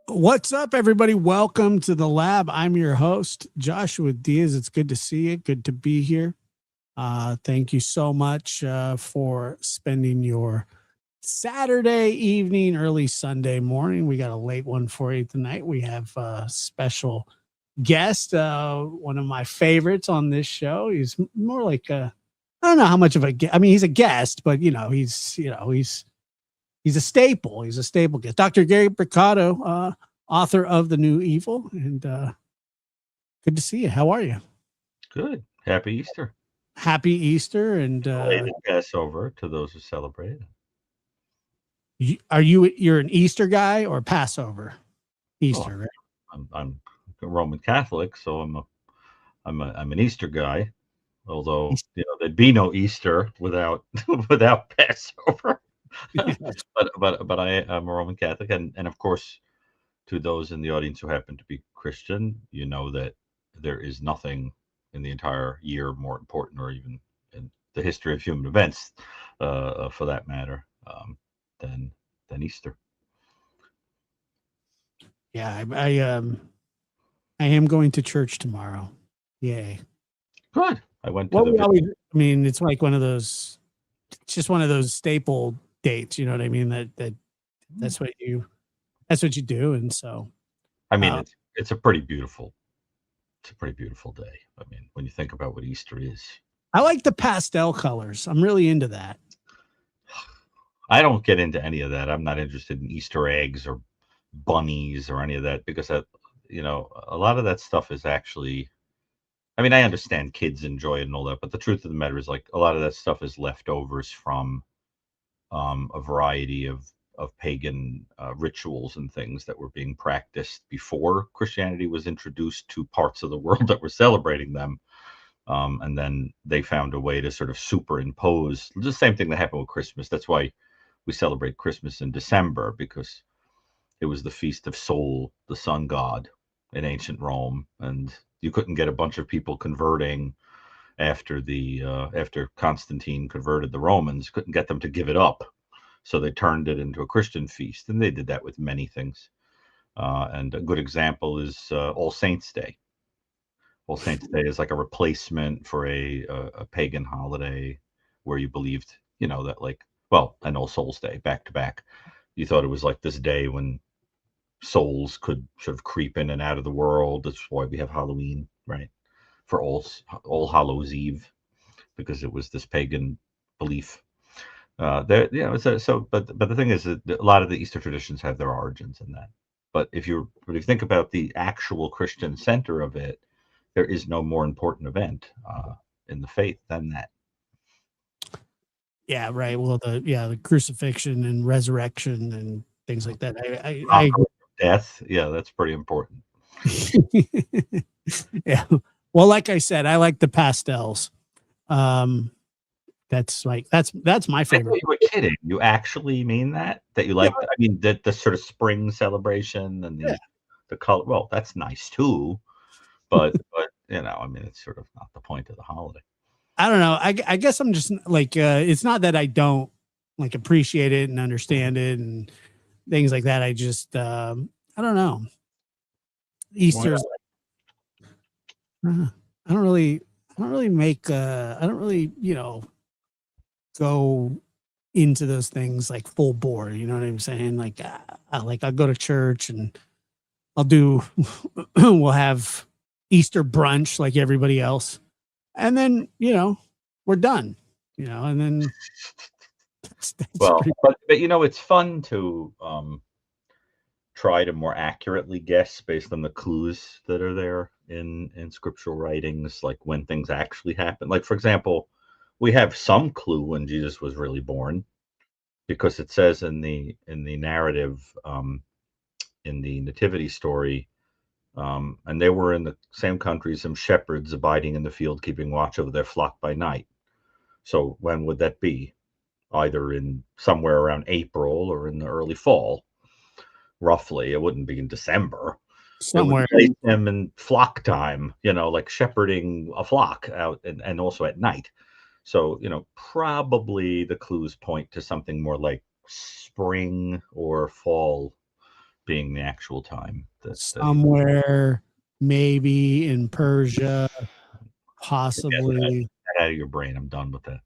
What's up, everybody? Welcome to the lab. I'm your host, Joshua Diaz. It's good to see you. Good to be here. Thank you so much for spending your Saturday evening, early Sunday morning. We got a late one for you tonight. We have a special guest, one of my favorites on this show. He's more like I don't know how much of a I mean, he's a guest, but he's a staple. He's a staple guest. Dr. Gary Brucato, author of The New Evil. And good to see you. How are you? Good. Happy Easter. Happy Easter. And Passover to those who celebrate. You're an Easter guy or Passover? Easter, right? I'm a Roman Catholic, so I'm an Easter guy. Although there'd be no Easter without Passover. but I'm a Roman Catholic, and of course, to those in the audience who happen to be Christian, you know that there is nothing in the entire year more important, or even in the history of human events, for that matter, than Easter. Yeah, I am going to church tomorrow. Yay! Good. I went to it's like one of those. It's just one of those staple dates. You know what I mean? That's what you do. And so, I mean, it's a pretty beautiful day. I mean, when you think about what Easter is. I like the pastel colors. I'm really into that. I don't get into any of that. I'm not interested in Easter eggs or bunnies or any of that, because a lot of that stuff is actually, I mean, I understand kids enjoy it and all that, but the truth of the matter is, like, a lot of that stuff is leftovers from a variety of pagan rituals and things that were being practiced before Christianity was introduced to parts of the world that were celebrating them. And then they found a way to sort of superimpose the same thing that happened with Christmas. That's why we celebrate Christmas in December, because it was the feast of Sol, the sun god, in ancient Rome, and you couldn't get a bunch of people converting after Constantine converted the Romans. Couldn't get them to give it up, so they turned it into a Christian feast, and they did that with many things. And a good example is All Saints Day. All Saints Day is like a replacement for a pagan holiday where you believed, that, like, and All Souls Day, back to back. You thought it was like this day when souls could sort of creep in and out of the world. That's why we have Halloween, right? For All Hallows Eve, because it was this pagan belief. But the thing is that a lot of the Easter traditions have their origins in that. But if you think about the actual Christian center of it, there is no more important event in the faith than that. Yeah, right. Well, the crucifixion and resurrection and things like that. I agree. Death, yeah, that's pretty important. Yeah. Well, like I said, I like the pastels. That's my I favorite. thought you were kidding. You actually mean that? That you Yeah, like, I mean, the sort of spring celebration and yeah. the color. Well, that's nice too, but I mean, it's sort of not the point of the holiday. I don't know. I guess I'm just like it's not that I don't like appreciate it and understand it and things like that. I just I don't know. Well, Easter's I don't really make I don't really, go into those things like full bore, you know what I'm saying? Like I'll go to church and I'll do we'll have Easter brunch like everybody else. And then, we're done, and then that's well, pretty but it's fun to try to more accurately guess based on the clues that are there in scriptural writings, like when things actually happen. Like, for example, we have some clue when Jesus was really born, because it says in the narrative, in the nativity story, and they were in the same country, some shepherds abiding in the field, keeping watch over their flock by night. So when would that be? Either in somewhere around April or in the early fall, roughly. It wouldn't be in December. It would somewhere. place them in flock time, like shepherding a flock out, and also at night. So, probably the clues point to something more like spring or fall being the actual time that he. Somewhere maybe in Persia, Forget that. possibly. Get out of your brain. I'm done with that.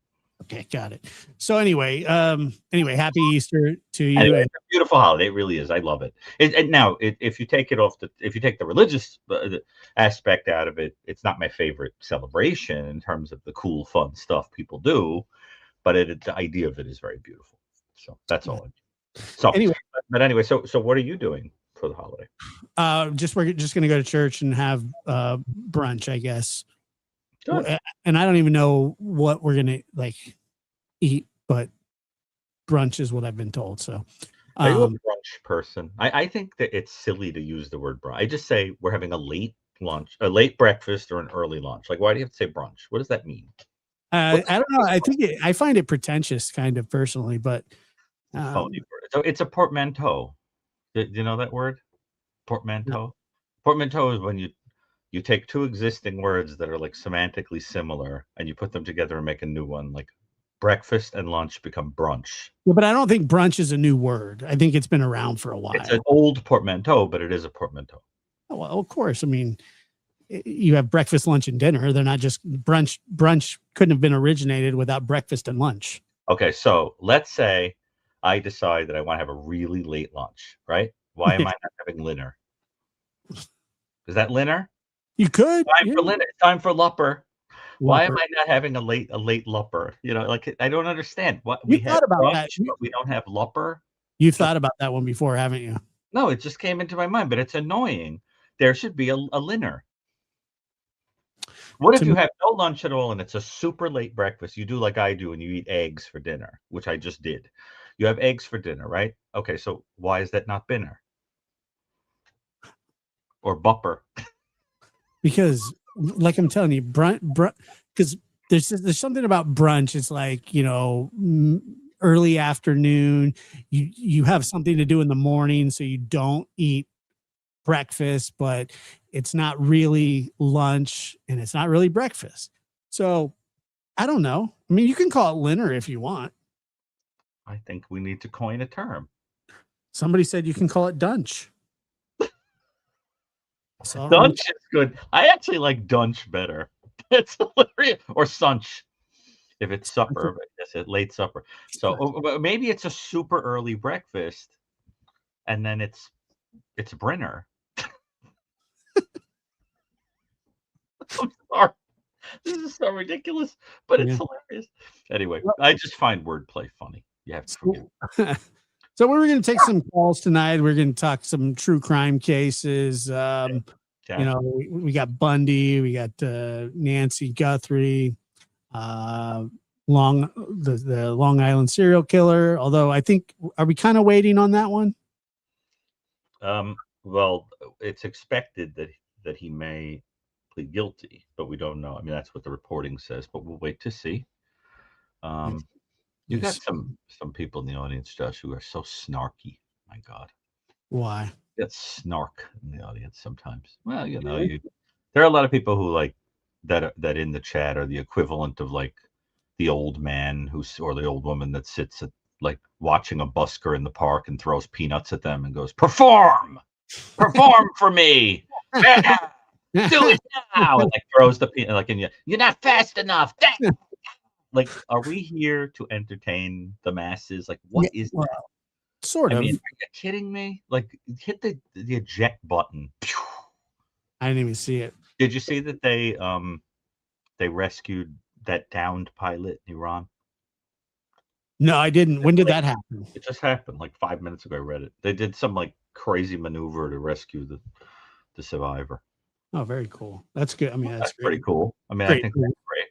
Okay, got it. So anyway, happy Easter to you. Anyway, And it's a beautiful holiday. It really is. I love it. And now, if you take it off if you take the religious aspect out of it, it's not my favorite celebration in terms of the cool, fun stuff people do. But the idea of it is very beautiful. So that's all. So, anyway, but anyway, so what are you doing for the holiday? we're just gonna go to church and have brunch, I guess. Good. And I don't even know what we're gonna like eat, but brunch is what I've been told. So Are you a um brunch person? I think that it's silly to use the word brunch. I just say we're having a late lunch, a late breakfast, or an early lunch. Like, why do you have to say brunch? What does that mean? What I don't know. I find it pretentious kind of personally, but phony um word? So it's a portmanteau. Do you know that word? no. Portmanteau. Portmanteau is when you take two existing words that are like semantically similar and you put them together and make a new one. Like breakfast and lunch become brunch. Yeah, but I don't think brunch is a new word. I think it's been around for a It's an while. old portmanteau, but it is a portmanteau. Oh, well, of course. I mean, you have breakfast, lunch, and dinner. They're not just brunch. Brunch couldn't have been originated without breakfast and lunch. Okay, so let's say I decide that I want to have a really late lunch, right? Why am I not having dinner? Is that dinner? You could, Time yeah. for dinner. Time for lupper. Why am Whopper. I not having a late lupper? Like, I don't understand. What You we had thought about that. brunch, but we don't have lupper. You've thought about that one before, haven't you? No, it just came into my mind, but it's annoying. There should be a dinner. What To if you me, have no lunch at all and it's a super late breakfast? You do like I do and you eat eggs for dinner, which I just did. You have eggs for dinner, right? Okay, so why is that not dinner or bupper? because, like I'm telling you, because there's something about brunch. It's like early afternoon. You have something to do in the morning, so you don't eat breakfast, but it's not really lunch and it's not really breakfast. So I don't know. I mean, you can call it dinner if you want. I think we need to coin a term. Somebody said you can call it dunch. So Dunch is good. I actually like dunch better. It's hilarious. Or sunch if it's supper, but yes, it's late supper. So but maybe it's a super early breakfast and then it's Brenner. I'm sorry. This is so ridiculous, but it's yeah. hilarious. Anyway, I just find wordplay funny. You have to forgive me. So we're going to take some calls tonight. We're going to talk some true crime cases. Okay. We got Bundy, we got Nancy Guthrie, uh, the Long Island serial killer. Although I think, are we kind of waiting on that one? Well, it's expected that he may plead guilty, but we don't know. I mean, that's what the reporting says, but we'll wait to see. Yes. You got Yes. some people in the audience, Josh, who are so snarky. My God, Why? that's snark in the audience sometimes. Well, there are a lot of people who like that in the chat are the equivalent of like the old man or the old woman that sits at like watching a busker in the park and throws peanuts at them and goes, perform for me. Yeah, do it now. And like throws the peanut like in you. You're not fast enough. Like, are we here to entertain the masses? Like, what Yeah, is well, that? sort I of. mean, are you kidding me? Like, hit the eject button. I didn't even see it. Did you see that they rescued that downed pilot in Iran? No, I didn't. When did that happen? It just happened like 5 minutes ago. I read it. They did some like crazy maneuver to rescue the survivor. Oh, very cool. That's good. I mean, that's great. Pretty cool. I mean, I Great. think that's great.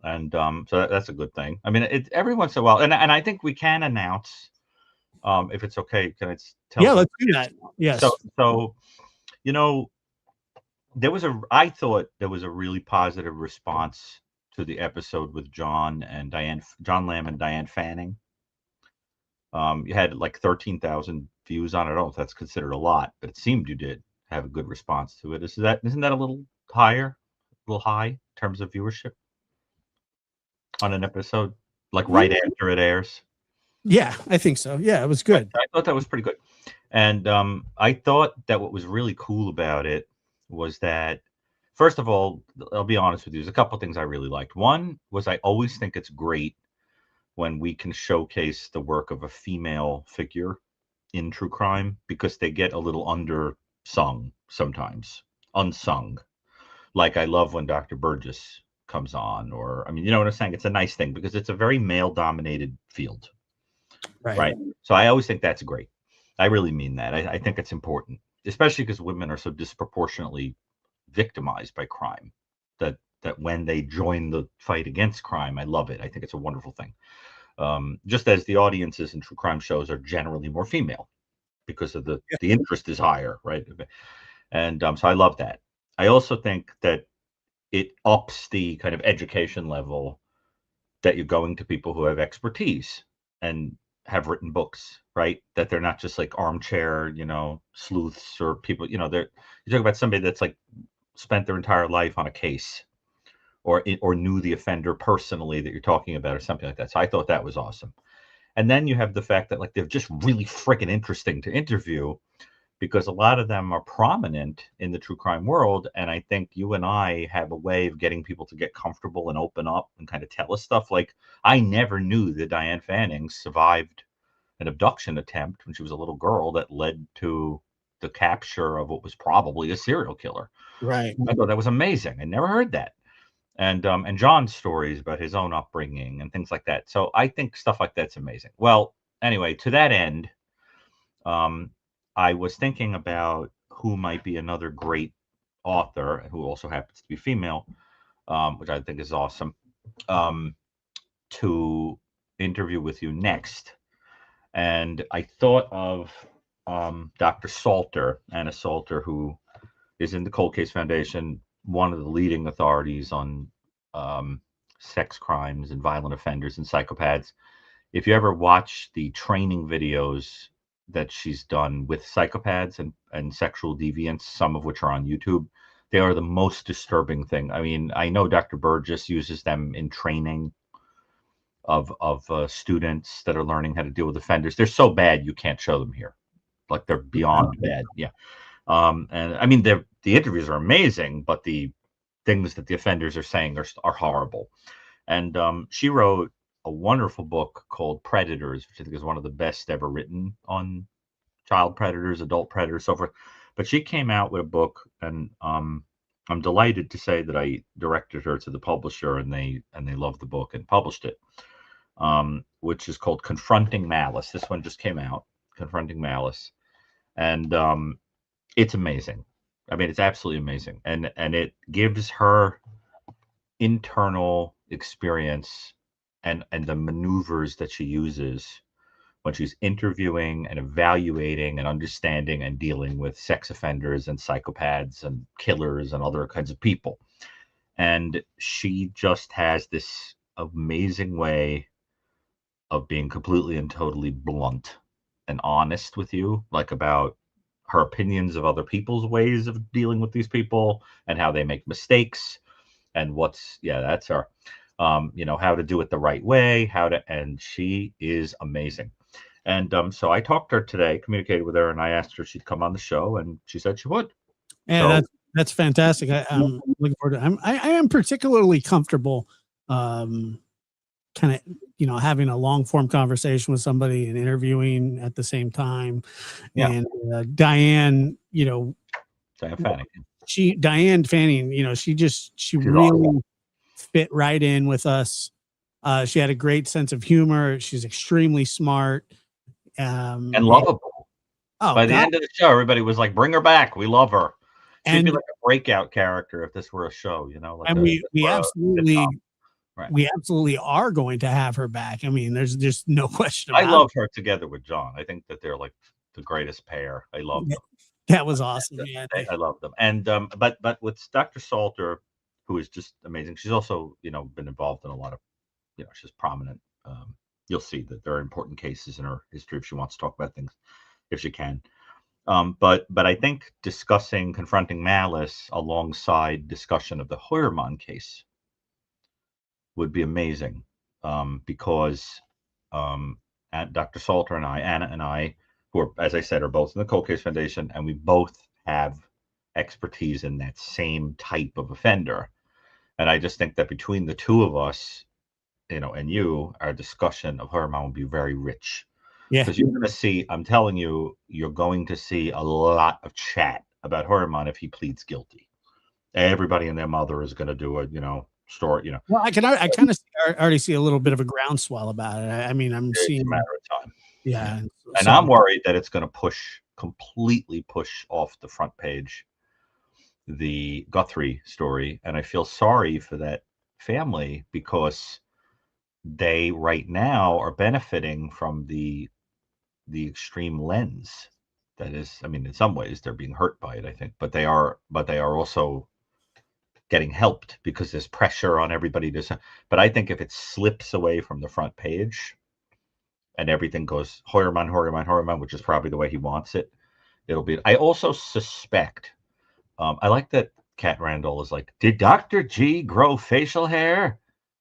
And so that's a good thing. I mean, every once in a while, and I think we can announce, if it's okay, can I tell? Yeah, let's do that. Yes. So you know, I thought there was a really positive response to the episode with John Lamb and Diane Fanning. You had like 13,000 views on it. I don't know if that's considered a lot, but it seemed you did have a good response to it. Isn't that a little higher, a little high in terms of viewership on an episode, like right after it airs? Yeah, I think so. Yeah, it was good. I thought that was pretty good. And I thought that what was really cool about it was that, first of all, I'll be honest with you, there's a couple of things I really liked. One was I always think it's great when we can showcase the work of a female figure in true crime because they get a little undersung sometimes, unsung. Like I love when Dr. Burgess comes on, or I mean, you know what I'm saying? It's a nice thing because it's a very male dominated field. Right. So I always think that's great. I really mean that. I think it's important, especially because women are so disproportionately victimized by crime that when they join the fight against crime, I love it. I think it's a wonderful thing. Just as the audiences in true crime shows are generally more female because of the interest is higher, right? And so I love that. I also think that it ups the kind of education level that you're going to people who have expertise and have written books, right? That they're not just like armchair, sleuths or people, you talk about somebody that's like spent their entire life on a case or knew the offender personally that you're talking about or something like that. So I thought that was awesome. And then you have the fact that like they're just really freaking interesting to interview because a lot of them are prominent in the true crime world. And I think you and I have a way of getting people to get comfortable and open up and kind of tell us stuff. Like I never knew that Diane Fanning survived an abduction attempt when she was a little girl that led to the capture of what was probably a serial killer. Right. I thought that was amazing. I never heard that. And John's stories about his own upbringing and things like that. So I think stuff like that's amazing. Well, anyway, to that end, I was thinking about who might be another great author who also happens to be female, which I think is awesome, to interview with you next. And I thought of Dr. Salter, Anna Salter, who is in the Cold Case Foundation, one of the leading authorities on sex crimes and violent offenders and psychopaths. If you ever watch the training videos that she's done with psychopaths and sexual deviants, some of which are on YouTube, they are the most disturbing thing. I mean, I know Dr. Burgess uses them in training of students that are learning how to deal with offenders. They're so bad you can't show them here. Like they're beyond bad. Yeah. And I mean, the interviews are amazing, but the things that the offenders are saying are horrible. And she wrote a wonderful book called Predators, which I think is one of the best ever written on child predators, adult predators, so forth. But she came out with a book, and I'm delighted to say that I directed her to the publisher, and they loved the book and published it, which is called Confronting Malice. This one just came out, Confronting Malice, and it's amazing. I mean, it's absolutely amazing, and it gives her internal experience and the maneuvers that she uses when she's interviewing and evaluating and understanding and dealing with sex offenders and psychopaths and killers and other kinds of people. And she just has this amazing way of being completely and totally blunt and honest with you, like about her opinions of other people's ways of dealing with these people and how they make mistakes and that's her. How to do it the right way, and she is amazing. And so I talked to her today, communicated with her, and I asked her if she'd come on the show, and she said she would. Yeah, So that's fantastic. I'm looking forward to. I am particularly comfortable, kind of having a long form conversation with somebody and interviewing at the same time. yeah, And Diane, Diane Fanning, she she's really awesome. fit right in with us. She had a great sense of humor. She's extremely smart. And lovable. By the end of the show, everybody was like, "Bring her back. We love her." She'd be like a breakout character if this were a show, like. And we absolutely, right. we absolutely are going to have her back. I mean, there's just no question I about love her together with John. I think that they're like the greatest pair. I love them. That was awesome. Yeah, I love them. And but with Dr. Salter, who is just amazing. She's also been involved in a lot of she's prominent. You'll see that there are important cases in her history if she wants to talk about things, if she can. But I think confronting malice alongside discussion of the Heuermann case would be amazing, because Dr. Salter and Anna and I, who are, as I said, are both in the Cold Case Foundation, and we both have expertise in that same type of offender. And I just think that between the two of us, and you, our discussion of Heuermann will be very rich. Yeah. Because you're going to see, I'm telling you, you're going to see a lot of chat about Heuermann if he pleads guilty. Everybody and their mother is going to do a, story, Well, I kind of already see a little bit of a groundswell about it. I mean, I'm seeing it's a matter of time. Yeah. And I'm worried that it's going to completely push off the front page the Guthrie story. And I feel sorry for that family because they right now are benefiting from the extreme lens that is, I mean, in some ways they're being hurt by it, I think, but they are also getting helped because there's pressure on everybody but I think if it slips away from the front page and everything goes Heuermann, which is probably the way he wants it, I also suspect, I like that Kat Randall is like, did Dr. G grow facial hair?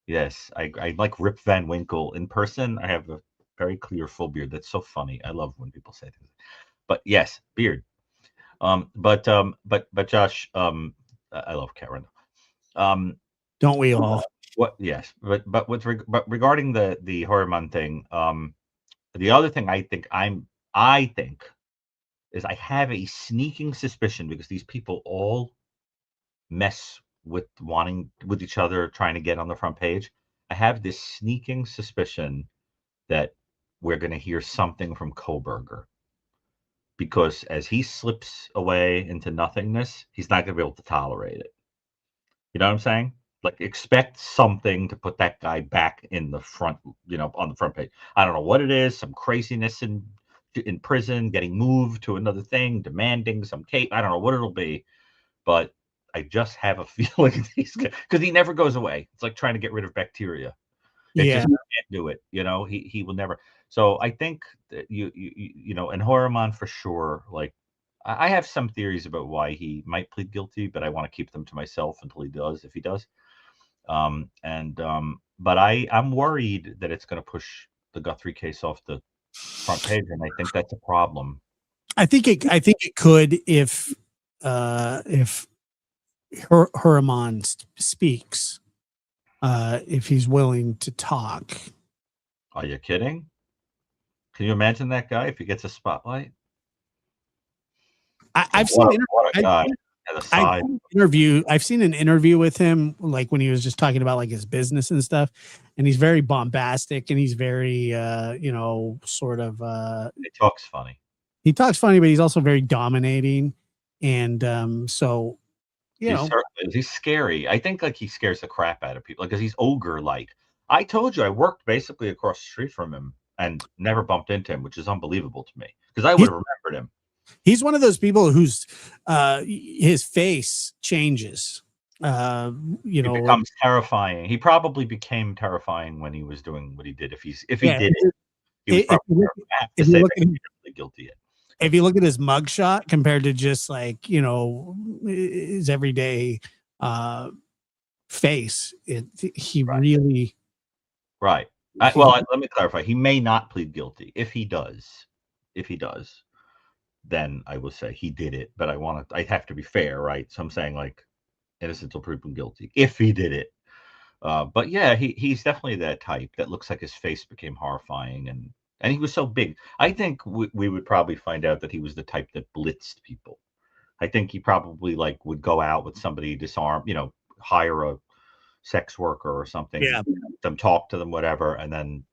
Yes, I like Rip Van Winkle in person. I have a very clear full beard. That's so funny. I love when people say things. But yes, beard. But Josh, I love Kat Randall. Don't we all? Yes, but regarding the Heuermann thing, the other thing I think is I have a sneaking suspicion because these people all mess with each other, trying to get on the front page. I have this sneaking suspicion that we're going to hear something from Koberger because as he slips away into nothingness, he's not going to be able to tolerate it. You know what I'm saying? Like, expect something to put that guy back in the front, on the front page. I don't know what it is, some craziness in prison, getting moved to another thing, demanding some cape. I don't know what it'll be, but I just have a feeling because he never goes away. It's like trying to get rid of bacteria. It just can't do it. He will never. So I think that and Heuermann for sure. Like, I have some theories about why he might plead guilty, but I want to keep them to myself until he does, if he does. But I'm worried that it's going to push the Guthrie case off the front page, and I think that's a problem. I think it could if Heuermann speaks, if he's willing to talk. Are you kidding? Can you imagine that guy if he gets a spotlight? I've seen an interview with him, like when he was just talking about like his business and stuff, and he's very bombastic and he's very sort of he talks funny. He talks funny, but he's also very dominating, and so he's scary. I think like he scares the crap out of people because he's ogre like. I told you I worked basically across the street from him and never bumped into him, which is unbelievable to me because I He's, would have remembered him. he's one of those people whose his face changes. You He know, becomes terrifying. He probably became terrifying when he was doing what he did. If he yeah. did it, he was If probably you look, terrifying. I have to if you say look that at he's definitely guilty. if you look at his mugshot compared to just like his everyday uh face, he Right. really Right. he, Let me clarify. He may not plead guilty. If he does, then I will say he did it. But I have to be fair, right? So I'm saying like innocent until proven guilty. If he did it, but yeah, he's definitely that type that looks like his face became horrifying, and he was so big. I think we would probably find out that he was the type that blitzed people. I think he probably like would go out with somebody, disarm, hire a sex worker or something, yeah. them talk to them, whatever, and then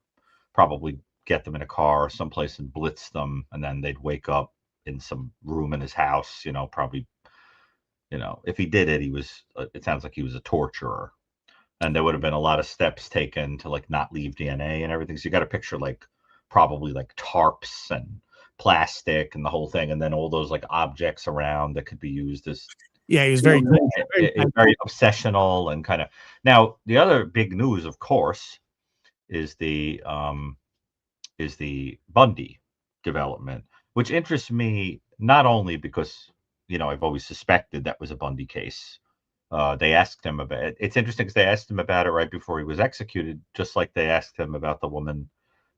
probably get them in a car or someplace and blitz them, and then they'd wake up in some room in his house. Probably, if he did it, he was. It sounds like he was a torturer, and there would have been a lot of steps taken to like not leave DNA and everything. So you got to picture like probably like tarps and plastic and the whole thing, and then all those like objects around that could be used as Yeah, he was you very, know, very obsessional and kind of. Now the other big news, of course, is the Bundy development, which interests me not only because I've always suspected that was a Bundy case. They asked him about it. It's interesting because they asked him about it right before he was executed, just like they asked him about the woman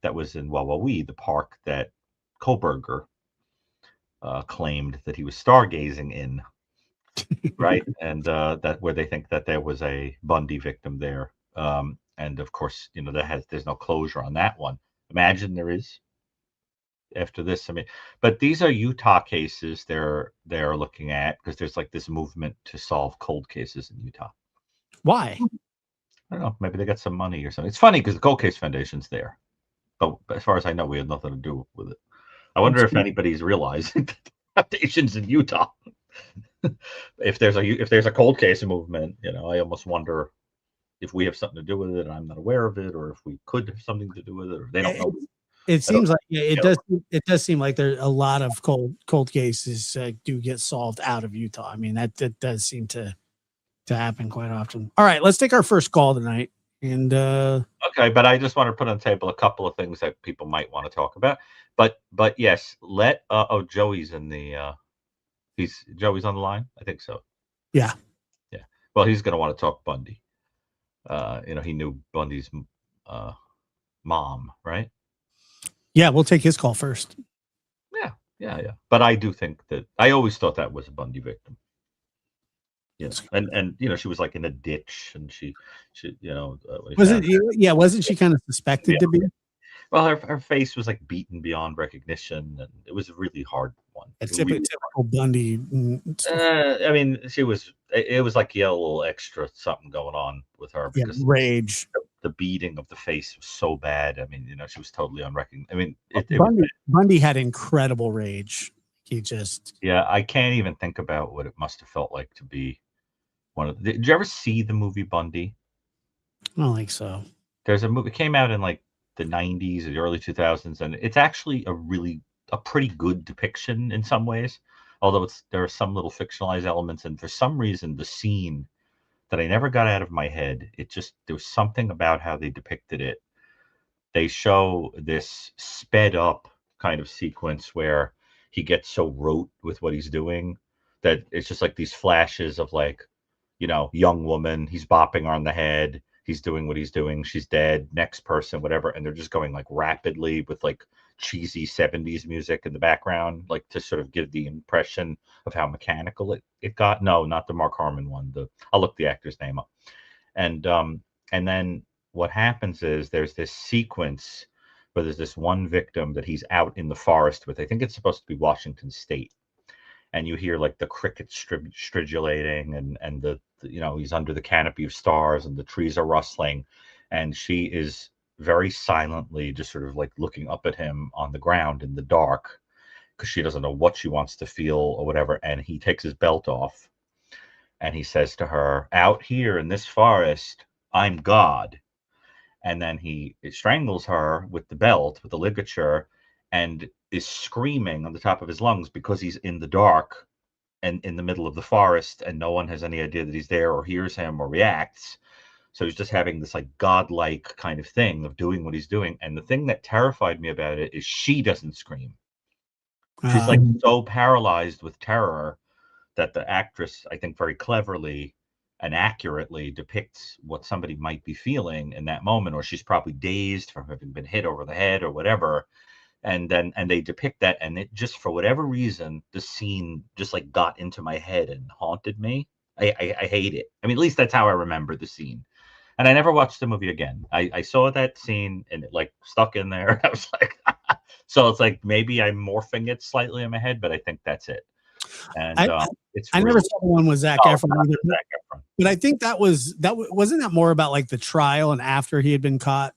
that was in Wawawee, the park that Koberger claimed that he was stargazing in, right? And that where they think that there was a Bundy victim there. And of course, there's no closure on that one. Imagine there is after this. I mean, but these are Utah cases they're looking at because there's like this movement to solve cold cases in Utah. Why? I don't know. Maybe they got some money or something. It's funny because the Cold Case Foundation's there, but as far as I know, we had nothing to do with it. I wonder if anybody's realizing that the foundation's in Utah. If there's a cold case movement, I almost wonder if we have something to do with it and I'm not aware of it, or if we could have something to do with it, or they don't know. It seems like it does. It does seem like there a lot of cold cases do get solved out of Utah. I mean that does seem to happen quite often. All right, let's take our first call tonight. And okay, but I just want to put on the table a couple of things that people might want to talk about. But yes, Joey's in the Joey's on the line. I think so. Yeah. Well, he's going to want to talk Bundy. He knew Bundy's mom, right? Yeah, we'll take his call first. Yeah. But I do think that I always thought that was a Bundy victim. Yes, and she was like in a ditch, and she wasn't wasn't she kind of suspected to be? Well, her face was like beaten beyond recognition, and it was a really hard one. It's typical Bundy. I mean, it was like a little extra something going on with her because rage. The beating of the face was so bad. I mean, she was totally unrecognizable. I mean, Bundy had incredible rage. He just I can't even think about what it must have felt like to be one of. Did you ever see the movie Bundy? I don't think so. There's a movie, it came out in like the 90s or the early 2000s, and it's actually a pretty good depiction in some ways, although there are some little fictionalized elements, and for some reason the scene that I never got out of my head, there was something about how they depicted it. They show this sped up kind of sequence where he gets so rote with what he's doing that it's just like these flashes of like, young woman, he's bopping her on the head, he's doing what he's doing, she's dead, next person, whatever, and they're just going like rapidly with like cheesy 70s music in the background, like to sort of give the impression of how mechanical it got. No, not the Mark Harmon one. I'll look the actor's name up. And then what happens is there's this sequence where there's this one victim that he's out in the forest with. I think it's supposed to be Washington State. And you hear like the crickets stridulating, and the he's under the canopy of stars, and the trees are rustling, and she is very silently just sort of like looking up at him on the ground in the dark because she doesn't know what she wants to feel or whatever. And he takes his belt off and he says to her, "Out here in this forest, I'm God." and then he strangles her with the belt, with the ligature, and is screaming on the top of his lungs because he's in the dark and in the middle of the forest, and no one has any idea that he's there or hears him or reacts. So he's just having this like godlike kind of thing of doing what he's doing. And the thing that terrified me about it is she doesn't scream. She's like so paralyzed with terror that the actress, I think, very cleverly and accurately depicts what somebody might be feeling in that moment, or she's probably dazed from having been hit over the head or whatever. And they depict that, and it just, for whatever reason, the scene just like got into my head and haunted me. I hate it. I mean, at least that's how I remember the scene. And I never watched the movie again. I saw that scene and it like stuck in there. I was like, so it's like maybe I'm morphing it slightly in my head, but I think that's it. And it's I really, never saw the one with Zac Efron either. Zac Efron. But I think wasn't that more about like the trial and after he had been caught?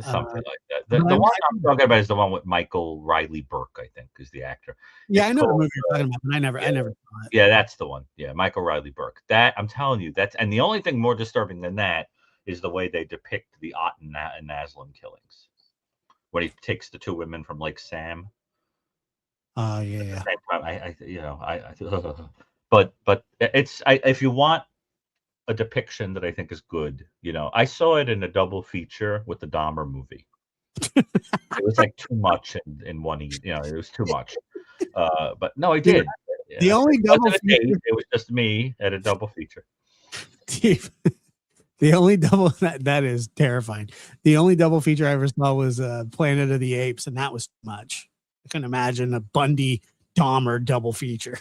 Something like that. The one I'm talking about is the one with Michael Riley Burke, I think, is the actor. Yeah, I know the movie you're talking about, but I never saw it. Yeah, that's the one. Yeah, Michael Riley Burke. That, I'm telling you, and the only thing more disturbing than that is the way they depict the Otten and Naslin killings. When he takes the two women from Lake Sam. Oh yeah. At the same time, but it's if you want a depiction that I think is good, I saw it in a double feature with the Dahmer movie. It was like too much in one, it was too much. But no, I did. The only double feature, it was just me at a double feature. Steve, the only double that is terrifying. The only double feature I ever saw was Planet of the Apes, and that was too much. I couldn't imagine a Bundy Dahmer double feature.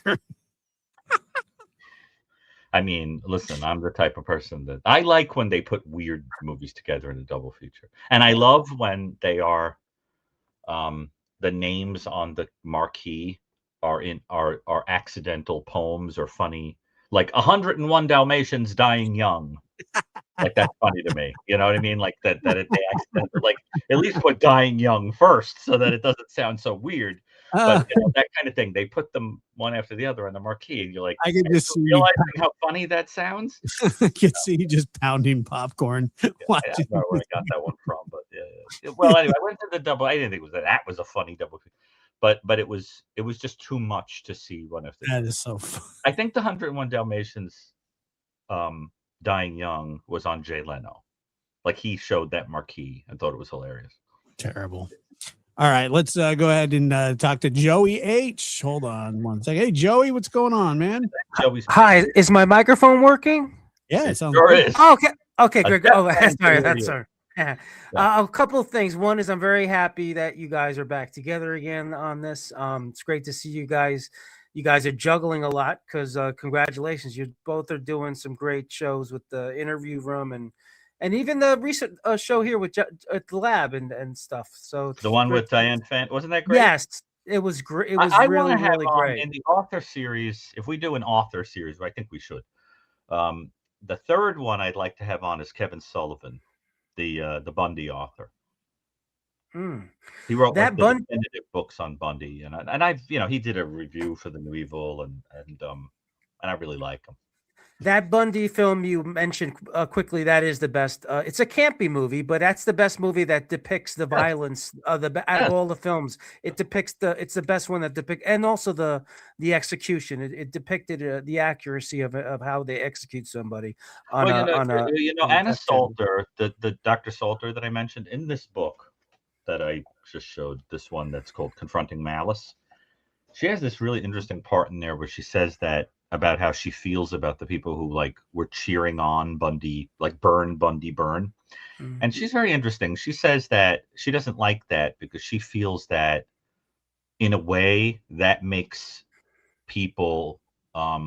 I mean, listen, I'm the type of person that I like when they put weird movies together in a double feature. And I love when they are the names on the marquee are accidental poems or funny, like 101 Dalmatians Dying Young. Like that's funny to me. You know what I mean? Like they accidentally, like, at least put Dying Young first so that it doesn't sound so weird. But that kind of thing, they put them one after the other on the marquee, and you're like, I can just see realizing how funny that sounds. I can see you just pounding popcorn. I don't know where I got that one from, but yeah. Well, anyway, I went to the double. I didn't think that was a funny double, but it was just too much to see one after. That is so fun. I think the 101 Dalmatians, Dying Young was on Jay Leno. Like he showed that marquee and thought it was hilarious. Terrible. All right, let's go ahead and talk to Joey H. Hold on one second. Hey, Joey, what's going on, man? Hi, is my microphone working? Yeah, it sounds sure good. is. Oh, okay, great. Oh, sorry. Yeah. A couple of things. One is I'm very happy that you guys are back together again on this. It's great to see you guys. You guys are juggling a lot because congratulations. You both are doing some great shows with the Interview Room and even the recent show here with at the lab and stuff. So the one with Diane Fant, wasn't that great? Yes, it was great. It was really great. In the author series, if we do an author series, I think we should. The third one I'd like to have on is Kevin Sullivan, the Bundy author. He wrote like the definitive books on Bundy, and I've he did a review for The New Evil, and I really like him. That Bundy film you mentioned quickly, that is the best. It's a campy movie, but that's the best movie that depicts the violence out of all the films. It's the best one that depicts, and also the execution. It depicted the accuracy of how they execute somebody. Anna Salter, the Dr. Salter that I mentioned in this book that I just showed, this one that's called Confronting Malice. She has this really interesting part in there where she says that about how she feels about the people who like were cheering on Bundy, like burn Bundy, burn. Mm-hmm. And she's very interesting. She says that she doesn't like that because she feels that in a way that makes people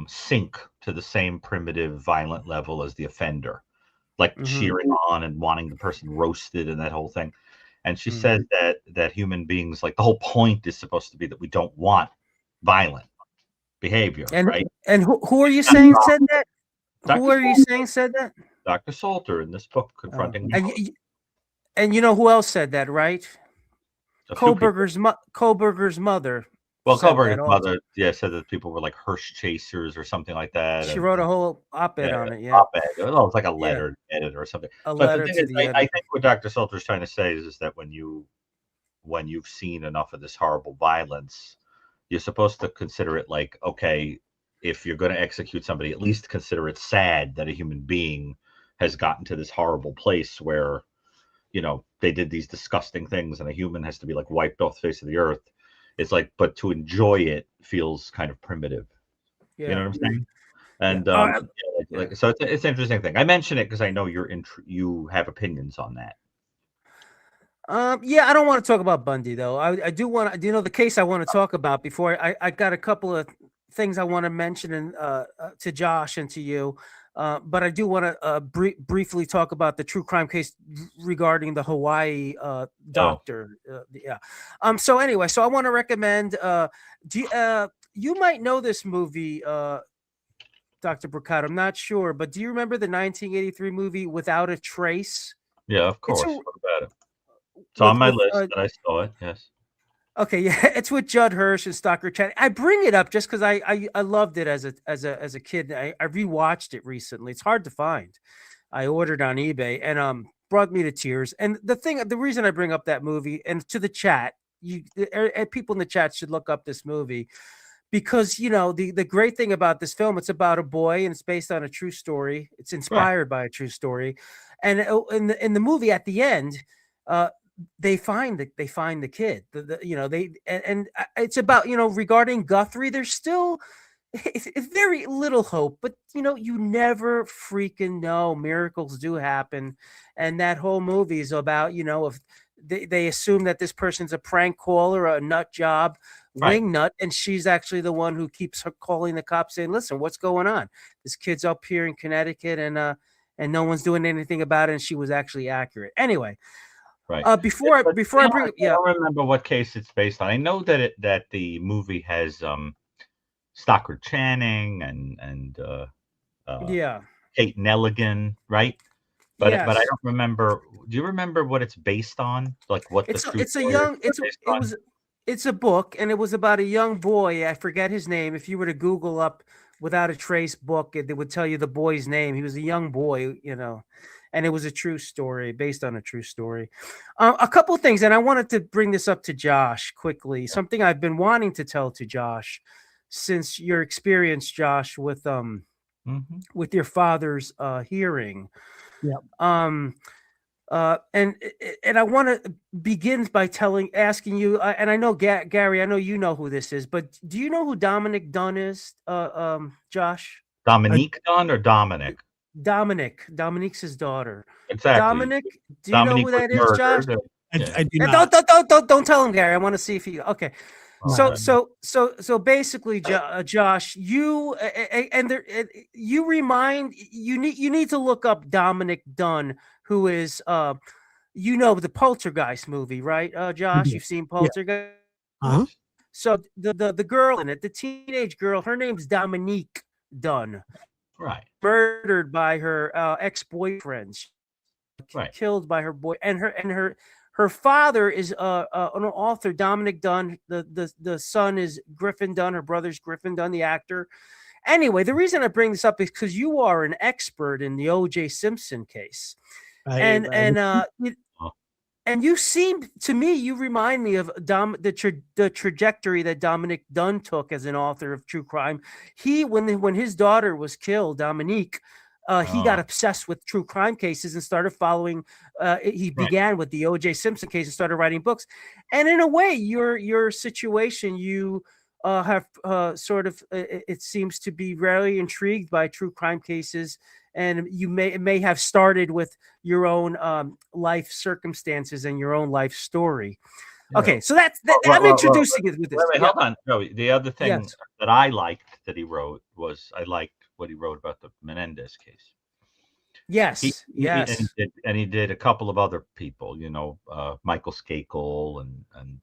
sink to the same primitive violent level as the offender, like cheering on and wanting the person roasted and that whole thing. And she says that human beings, like the whole point is supposed to be that we don't want violent behavior, right? And who are you saying said that? Who are you saying said that? Dr. Salter in this book, Confronting Malice. And you know who else said that, right? Kohlberger's mother Well, said Kohlberg's that also. mother, said that people were like hearse chasers or something like that. She And, wrote a whole op-ed yeah, on it. Yeah, op-ed. Oh, it's like a yeah, letter editor or something. a But the letter thing to is, the I editor. think what Dr. Salter's trying to say is that when you've seen enough of this horrible violence, you're supposed to consider it like, okay, if you're going to execute somebody, at least consider it sad that a human being has gotten to this horrible place where, they did these disgusting things and a human has to be like wiped off the face of the earth. It's like, but to enjoy it feels kind of primitive. You know Yeah, what I'm saying? yeah. And so it's an interesting thing. I mention it because I know you have opinions on that. Yeah, I don't want to talk about Bundy though. I do want to, the case I want to talk about before I got a couple of things I want to mention to Josh and to you. But I do want to briefly talk about the true crime case regarding the Hawaii doctor. Yeah. So anyway, so I want to recommend. You might know this movie, Dr. Brucato. I'm not sure, but do you remember the 1983 movie Without a Trace? Yeah, of course. It's a, What about it? It's on my list that I saw it. Yes. Okay, yeah, it's with Judd Hirsch and Stockard Channing. I bring it up just because I loved it as a kid. I rewatched it recently. It's hard to find. I ordered on eBay and brought me to tears. And the reason I bring up that movie and to the chat, people in the chat should look up this movie because the great thing about this film, it's about a boy and it's based on a true story. It's inspired by a true story, and in the movie at the end, they find the kid. And it's about regarding Guthrie. There's still very little hope, but you never freaking know. Miracles do happen, and that whole movie is about if they assume that this person's a prank caller, a nut job. Wing nut, and she's actually the one who keeps her calling the cops saying, listen, what's going on? This kid's up here in Connecticut and no one's doing anything about it, and she was actually accurate. Anyway, before I bring I don't remember what case it's based on. I know that the movie has Stockard Channing and Kate Nelligan, right? But I don't remember. Do you remember what it's based on? Like what it's a book, and it was about a young boy. I forget his name. If you were to Google up Without a Trace book, it would tell you the boy's name. He was a young boy, and it was a true story, based on a true story. A couple of things, and I wanted to bring this up to Josh quickly. Something I've been wanting to tell to Josh since your experience, Josh, with your father's hearing. Yeah. And I want to begin by asking you, and I know Gary, I know you know who this is, but do you know who Dominic Dunn is, Josh? Dominique Dunn or Dominic? Dominique's his daughter. Exactly. Dominic, do you know who that is, Josh? I do not. Don't tell him, Gary. I want to see if he. Okay. So basically, Josh, you need to look up Dominic Dunn, who is the Poltergeist movie, right? Josh, you've seen Poltergeist. Uh-huh. So the girl in it, the teenage girl, her name's Dominique Dunn. Right. Murdered by her ex-boyfriend. Right. Killed by her boy, and her father is an author, Dominic Dunn. The son is Griffin Dunn. Her brother's Griffin Dunn, the actor. Anyway, the reason I bring this up is because you are an expert in the O.J. Simpson case, and you seem to me, you remind me of the trajectory that Dominic Dunn took as an author of true crime. When his daughter was killed, Dominique. He got obsessed with true crime cases and started following. He began with the O.J. Simpson case and started writing books. And in a way, your situation, you have sort of. It seems to be very intrigued by true crime cases, and you may have started with your own life circumstances and your own life story. Yeah. Okay, so I'm introducing it with this. Wait, hold on. No, the other thing that I liked that he wrote was I liked what he wrote about the Menendez case. Yes, and he did a couple of other people, Michael Skakel and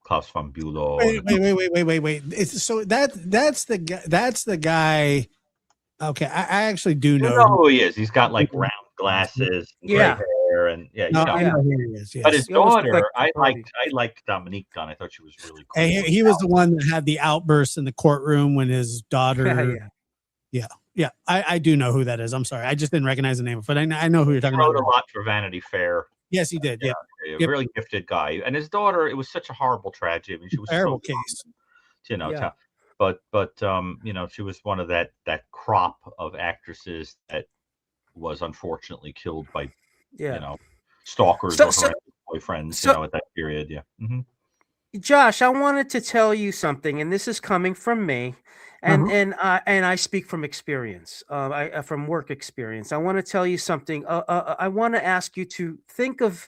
Klaus von Bülow. Wait. So that's the guy. Okay, I actually do know who he is. He's got like round glasses, and gray hair, there, and yeah, No, you know. I know who he is. But Yes. his He almost looked like daughter, I Brody. liked Dominique Gunn. I thought she was really cool. And he was the one that had the outburst in the courtroom when his daughter. Yeah. Yeah. I do know who that is. I'm sorry. I just didn't recognize the name, but I know who you're He talking wrote about. a lot for Vanity Fair. Yes, he did. Yep. A Yep. really gifted guy. And his daughter, it was such a horrible tragedy. I mean, she was Terrible so young, case. you know, Yeah. but you know, she was one of that crop of actresses that was unfortunately killed by Yeah. you know, stalkers So, or so, horrendous boyfriends, so, at that period. Yeah. Hmm. Josh, I wanted to tell you something, and this is coming from me, Uh-huh. and I speak from experience, from work experience. I want to tell you something. I want to ask you to think of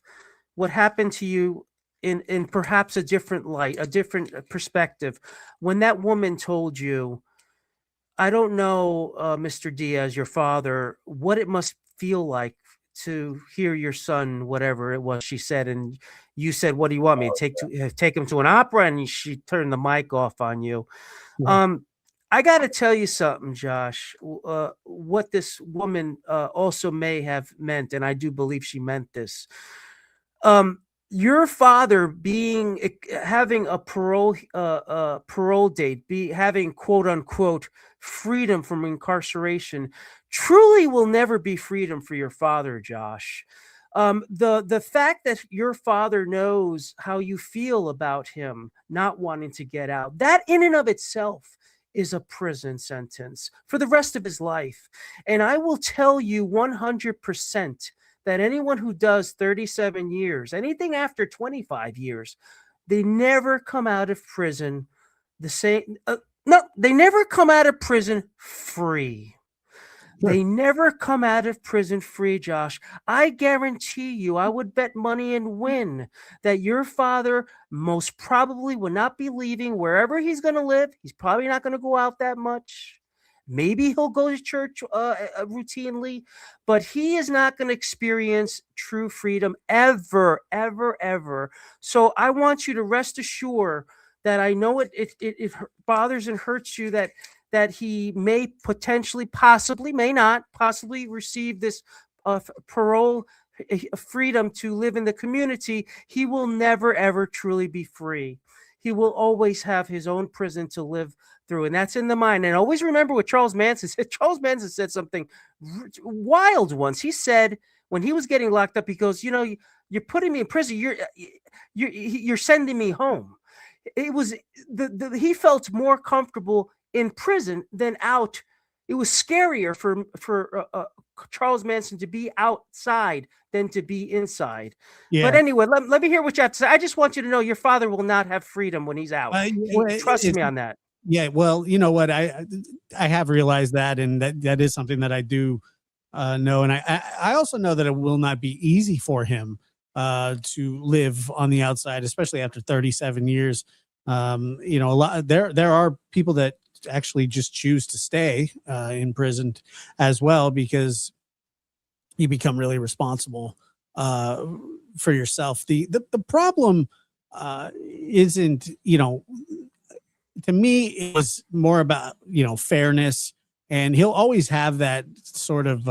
what happened to you in perhaps a different light, a different perspective, when that woman told you, "I don't know, Mr. Diaz, your father, what it must feel like to hear your son, whatever it was she said." And you said, "What do you want me to take him to an opera?" And she turned the mic off on you. Yeah. I got to tell you something, Josh. What this woman also may have meant, and I do believe she meant this. Your father having a parole date, be having quote unquote freedom from incarceration, truly will never be freedom for your father, Josh. The fact that your father knows how you feel about him not wanting to get out, that in and of itself is a prison sentence for the rest of his life. And I will tell you 100% that anyone who does 37 years, anything after 25 years, they never come out of prison the same. No, they never come out of prison free. They never come out of prison free, Josh. I guarantee you, I would bet money and win that your father most probably will not be leaving wherever he's going to live. He's probably not going to go out that much. Maybe he'll go to church routinely, but he is not going to experience true freedom ever, ever, ever. So I want you to rest assured that I know it bothers and hurts you that he may potentially, possibly, may not, possibly receive this parole freedom to live in the community. He will never, ever truly be free. He will always have his own prison to live through, and that's in the mind. And always remember what Charles Manson said. Charles Manson said something wild once. He said when he was getting locked up, he goes, you're putting me in prison. You're sending me home. It was he felt more comfortable in prison than out. It was scarier for Charles Manson to be outside than to be inside. Yeah. But anyway, let me hear what you have to say. I just want you to know your father will not have freedom when he's out. Trust me on that. Yeah. Well, you know what? I have realized that, and that is something that I do know. And I also know that it will not be easy for him to live on the outside, especially after 37 years. A lot there are people that actually just choose to stay in prison as well, because you become really responsible for yourself. The problem isn't, to me, it was more about, fairness, and he'll always have that sort of,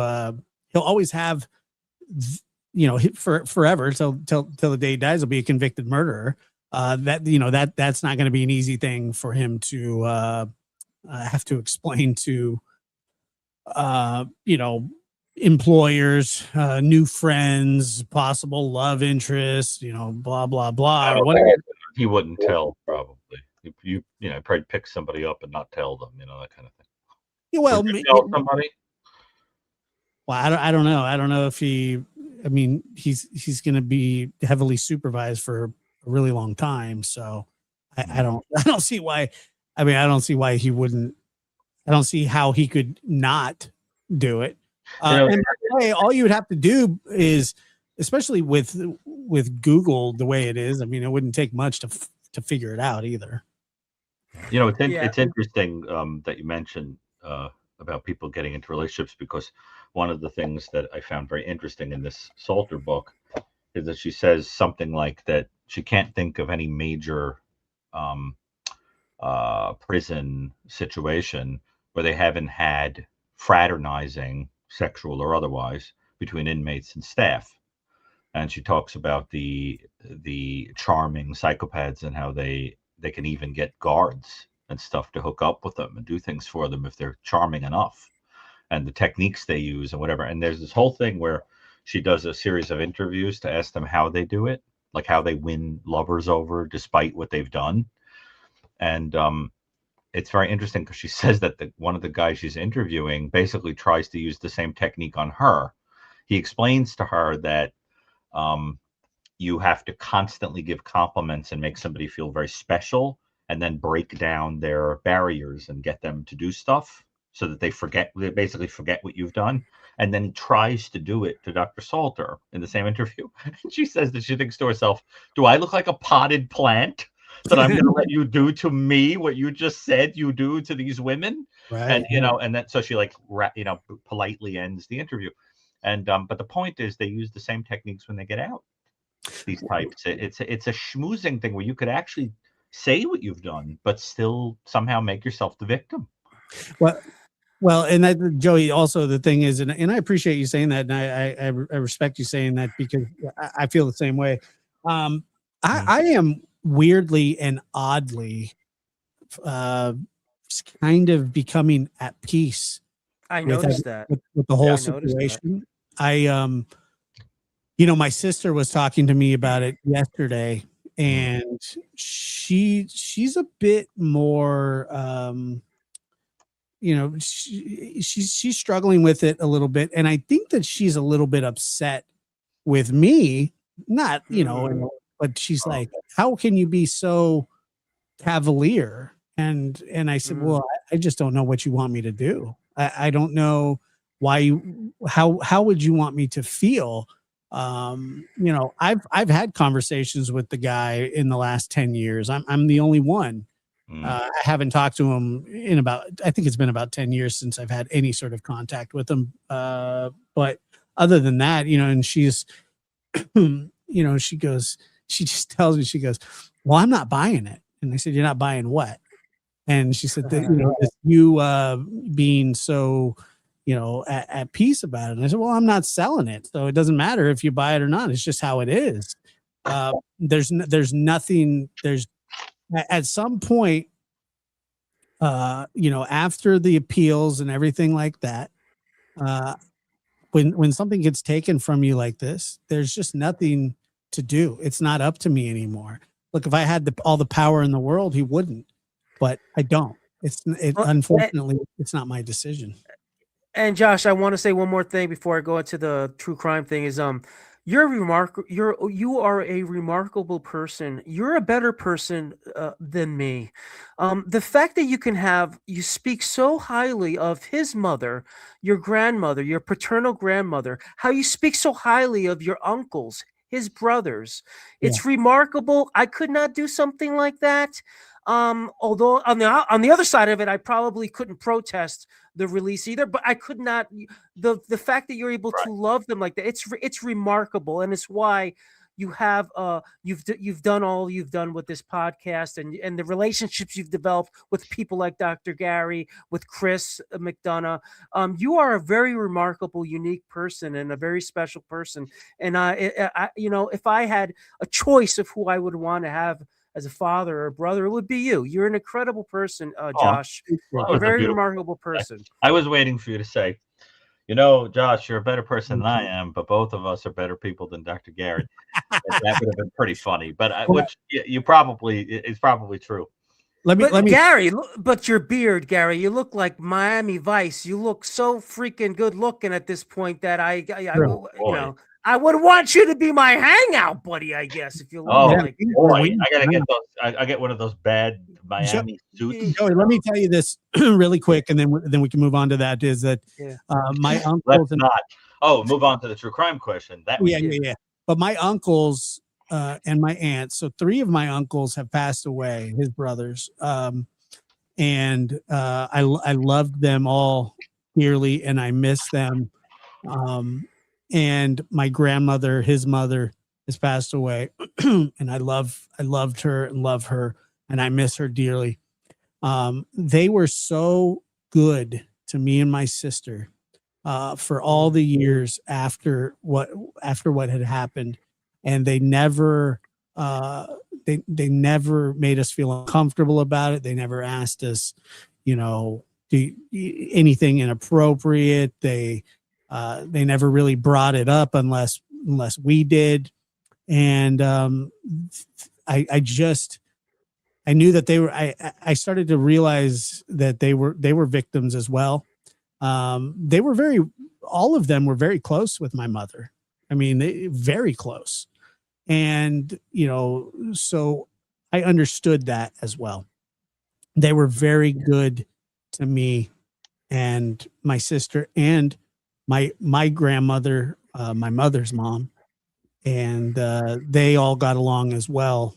he'll always have, for forever till the day he dies, he'll be a convicted murderer. That's not going to be an easy thing for him to have to explain to, employers, new friends, possible love interests, blah, blah, blah. He wouldn't tell, probably. Probably pick somebody up and not tell them, that kind of thing. Yeah, well, tell somebody. Well, I don't know. I don't know if he's going to be heavily supervised for a really long time. So I don't see why. I don't see why he wouldn't. I don't see how he could not do it. And by the way, all you would have to do is, especially with Google the way it is, it wouldn't take much to figure it out either. It's interesting that you mentioned about people getting into relationships, because one of the things that I found very interesting in this Salter book is that she says something like that she can't think of any major prison situation where they haven't had fraternizing, sexual or otherwise, between inmates and staff. and she talks about the charming psychopaths and how they can even get guards and stuff to hook up with them and do things for them if they're charming enough, and the techniques they use and whatever. And there's this whole thing where she does a series of interviews to ask them how they do it, like how they win lovers over despite what they've done. And it's very interesting because she says that one of the guys she's interviewing basically tries to use the same technique on her. He explains to her that you have to constantly give compliments and make somebody feel very special, and then break down their barriers and get them to do stuff so that they basically forget what you've done. And then he tries to do it to Dr. Salter in the same interview. And she says that she thinks to herself, do I look like a potted plant that I'm going to let you do to me what you just said you do to these women? Right. And, and then so she politely ends the interview. And but the point is they use the same techniques when they get out. These types. It's a schmoozing thing where you could actually say what you've done, but still somehow make yourself the victim. Well, and that, Joey, also the thing is, and I appreciate you saying that, and I respect you saying that, because I feel the same way. I am weirdly and oddly kind of becoming at peace. I noticed that with the whole situation. My sister was talking to me about it yesterday, and she's a bit more, she's struggling with it a little bit, and I think that she's a little bit upset with me, not, but she's like, how can you be so cavalier? And I said, well, I just don't know what you want me to do. I don't know why how would you want me to feel? I've had conversations with the guy in the last 10 years. I'm the only one. I haven't talked to him I think it's been about 10 years since I've had any sort of contact with him. But other than that, and she's, she just tells me, she goes, well, I'm not buying it. And I said, you're not buying what? And she said that, you being so, at peace about it. And I said, well, I'm not selling it, so it doesn't matter if you buy it or not. It's just how it is. There's nothing. There's at some point, after the appeals and everything like that, when something gets taken from you like this, there's just nothing to do. It's not up to me anymore. Look, if I had all the power in the world, he wouldn't, but I don't. Unfortunately, it's not my decision. And Josh, I want to say one more thing before I go into the true crime thing. Is you are a remarkable person. You're a better person than me. The fact that you speak so highly of his mother, your grandmother, your paternal grandmother, how you speak so highly of your uncles, his brothers. It's remarkable. I could not do something like that. Although on the other side of it, I probably couldn't protest the release either, but I could not. The fact that you're able to love them like that, it's remarkable, and it's why you have you've done all you've done with this podcast, and the relationships you've developed with people like Dr. Gary, with Chris McDonough. You are a very remarkable, unique person and a very special person. And if I had a choice of who I would want to have as a father or a brother, it would be you. You're an incredible person, Josh. You're a very remarkable person. I was waiting for you to say, Josh, you're a better person than I am, but both of us are better people than Dr. Gary. That would have been pretty funny, but which it's probably true. Let me, Gary, but your beard, Gary, you look like Miami Vice. You look so freaking good looking at this point that I would want you to be my hangout buddy, I guess, if you look like. Boy, I gotta get those. I get one of those bad Miami suits. Joey, let me tell you this really quick, and then we can move on to that. Is that my uncles? Move on to the true crime question. Yeah. But my uncles and my aunts. So 3 of my uncles have passed away. His brothers, and I loved them all dearly, and I miss them. And my grandmother, his mother, has passed away, and I loved her and love her, and I miss her dearly. They were so good to me and my sister for all the years after what had happened. and they never they never made us feel uncomfortable about it. They never asked us, you know, anything inappropriate. They never really brought it up unless we did. And I just, I knew that they were, I started to realize that they were victims as well. They were all of them were very close with my mother. I mean, very close. And, you know, so I understood that as well. They were very good to me and my sister and my grandmother, my mother's mom, and they all got along as well.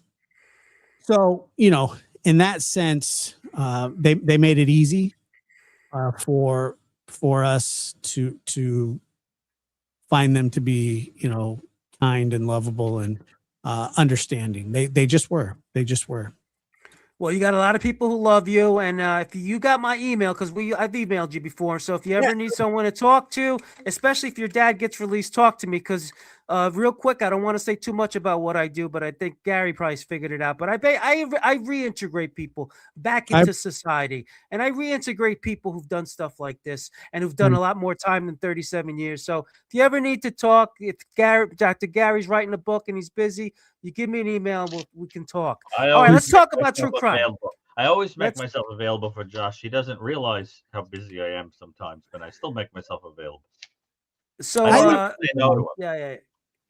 So, you know, in that sense, they made it easy for us to find them to be, you know, kind and lovable and understanding. They just were. They just were. Well, you got a lot of people who love you, and if you got my email, because I've emailed you before, so if you ever need someone to talk to, especially if your dad gets released, talk to me. Because real quick, I don't want to say too much about what I do, but I think Gary probably figured it out. But I reintegrate people back into society, and I reintegrate people who've done stuff like this and who've done a lot more time than 37 years. So if you ever need to talk, if Dr. Gary's writing a book and he's busy, you give me an email and we can talk. All right, let's talk about true crime. I always make myself available for Josh. He doesn't realize how busy I am sometimes, but I still make myself available. So, yeah.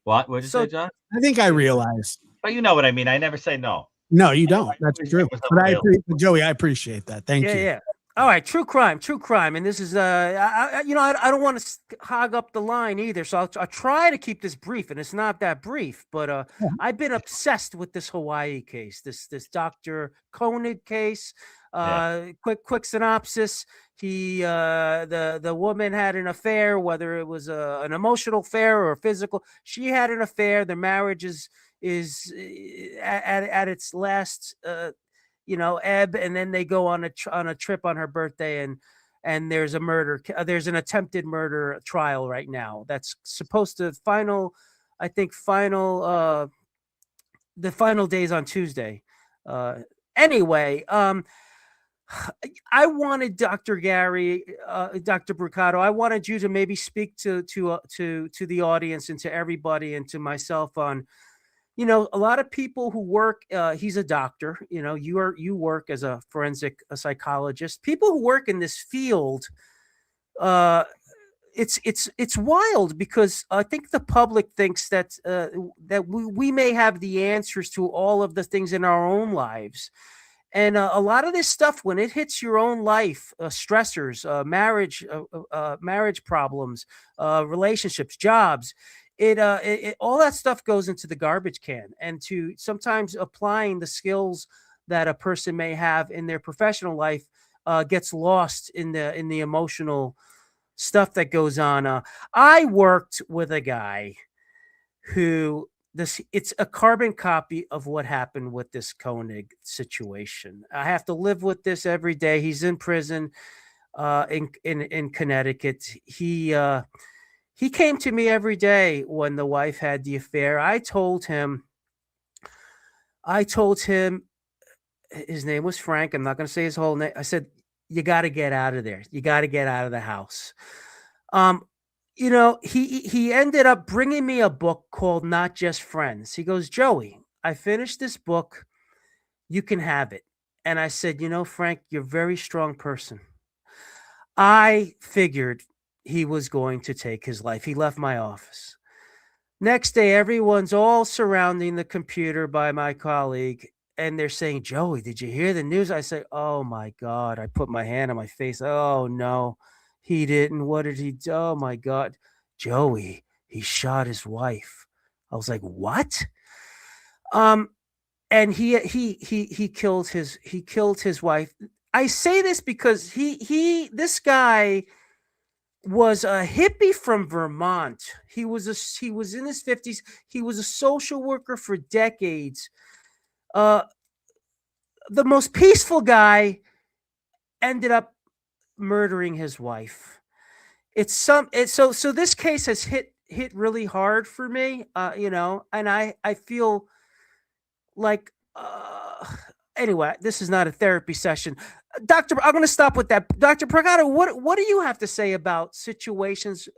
What did you say, Josh? I think I realized. But you know what I mean. I never say no. No, you don't. That's true. But Joey, I appreciate that. Thank you. Yeah. All right, true crime, and this is I don't want to hog up the line either, so I'll try to keep this brief, and it's not that brief, but I've been obsessed with this Hawaii case, this Dr. Koenig case. Quick synopsis: the woman had an affair, whether it was an emotional affair or a physical. She had an affair. The marriage is at its last ebb, and then they go on a trip on her birthday, and there's a murder. There's an attempted murder trial right now that's supposed to the final days on Tuesday. Anyway, I wanted Dr. Gary, Dr. Brucato, I wanted you to maybe speak to the audience and to everybody and to myself on, a lot of people who work, he's a doctor, you work as a forensic psychologist. People who work in this field, it's wild, because I think the public thinks that we may have the answers to all of the things in our own lives. And a lot of this stuff, when it hits your own life, stressors, marriage problems, relationships, jobs, it all that stuff goes into the garbage can, and to sometimes applying the skills that a person may have in their professional life gets lost in the emotional stuff that goes on. I worked with a guy who it's a carbon copy of what happened with this Koenig situation. I have to live with this every day. He's in prison in Connecticut. He came to me every day when the wife had the affair. I told him his name was Frank. I'm not going to say his whole name. I said, you got to get out of there. You got to get out of the house. He ended up bringing me a book called Not Just Friends. He goes, Joey, I finished this book. You can have it. And I said, Frank, you're a very strong person. I figured he was going to take his life. He left my office. Next day, everyone's all surrounding the computer by my colleague, and they're saying, Joey, did you hear the news? I say, oh my God. I put my hand on my face. Oh no, he didn't. What did he do? Oh my God. Joey, he shot his wife. I was like, what? And he killed his wife. I say this because this guy was a hippie from Vermont. He was in his 50s. He was a social worker for decades. The most peaceful guy ended up murdering his wife. So this case has hit hit really hard for me, and I feel like, anyway, this is not a therapy session. Doctor, I'm going to stop with that. Dr. Brucato, what do you have to say about situations?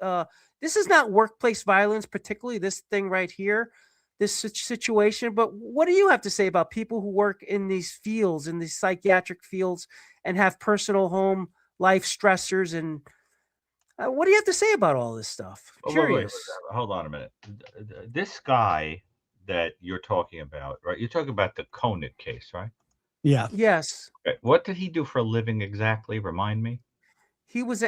This is not workplace violence, particularly this thing right here, this situation. But what do you have to say about people who work in these fields, in these psychiatric fields, and have personal home life stressors? And what do you have to say about all this stuff? Wait, Curious. hold on a minute. This guy that you're talking about, right? You're talking about the Conant case, right? Yeah. Yes. Okay. What did he do for a living exactly? Remind me. He was he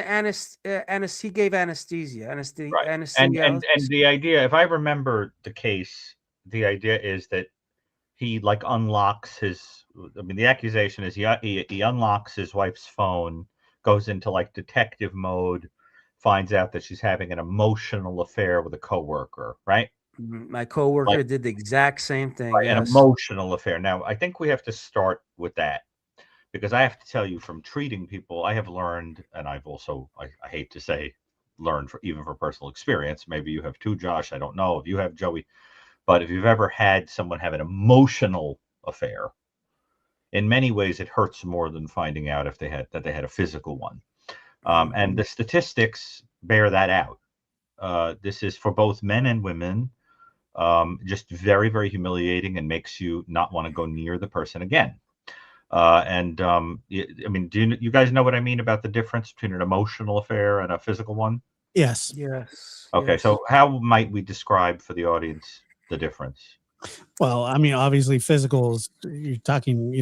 gave anesthesia, Right. anesthesia. And the idea, if I remember the case, the idea is that he like unlocks his. I mean, the accusation is he unlocks his wife's phone, goes into like detective mode, finds out that she's having an emotional affair with a coworker, right? My Like, coworker did the exact same thing. right, an Yes. emotional affair. Now, I think we have to start with that because I have to tell you, from treating people, I have learned, and I've also, I hate to say, learned even for personal experience. Maybe you have too, Josh. I don't know if you have, Joey, but if you've ever had someone have an emotional affair, in many ways, it hurts more than finding out if they had a physical one. And the statistics bear that out. This is for both men and women. Just very, very humiliating and makes you not want to go near the person again. I mean, do you guys know what I mean about the difference between an emotional affair and a physical one? Yes. Yes. Okay, Yes. so how might we describe for the audience the difference? Well, I mean, obviously, physical is you're talking,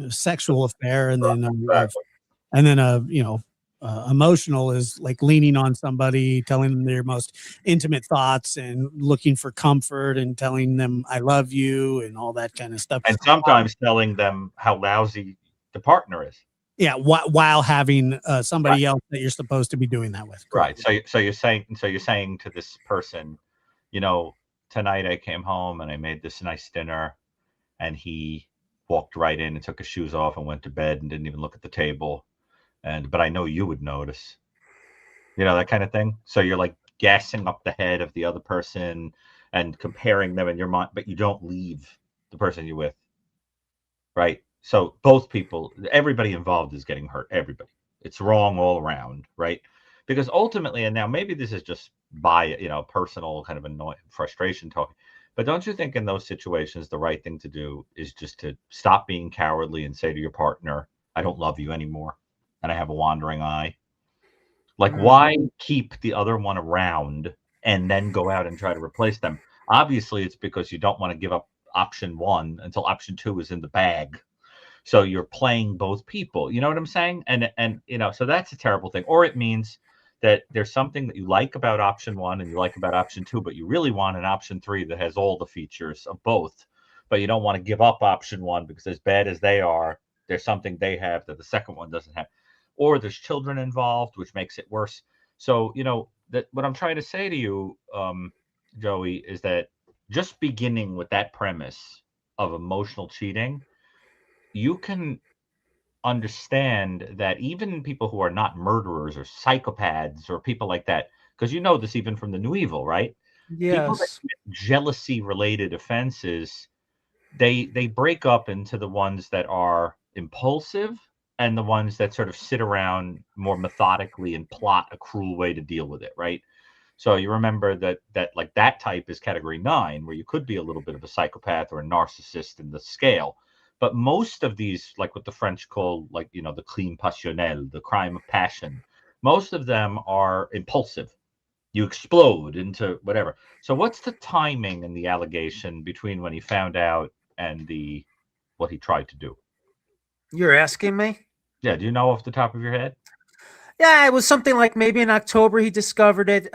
a sexual affair, and then Exactly. emotional is like leaning on somebody, telling them their most intimate thoughts, and looking for comfort, and telling them "I love you" and all that kind of stuff. And sometimes telling them how lousy the partner is. Yeah, while having Right. somebody else that you're supposed to be doing that with. Right. Correct. So you're saying to this person, you know, tonight I came home and I made this nice dinner, and he walked right in and took his shoes off and went to bed and didn't even look at the table. But I know you would notice, that kind of thing. So you're like gassing up the head of the other person and comparing them in your mind, but you don't leave the person you're with, right? So both people, everybody involved is getting hurt. Everybody. It's wrong all around, right? Because ultimately, and now maybe this is just personal kind of annoying frustration talking, but don't you think in those situations the right thing to do is just to stop being cowardly and say to your partner, "I don't love you anymore, and I have a wandering eye." Like, why keep the other one around and then go out and try to replace them? Obviously, it's because you don't want to give up option one until option two is in the bag. So you're playing both people. You know what I'm saying? And so that's a terrible thing. Or it means that there's something that you like about option one and you like about option two, but you really want an option three that has all the features of both. But you don't want to give up option one because, as bad as they are, there's something they have that the second one doesn't have. Or there's children involved, which makes it worse. So, that what I'm trying to say to you, Joey, is that just beginning with that premise of emotional cheating, you can understand that even people who are not murderers or psychopaths or people like that, because you know this even from the New Evil, right? People that Yes. commit jealousy related offenses, they break up into the ones that are impulsive and the ones that sort of sit around more methodically and plot a cruel way to deal with it, right? So you remember that like that type is category 9, where you could be a little bit of a psychopath or a narcissist in the scale. But most of these, like what the French call, like, the crime passionnel, the crime of passion, most of them are impulsive. You explode into whatever. So what's the timing and the allegation between when he found out and the what he tried to do? You're asking me? Yeah, do you know off the top of your head? Yeah, it was something like maybe in October he discovered it.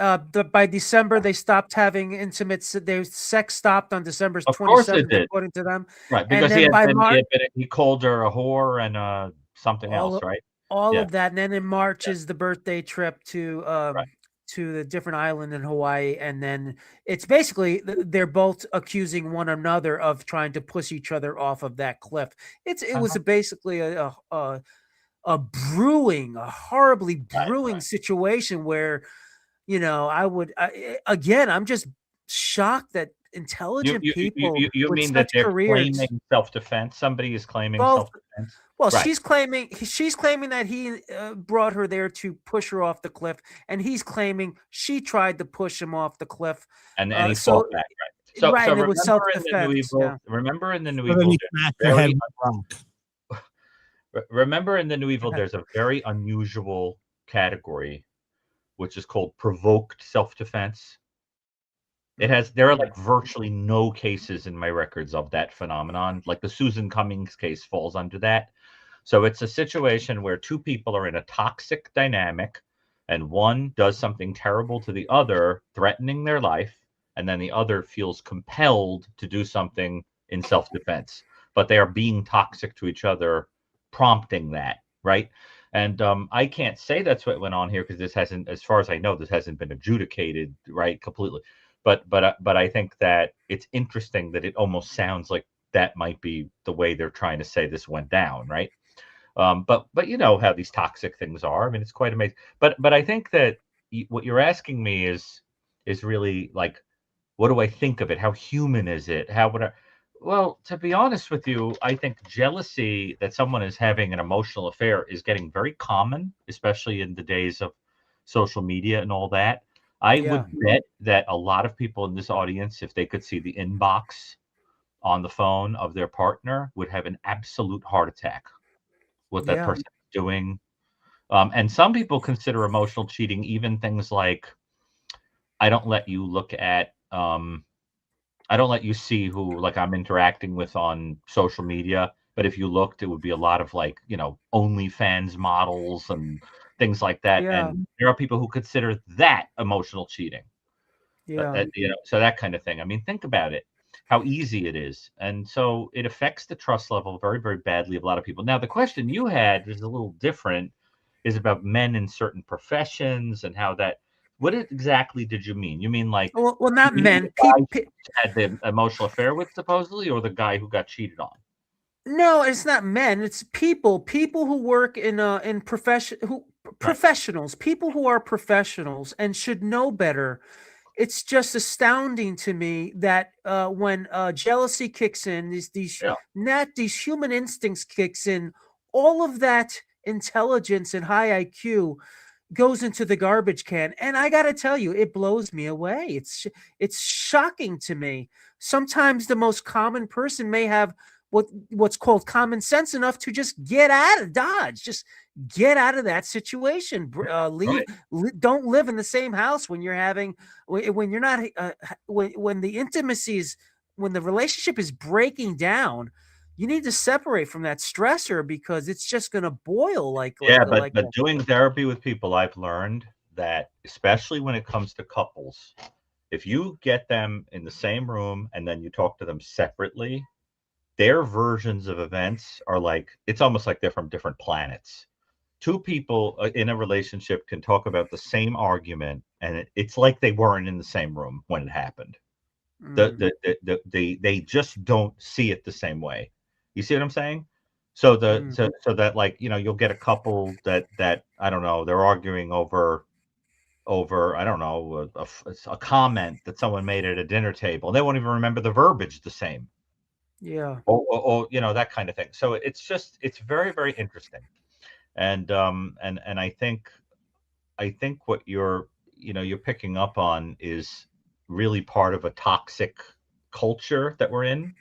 By December they stopped having their sex stopped on December Of course it 27th, did. according to them. Right, And because he then had by been he March, had been he called her a whore and something all else, of, right? all Yeah, of that. And then in March yeah, is the birthday trip right. to the different island in Hawaii. And then it's basically they're both accusing one another of trying to push each other off of that cliff. It was Uh-huh. basically a horribly Right, brewing right. situation where, I would, again, I'm just shocked that intelligent people You with mean that such they're careers, claiming self-defense? Somebody is claiming both. self-defense, Well, right? she's claiming that he brought her there to push her off the cliff, and he's claiming she tried to push him off the cliff. And he So fought back, right? So right, and it was remember in the New self-defense. Evil, Yeah, remember in the New So then Evil, he there's smacked a her head very with a rock. remember in the New Evil, there's a very unusual category which is called provoked self-defense. There are like virtually no cases in my records of that phenomenon. Like the Susan Cummings case falls under that. So it's a situation where two people are in a toxic dynamic and one does something terrible to the other, threatening their life, and then the other feels compelled to do something in self-defense. But they are being toxic to each other, prompting that, right? And I can't say that's what went on here because this hasn't, as far as I know, this hasn't been adjudicated, right, completely. But I think that it's interesting that it almost sounds like that might be the way they're trying to say this went down, right? But you know how these toxic things are. I mean, it's quite amazing. But I think that what you're asking me is really like, what do I think of it? How human is it? How would I? Well, to be honest with you, I think jealousy that someone is having an emotional affair is getting very common, especially in the days of social media and all that. I yeah, would bet that a lot of people in this audience, if they could see the inbox on the phone of their partner, would have an absolute heart attack what that yeah, person is doing. And some people consider emotional cheating even things like I don't let you look at I don't let you see who like I'm interacting with on social media. But if you looked, it would be a lot of like, OnlyFans models and things like that. yeah, And there are people who consider that emotional cheating. yeah, So that kind of thing. I mean, think about it, how easy it is. And so it affects the trust level very, very badly of a lot of people. Now, the question you had is a little different, is about men in certain professions and how that, what exactly did you mean? You mean like, well, not you mean the men. guy who had the emotional affair with supposedly, or the guy who got cheated on? No, it's not men. It's people who work in Right. professionals, people who are professionals and should know better. It's just astounding to me that when jealousy kicks in, Yeah. these human instincts kicks in, all of that intelligence and high IQ goes into the garbage can. And I got to tell you, it blows me away. It's shocking to me. Sometimes the most common person may have what's called common sense enough to just get out of Dodge, just get out of that situation. Leave, Right. don't live in the same house when you're having when you're not when the intimacy is when the relationship is breaking down. You need to separate from that stressor because it's just going to boil Yeah, like but doing therapy with people, I've learned that especially when it comes to couples, if you get them in the same room and then you talk to them separately, their versions of events are like it's almost like they're from different planets. Two people in a relationship can talk about the same argument, and it's like they weren't in the same room when it happened. They just don't see it the same way. You see what I'm saying? So that like you'll get a couple that I don't know, they're arguing over I don't know a comment that someone made at a dinner table. They won't even remember the verbiage the same. yeah. Or that kind of thing. So it's very, very interesting. And I think what you're picking up on is really part of a toxic culture that we're in,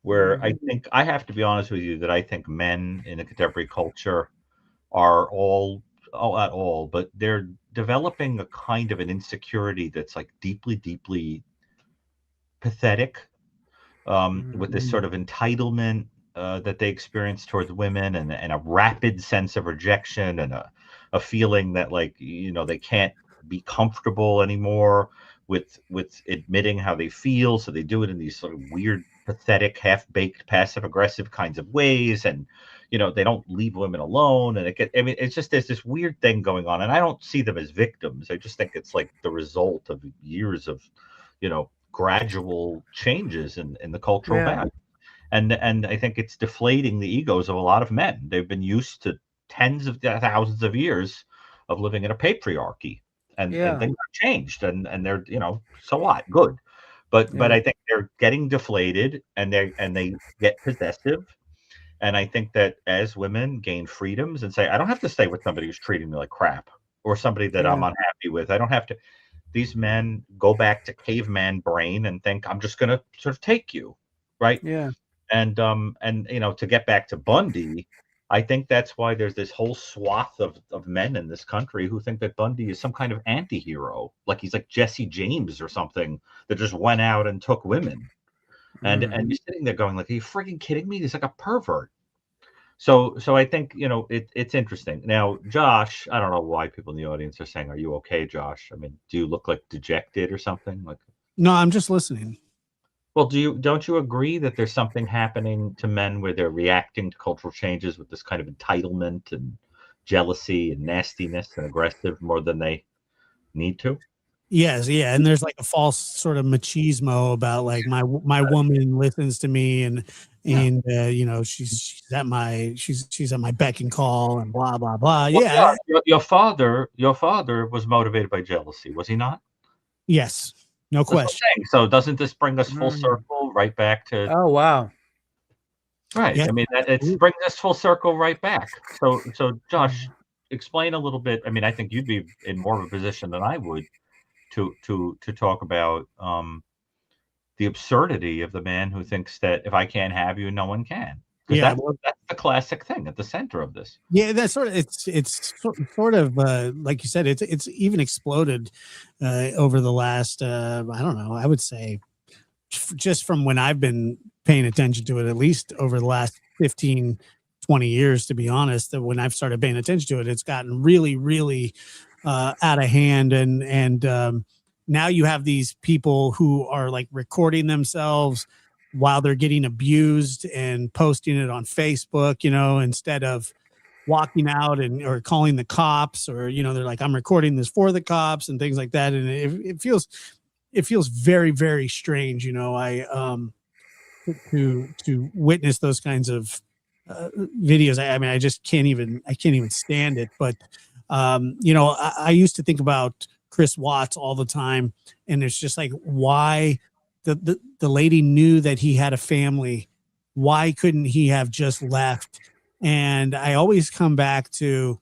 where I think I have to be honest with you that I think men in a contemporary culture are not all, but they're developing a kind of an insecurity that's like deeply, deeply pathetic, with this sort of entitlement that they experience towards women, and a rapid sense of rejection, and a feeling that like they can't be comfortable anymore with admitting how they feel, so they do it in these sort of weird, pathetic, half-baked, passive-aggressive kinds of ways, and they don't leave women alone, and I mean, it's just there's this weird thing going on, and I don't see them as victims. I just think it's like the result of years of gradual changes in the cultural Yeah. value. And I think it's deflating the egos of a lot of men. They've been used to tens of thousands of years of living in a patriarchy. and Yeah. things have changed, and they're, so what? Good. But Yeah. I think they're getting deflated, and they get possessive. And I think that as women gain freedoms and say, I don't have to stay with somebody who's treating me like crap, or somebody that I'm Yeah. unhappy with. I don't have to. These men go back to caveman brain and think, I'm just going to sort of take you, right? Yeah. And to get back to Bundy, I think that's why there's this whole swath of men in this country who think that Bundy is some kind of anti-hero, like he's like Jesse James or something that just went out and took women. And you're sitting there going, like, are you freaking kidding me? He's like a pervert. So I think, it's interesting. Now, Josh, I don't know why people in the audience are saying, are you okay, Josh? I mean, do you look like dejected or something? Like, No, I'm just listening. well, don't you agree that there's something happening to men where they're reacting to cultural changes with this kind of entitlement and jealousy and nastiness and aggressive more than they need to? Yes, yeah, and there's like a false sort of machismo about like my woman listens to me and Yeah. she's at my beck and call and blah blah blah. Well, Yeah, your father was motivated by jealousy, was he not? yes, no That's what I'm question. saying. So doesn't this bring us full circle right back to Oh, wow. right? Yeah, I mean, it brings us full circle right back. So Josh, explain a little bit. I mean, I think you'd be in more of a position than I would to talk about the absurdity of the man who thinks that if I can't have you, no one can. Because yeah, that's the classic thing at the center of this. yeah. That's sort of it's sort of like you said, it's even exploded over the last I don't know. I would say just from when I've been paying attention to it, at least over the last 15, 20 years, to be honest, that when I've started paying attention to it, it's gotten really, really out of hand. And now you have these people who are like recording themselves while they're getting abused and posting it on Facebook, instead of walking out or calling the cops, or, they're like, I'm recording this for the cops and things like that. And it feels very, very strange, to witness those kinds of videos. I mean, I can't even stand it. But I used to think about Chris Watts all the time, and it's just like, why the lady knew that he had a family. Why couldn't he have just left? And I always come back to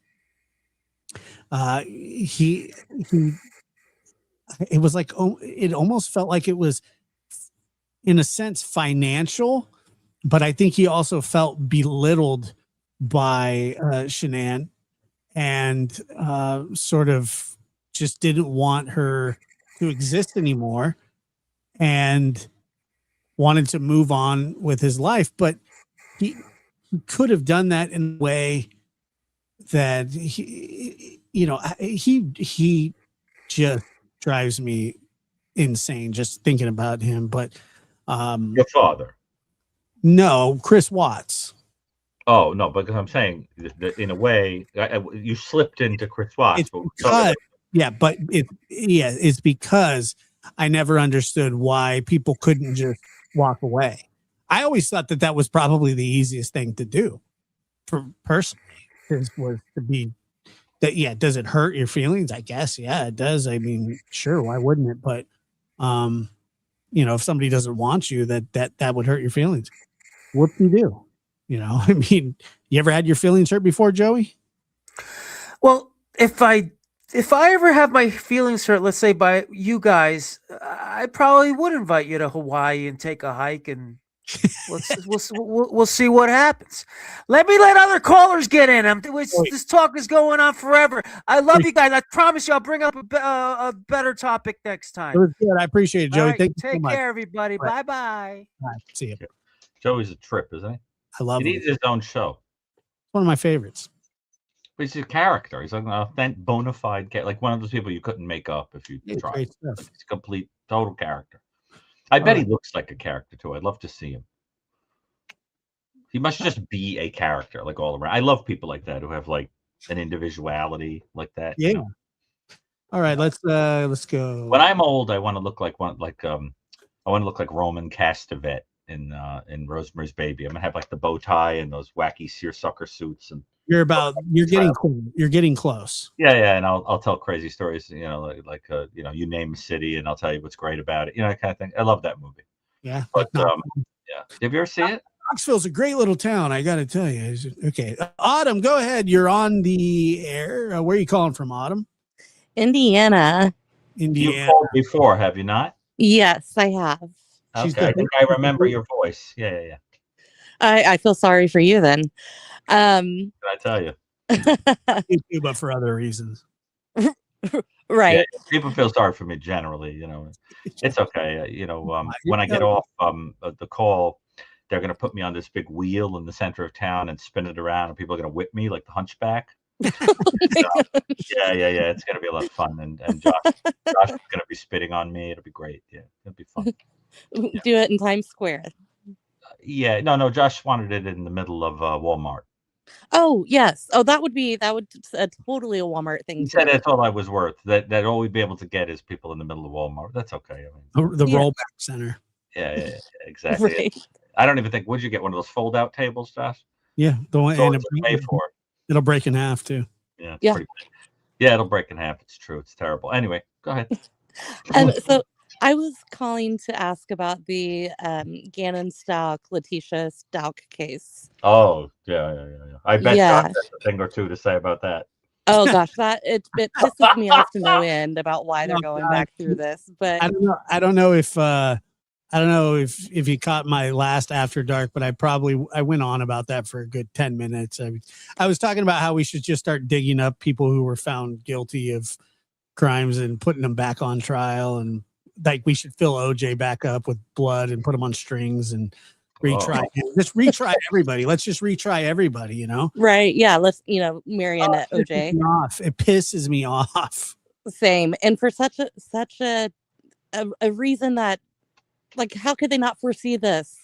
he it was like, it almost felt like it was in a sense financial, but I think he also felt belittled by Shanann, and sort of just didn't want her to exist anymore and wanted to move on with his life. But he could have done that in a way that he just drives me insane just thinking about him. But Your father. no, Chris Watts. Oh no, because I'm saying that in a way, you slipped into Chris Watts. It's because, it's because I never understood why people couldn't just walk away. I always thought that was probably the easiest thing to do for personally, was to be that. Yeah. Does it hurt your feelings? I guess. Yeah, it does. I mean, sure. Why wouldn't it? But, if somebody doesn't want you, that would hurt your feelings. What do you do? I mean, you ever had your feelings hurt before, Joey? Well, if I ever have my feelings hurt, let's say by you guys, I probably would invite you to Hawaii and take a hike, and we'll see what happens. Let other callers get in. This talk is going on forever. I love you guys. I promise you, I'll bring up a better topic next time. It was good. I appreciate it, Joey. Right, Thank you take so much. care, everybody. Right. Bye. See you. Joey's a trip, isn't he? I love him. He needs his own show. One of my favorites. But he's a character. He's like an authentic, bona fide, like one of those people you couldn't make up if you tried. Like, he's a complete, total character. I bet he looks like a character too. I'd love to see him. He must just be a character, like all around. I love people like that who have like an individuality like that. Yeah. All right, let's go. When I'm old, I want to look like I want to look like Roman Castevet in Rosemary's Baby. I'm gonna have like the bow tie and those wacky seersucker suits, and You're getting close. Yeah, and I'll tell crazy stories, like you name a city and I'll tell you what's great about it, that kind of thing. I love that movie. Yeah. But yeah. Have you ever seen it? Knoxville's a great little town, I got to tell you. Okay. Autumn, go ahead. You're on the air. Where are you calling from, Autumn? Indiana. You've called before, have you not? Yes, I have. Okay, I think I remember your voice. Yeah. I feel sorry for you then. Can I tell you? But for other reasons. Right. Yeah, people feel sorry for me generally, It's okay. When I get off the call, they're going to put me on this big wheel in the center of town and spin it around, and people are going to whip me like the Hunchback. Yeah. It's going to be a lot of fun, and Josh is going to be spitting on me. It'll be great. Yeah, it'll be fun. Yeah. Do it in Times Square. Yeah, no. Josh wanted it in the middle of Walmart. Oh yes. Oh, that would totally a Walmart thing. He said that's all I was worth. That all we'd be able to get is people in the middle of Walmart. That's okay. The rollback center. Yeah, exactly. Right. I don't even think. Would you get one of those fold-out tables, Josh? Yeah, the one and it'll break in half too. Yeah. Yeah. It'll break in half. It's true. It's terrible. Anyway, go ahead. So I was calling to ask about the Gannon Stalk, Letitia Stalk case. Oh, yeah. I bet Josh has a thing or two to say about that. Oh gosh, it pisses me off to no end about why they're going back through this. But I don't know if you caught my last After Dark, but I went on about that for a good 10 minutes. I was talking about how we should just start digging up people who were found guilty of crimes and putting them back on trial, and like we should fill OJ back up with blood and put him on strings and retry him. Just retry everybody. Let's just retry everybody, Right. Yeah. Let's, marionette OJ. It pisses me off. Same. And for such a reason that, like, how could they not foresee this?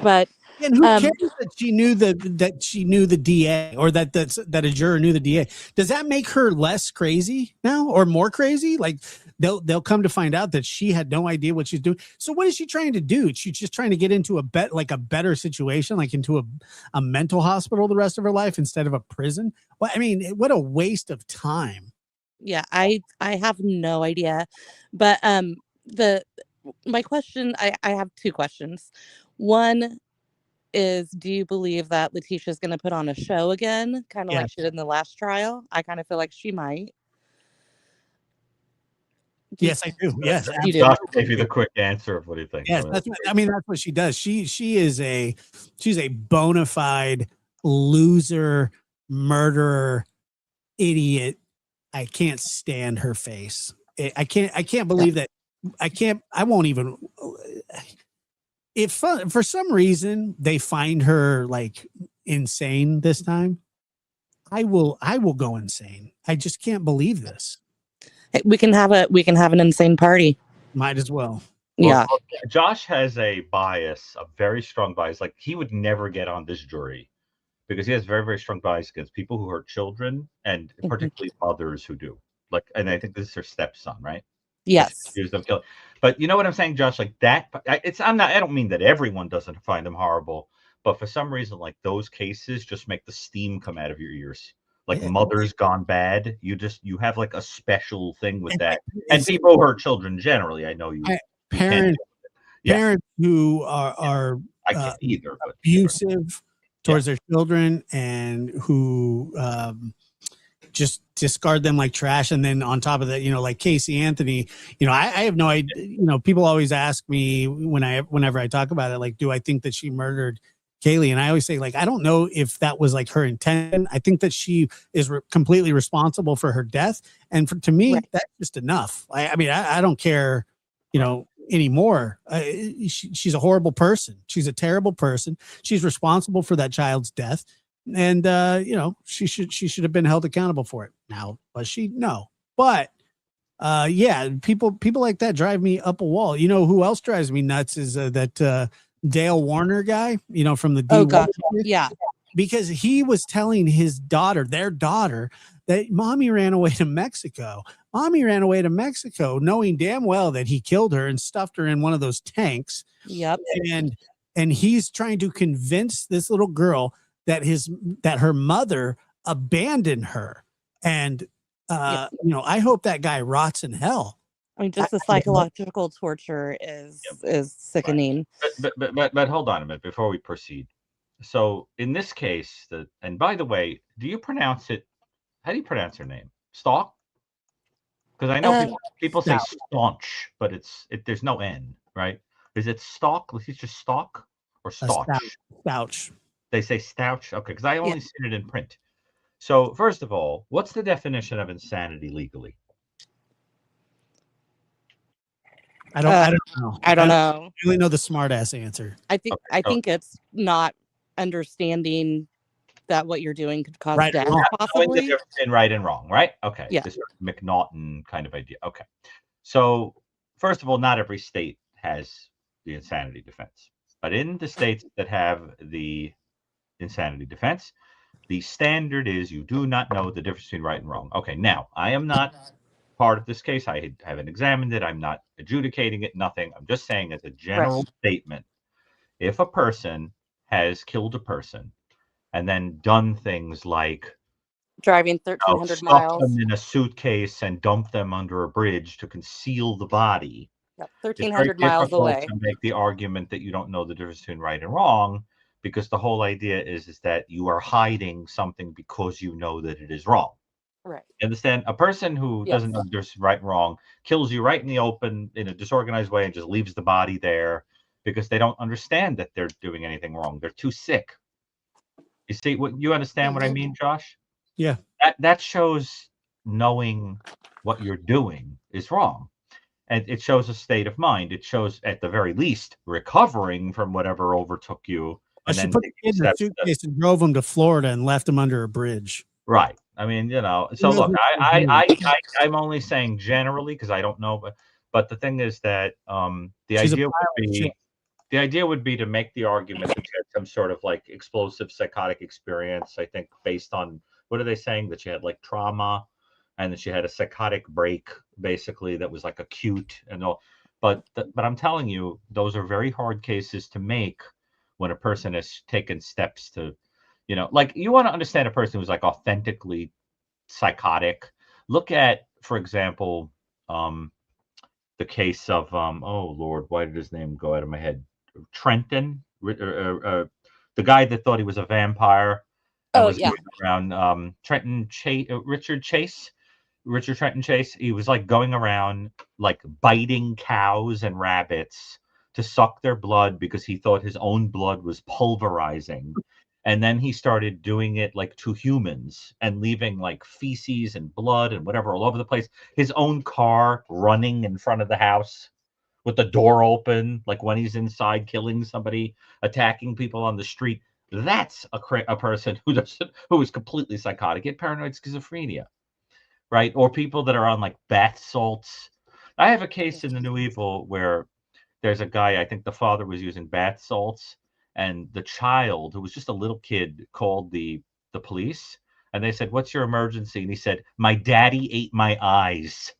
But and who cares that she knew the DA, or that a juror knew the DA? Does that make her less crazy now or more crazy? Like they'll come to find out that she had no idea what she's doing. So what is she trying to do? She's just trying to get into a better situation, like into a mental hospital the rest of her life instead of a prison. Well, I mean, what a waste of time. Yeah, I have no idea. But my question, I have two questions. One is, do you believe that Letitia's going to put on a show again, kind of like she did in the last trial? I kind of feel like she might. Yes, I do. Yes, you do. Josh gave you the quick answer of what he thinks. Yes, that's what she does. She's a bona fide loser, murderer, idiot. I can't stand her face. I can't believe that. I won't even. If for some reason they find her like insane this time, I will go insane. I just can't believe this. We can have an insane party. Might as well. Yeah. Well, Josh has a bias, a very strong bias. Like he would never get on this jury because he has very, very strong bias against people who hurt children and particularly mothers who do. Like, and I think this is her stepson, right? Yes. Accused of killing. But you know what I'm saying, Josh? Like that, I don't mean that everyone doesn't find them horrible, but for some reason, like those cases just make the steam come out of your ears. Like Mother's Gone Bad, you have like a special thing with that. And people who hurt children generally, I know you. Parents who are I can't either, but abusive towards their children and who just discard them like trash. And then on top of that, like Casey Anthony, I have no idea. People always ask me whenever I talk about it, like, do I think that she murdered Kaylee? And I always say, like, I don't know if that was like her intent. I think that she is completely responsible for her death. And to me, that's just enough. I mean, I don't care, anymore. She's a horrible person. She's a terrible person. She's responsible for that child's death. And, she should have been held accountable for it. Now, was she? No. But, people like that drive me up a wall. Who else drives me nuts is that Dale Warner guy, from the Oh God, yeah. Because he was telling their daughter, that mommy ran away to Mexico. Mommy ran away to Mexico, knowing damn well that he killed her and stuffed her in one of those tanks. Yep. And he's trying to convince this little girl that her mother abandon her. And, I hope that guy rots in hell. I mean, just the psychological torture is sickening. But hold on a minute before we proceed. So in this case, and by the way, do you pronounce it? How do you pronounce her name? Stalk? Because I know people say staunch, but there's no N, right? Is it stalk? Is just stalk or stauch? Stouch. They say stouch. Okay, because I only seen it in print. So first of all, what's the definition of insanity legally? I don't know. I don't know. I really know the smart ass answer. I think it's not understanding that what you're doing could cause death, possibly. The difference in right and wrong, right? Okay. Yeah. This McNaughton kind of idea. Okay. So first of all, not every state has the insanity defense, but in the states that have the insanity defense, the standard is you do not know the difference between right and wrong. Okay. Now, I am not part of this case. I haven't examined it. I'm not adjudicating it. Nothing. I'm just saying as a general statement, if a person has killed a person and then done things like driving 1,300 stuff miles them in a suitcase and dump them under a bridge to conceal the body. 1,300 miles away. To make the argument that you don't know the difference between right and wrong, because the whole idea is that you are hiding something because you know that it is wrong. Right. You understand? A person who doesn't know there's right and wrong kills you right in the open in a disorganized way and just leaves the body there because they don't understand that they're doing anything wrong. They're too sick. You see what you understand what I mean, Josh? Yeah. That shows knowing what you're doing is wrong. And it shows a state of mind. It shows at the very least recovering from whatever overtook you. And she put the kid in a suitcase and drove him to Florida and left him under a bridge. Right. I mean, so look, I'm only saying generally because I don't know, but the thing is that the idea would be to make the argument that she had some sort of like explosive psychotic experience. I think based on what are they saying that she had like trauma, and that she had a psychotic break basically that was like acute and all. But I'm telling you, those are very hard cases to make when a person has taken steps to. Like you want to understand a person who's like authentically psychotic. Look at, for example, the case of oh Lord, why did his name go out of my head? Trenton, the guy that thought he was a vampire. Going around Richard Trenton Chase. He was like going around like biting cows and rabbits to suck their blood because he thought his own blood was pulverizing. And then he started doing it like to humans and leaving like feces and blood and whatever all over the place. His own car running in front of the house with the door open, like when he's inside killing somebody, attacking people on the street. That's a person who is completely psychotic, get paranoid schizophrenia, right? Or people that are on like bath salts. I have a case in The New Evil where there's a guy, I think the father was using bath salts, and the child, who was just a little kid, called the police, and they said, "What's your emergency?" And he said, "My daddy ate my eyes."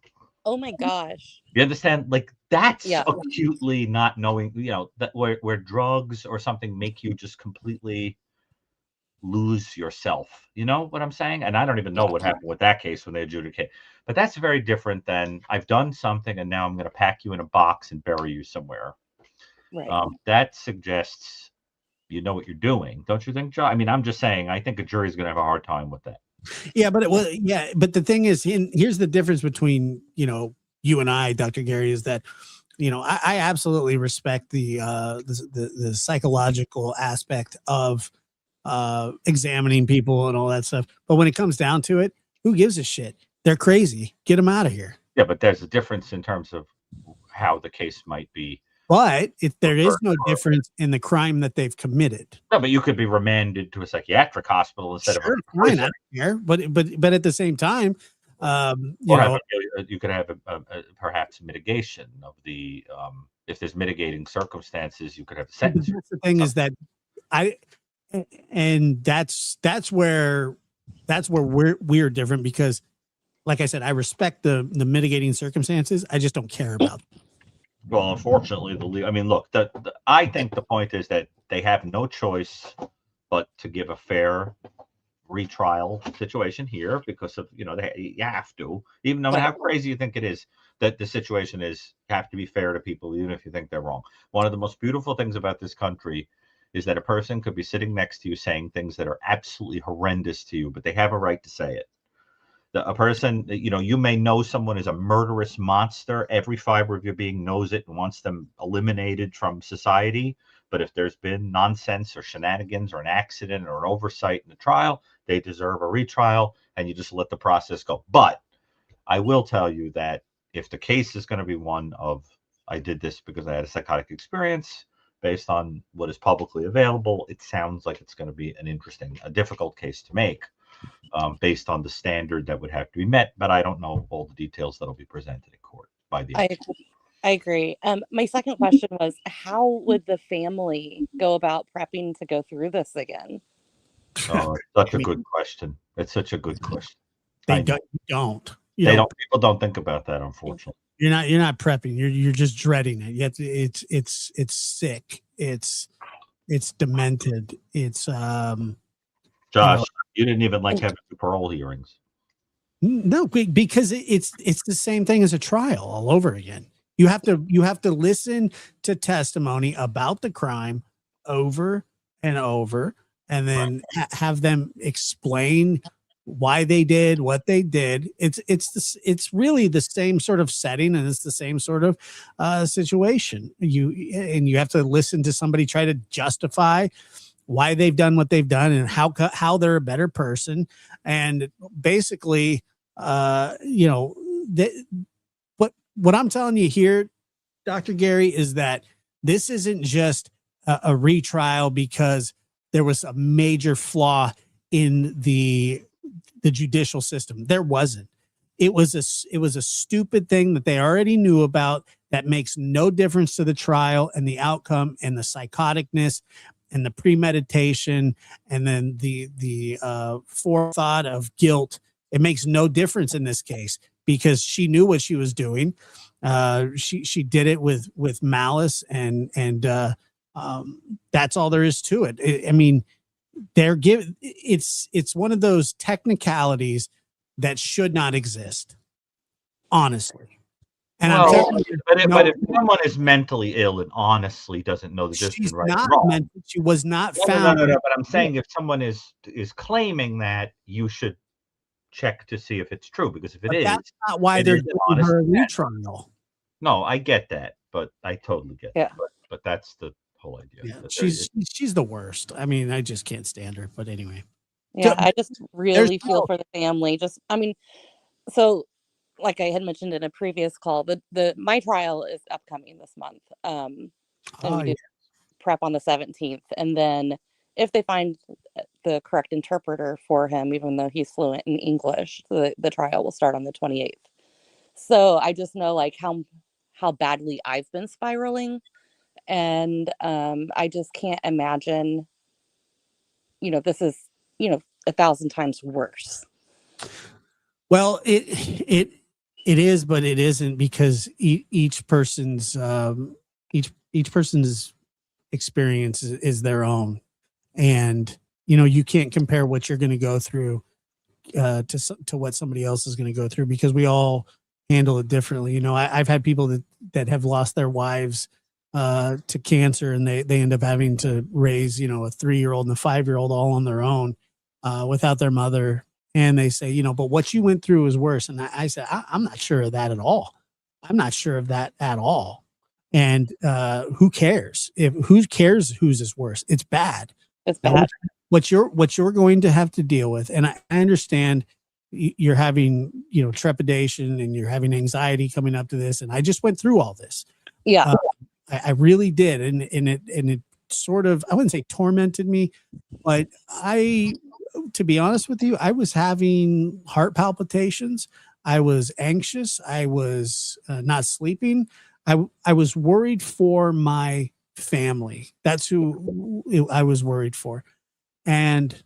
Oh my gosh. You understand? Like that's acutely not knowing, that where drugs or something make you just completely lose yourself. You know what I'm saying? And I don't even know what happened with that case when they adjudicate. But that's very different than I've done something and now I'm going to pack you in a box and bury you somewhere. Right. That suggests you know what you're doing, don't you think, Joe? I mean, I'm just saying, I think a jury's going to have a hard time with that. Yeah, but but the thing is, here's the difference between you and I, Dr. Gary, is that I absolutely respect the psychological aspect of examining people and all that stuff. But when it comes down to it, who gives a shit? They're crazy. Get them out of here. Yeah, but there's a difference in terms of how the case might be. But there is no difference in the crime that they've committed. No, but you could be remanded to a psychiatric hospital instead of a prison. I don't care. But at the same time, you could have perhaps mitigation of the if there's mitigating circumstances, you could have a sentence. That's the thing is that that's where we're different because, like I said, I respect the mitigating circumstances. I just don't care about them. Well, unfortunately, look, I think the point is that they have no choice but to give a fair retrial situation here because of, you have to, even no matter how crazy you think it is, that the situation is, you have to be fair to people, even if you think they're wrong. One of the most beautiful things about this country is that a person could be sitting next to you saying things that are absolutely horrendous to you, but they have a right to say it. A person, you may know someone is a murderous monster. Every fiber of your being knows it and wants them eliminated from society. But if there's been nonsense or shenanigans or an accident or an oversight in the trial, they deserve a retrial, and you just let the process go. But I will tell you that if the case is going to be one of, I did this because I had a psychotic experience based on what is publicly available, it sounds like it's going to be a difficult case to make. Based on the standard that would have to be met, but I don't know all the details that'll be presented in court by the end. I agree. My second question was, how would the family go about prepping to go through this again? Oh, it's such a good question. It's such a good question. People don't think about that, unfortunately. You're not prepping. You're just dreading it. Yet it's sick. It's demented. It's Josh, you didn't even like having parole hearings. No, because it's the same thing as a trial all over again. You have to listen to testimony about the crime over and over, and then have them explain why they did what they did. It's really the same sort of setting, and it's the same sort of situation. You have to listen to somebody try to justify why they've done what they've done and how they're a better person. And basically, what I'm telling you here, Dr. Gary, is that this isn't just a retrial because there was a major flaw in the judicial system. There wasn't. It was a stupid thing that they already knew about that makes no difference to the trial and the outcome and the psychoticness and the premeditation, and then the forethought of guilt. It makes no difference in this case because she knew what she was doing. She did it with malice, and that's all there is to it. It's one of those technicalities that should not exist, honestly. And but if someone is mentally ill and honestly doesn't know the difference right and wrong, she was not found. No. But I'm saying if someone is claiming that, you should check to see if it's true, because if it is, that's not why they're doing her a retrial. No, I get that, but I totally get that. But that's the whole idea. Yeah, she's the worst. I mean, I just can't stand her. But anyway, yeah, I just really feel for the family. So. Like I had mentioned in a previous call, my trial is upcoming this month. And we do prep on the 17th. And then if they find the correct interpreter for him, even though he's fluent in English, the trial will start on the 28th. So I just know how badly I've been spiraling. And I just can't imagine, this is, 1,000 times worse. Well, it is, but it isn't, because each person's experience is their own, and you can't compare what you're going to go through to what somebody else is going to go through, because we all handle it differently. I've had people that have lost their wives to cancer, and they end up having to raise a 3-year-old and a 5-year-old all on their own without their mother. And they say, but what you went through is worse. And I said, I'm not sure of that at all. I'm not sure of that at all. And who cares? Who cares whose is worse? It's bad. It's bad. What you're going to have to deal with. And I understand you're having, trepidation, and you're having anxiety coming up to this. And I just went through all this. Yeah. I really did. And it sort of, I wouldn't say tormented me, but to be honest with you, I was having heart palpitations. I was anxious. I was not sleeping. I was worried for my family. That's who I was worried for. And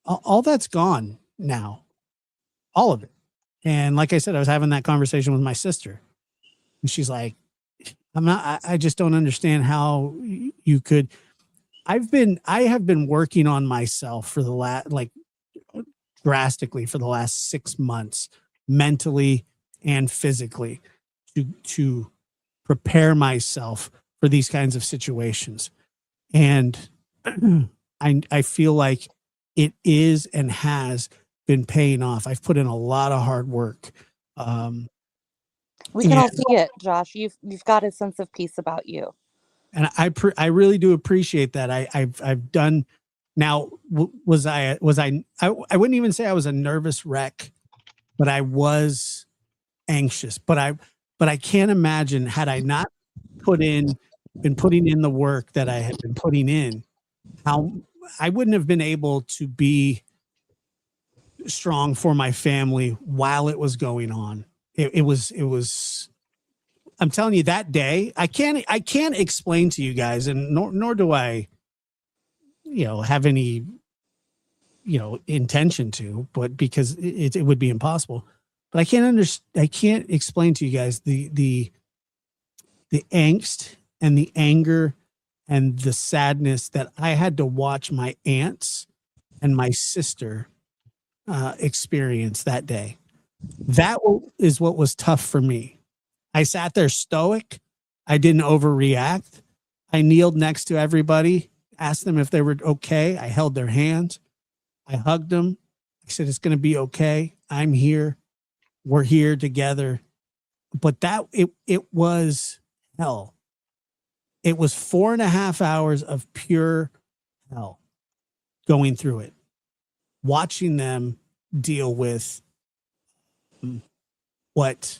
all that's gone now. All of it. And like I said, I was having that conversation with my sister. And she's like, I just don't understand how you could. I have been working on myself for the last, drastically for the last 6 months, mentally and physically, to prepare myself for these kinds of situations. And I feel like it is and has been paying off. I've put in a lot of hard work. We can all see it, Josh. You've got a sense of peace about you. And I really do appreciate that. I've done. Now, I wouldn't even say I was a nervous wreck, but I was anxious. But I can't imagine, had I not been putting in the work that I had been putting in, how I wouldn't have been able to be strong for my family while it was going on. It was, I'm telling you, that day, I can't explain to you guys, and nor do I, have any, intention to, but because it would be impossible. But I can't explain to you guys the angst and the anger and the sadness that I had to watch my aunts and my sister experience that day. That is what was tough for me. I sat there stoic. I didn't overreact. I kneeled next to everybody, asked them if they were okay. I held their hands. I hugged them. I said, it's going to be okay. I'm here. We're here together. But it was hell. It was 4.5 hours of pure hell going through it, watching them deal with what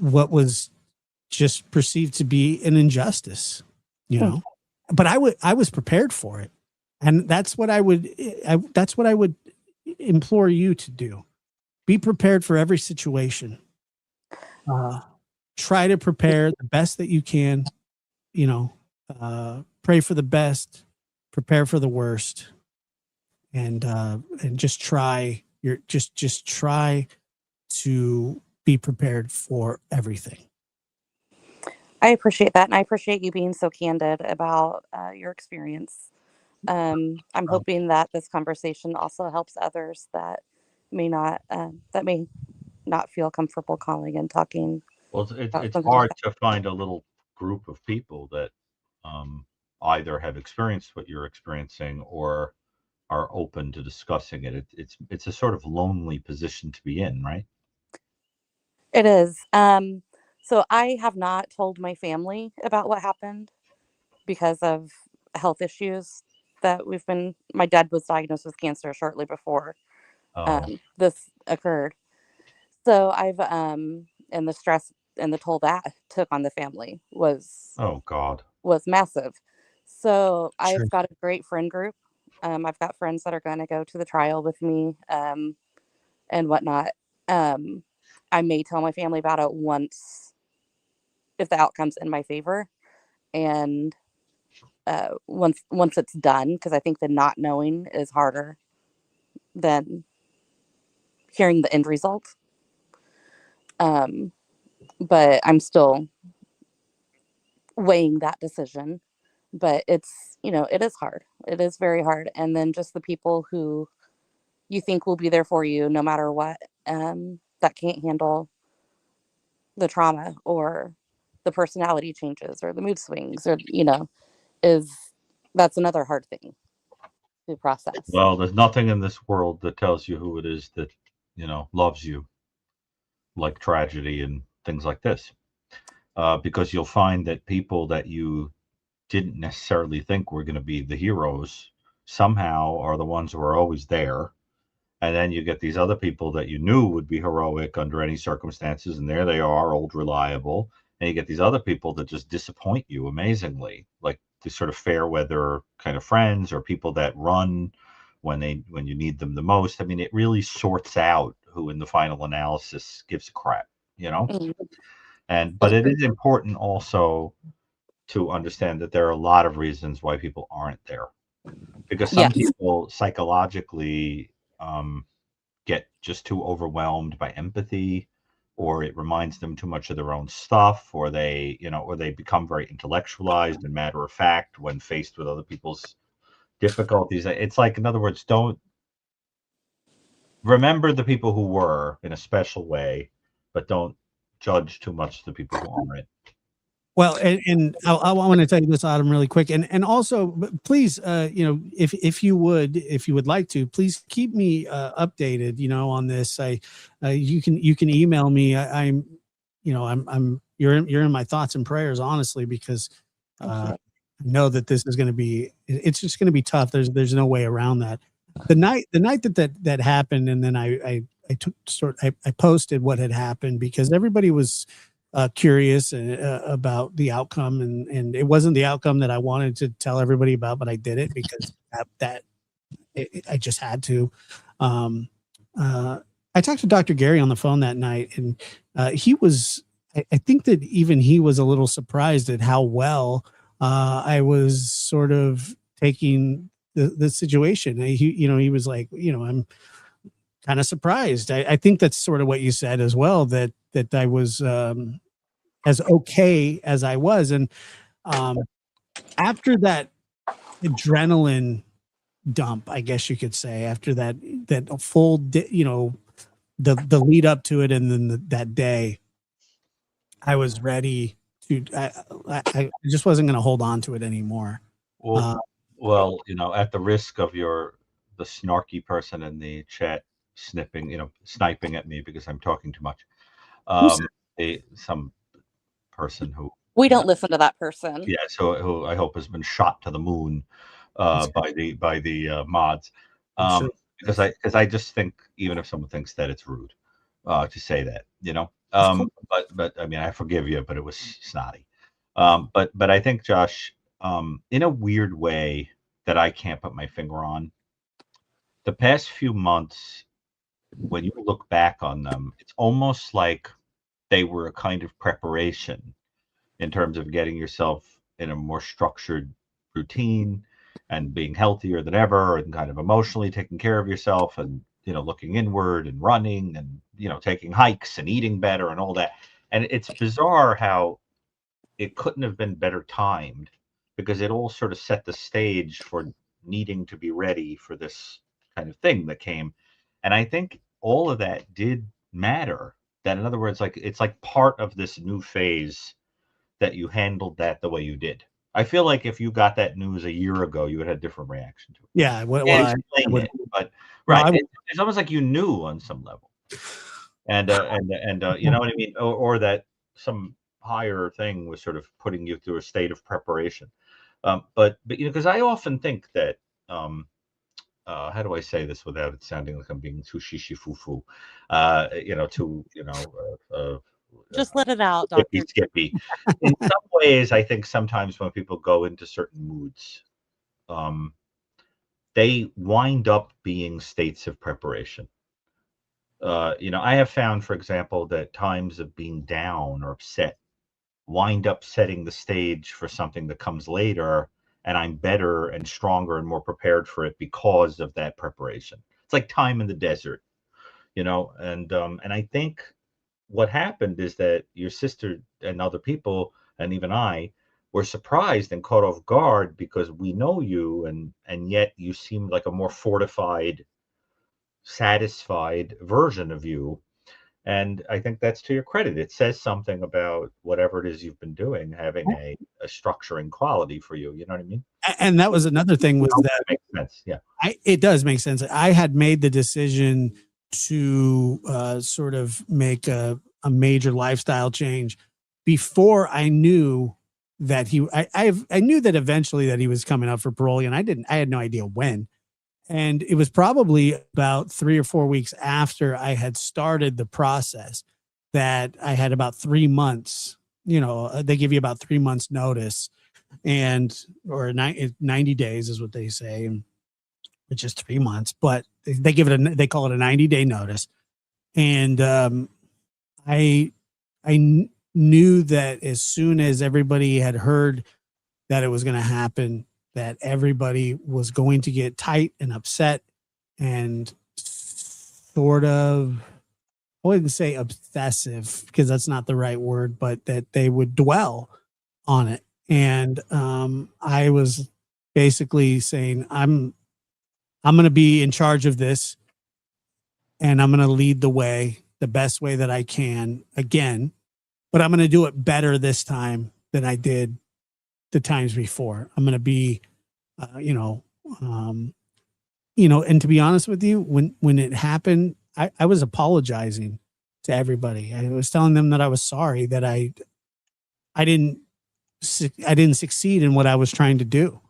was just perceived to be an injustice, but I was prepared for it. And that's what I would implore you to do. Be prepared for every situation. Try to prepare the best that you can, pray for the best, prepare for the worst, and just try try to be prepared for everything. I appreciate that. And I appreciate you being so candid about your experience. I'm hoping that this conversation also helps others that may not feel comfortable calling and talking. Well, it's hard to find a little group of people that either have experienced what you're experiencing or are open to discussing it. It's a sort of lonely position to be in, right? It is. So I have not told my family about what happened because of health issues that my dad was diagnosed with cancer shortly before this occurred. So I've and the stress and the toll that took on the family was massive. So I've got a great friend group. I've got friends that are going to go to the trial with me and whatnot. I may tell my family about it once if the outcome's in my favor, and once it's done, because I think the not knowing is harder than hearing the end result. But I'm still weighing that decision. But it's, it is hard. It is very hard. And then just the people who you think will be there for you no matter what, that can't handle the trauma or the personality changes or the mood swings or, that's another hard thing to process. Well, there's nothing in this world that tells you who it is that, loves you, like tragedy and things like this. Because you'll find that people that you didn't necessarily think were going to be the heroes somehow are the ones who are always there. And then you get these other people that you knew would be heroic under any circumstances, and there they are, old reliable. And you get these other people that just disappoint you amazingly, like these sort of fair weather kind of friends or people that run when you need them the most. I mean, it really sorts out who in the final analysis gives a crap, Mm-hmm. But it is important also to understand that there are a lot of reasons why people aren't there, because some people psychologically get just too overwhelmed by empathy, or it reminds them too much of their own stuff, or they become very intellectualized and matter of fact when faced with other people's difficulties. It's like, in other words, don't remember the people who were in a special way, but don't judge too much the people who aren't. Well, and I want to tell you this, Autumn, really quick, and also please, if you would like to, please keep me updated, on this. You can email me. I'm you're in my thoughts and prayers, honestly, because I know that this is going to be, it's just going to be tough. There's no way around that. The night that happened, and then I posted what had happened because everybody was curious about the outcome, and it wasn't the outcome that I wanted to tell everybody about, but I did it because I just had to. I talked to Dr. Gary on the phone that night, and he was. I think that even he was a little surprised at how well I was sort of taking the situation. He was like, I'm kind of surprised. I think that's sort of what you said as well, that I was as okay as I was. And after that adrenaline dump, I guess you could say, after that full, the lead up to it, and then that day, I was ready to. I just wasn't going to hold on to it anymore. Well, at the risk of the snarky person in the chat sniping at me because I'm talking too much. Some person who we don't listen to that person. Yeah, so who I hope has been shot to the moon by the mods. Sure. Because I just think even if someone thinks that, it's rude to say that, but I mean, I forgive you, but it was snotty. But I think, Josh, in a weird way that I can't put my finger on, the past few months, when you look back on them, it's almost like they were a kind of preparation in terms of getting yourself in a more structured routine and being healthier than ever, and kind of emotionally taking care of yourself, and looking inward and running, and taking hikes and eating better and all that. And it's bizarre how it couldn't have been better timed, because it all sort of set the stage for needing to be ready for this kind of thing that came. And I think all of that did matter. That, in other words, like, it's like part of this new phase that you handled that the way you did. I feel like if you got that news a year ago, you would have a different reaction to it. Yeah, It's almost like you knew on some level, and you know what I mean, or that some higher thing was sort of putting you through a state of preparation. But because I often think that, how do I say this without it sounding like I'm being too shishi foo foo, just let it out, Doctor Skippy. In some ways, I think sometimes when people go into certain moods, they wind up being states of preparation. I have found, for example, that times of being down or upset wind up setting the stage for something that comes later, and I'm better and stronger and more prepared for it because of that preparation. It's like time in the desert, and I think what happened is that your sister and other people, and even I, were surprised and caught off guard, because we know you, and yet you seemed like a more fortified, satisfied version of you. And I think that's to your credit. It says something about whatever it is you've been doing, having a structuring quality for you. You know what I mean? And that was another thing, was that makes sense. Yeah, it does make sense. I had made the decision to sort of make a major lifestyle change before I knew that I knew that eventually that he was coming up for parole, and I had no idea when. And it was probably about 3 or 4 weeks after I had started the process that I had about 3 months. They give you about 3 months notice, or 90 days is what they say, which is 3 months, but they call it a 90-day notice. And I knew that as soon as everybody had heard that it was going to happen, that everybody was going to get tight and upset and sort of, I wouldn't say obsessive, because that's not the right word, but that they would dwell on it. And I was basically saying, I'm going to be in charge of this. and I'm going to lead the way the best way that I can again, but I'm going to do it better this time than I did the times before. I'm going to be, and to be honest with you, when it happened, I was apologizing to everybody. I was telling them that I was sorry that I didn't succeed in what I was trying to do,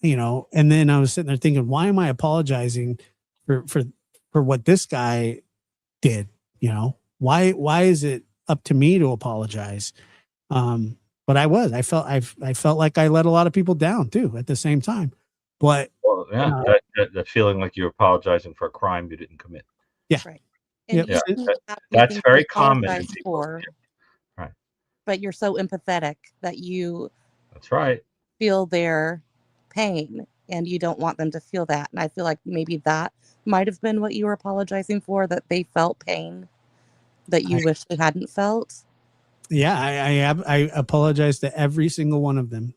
and then I was sitting there thinking, why am I apologizing for what this guy did? Why is it up to me to apologize? But I felt like I let a lot of people down too at the same time. But Well, yeah, that feeling like you're apologizing for a crime you didn't commit. Yeah. Right. And Yep. you don't have That's anything to very common in apologize people. for, Right. but you're so empathetic that you That's right. feel their pain and you don't want them to feel that. And I feel like maybe that might have been what you were apologizing for, that they felt pain that you wish they hadn't felt. Yeah, I apologize to every single one of them.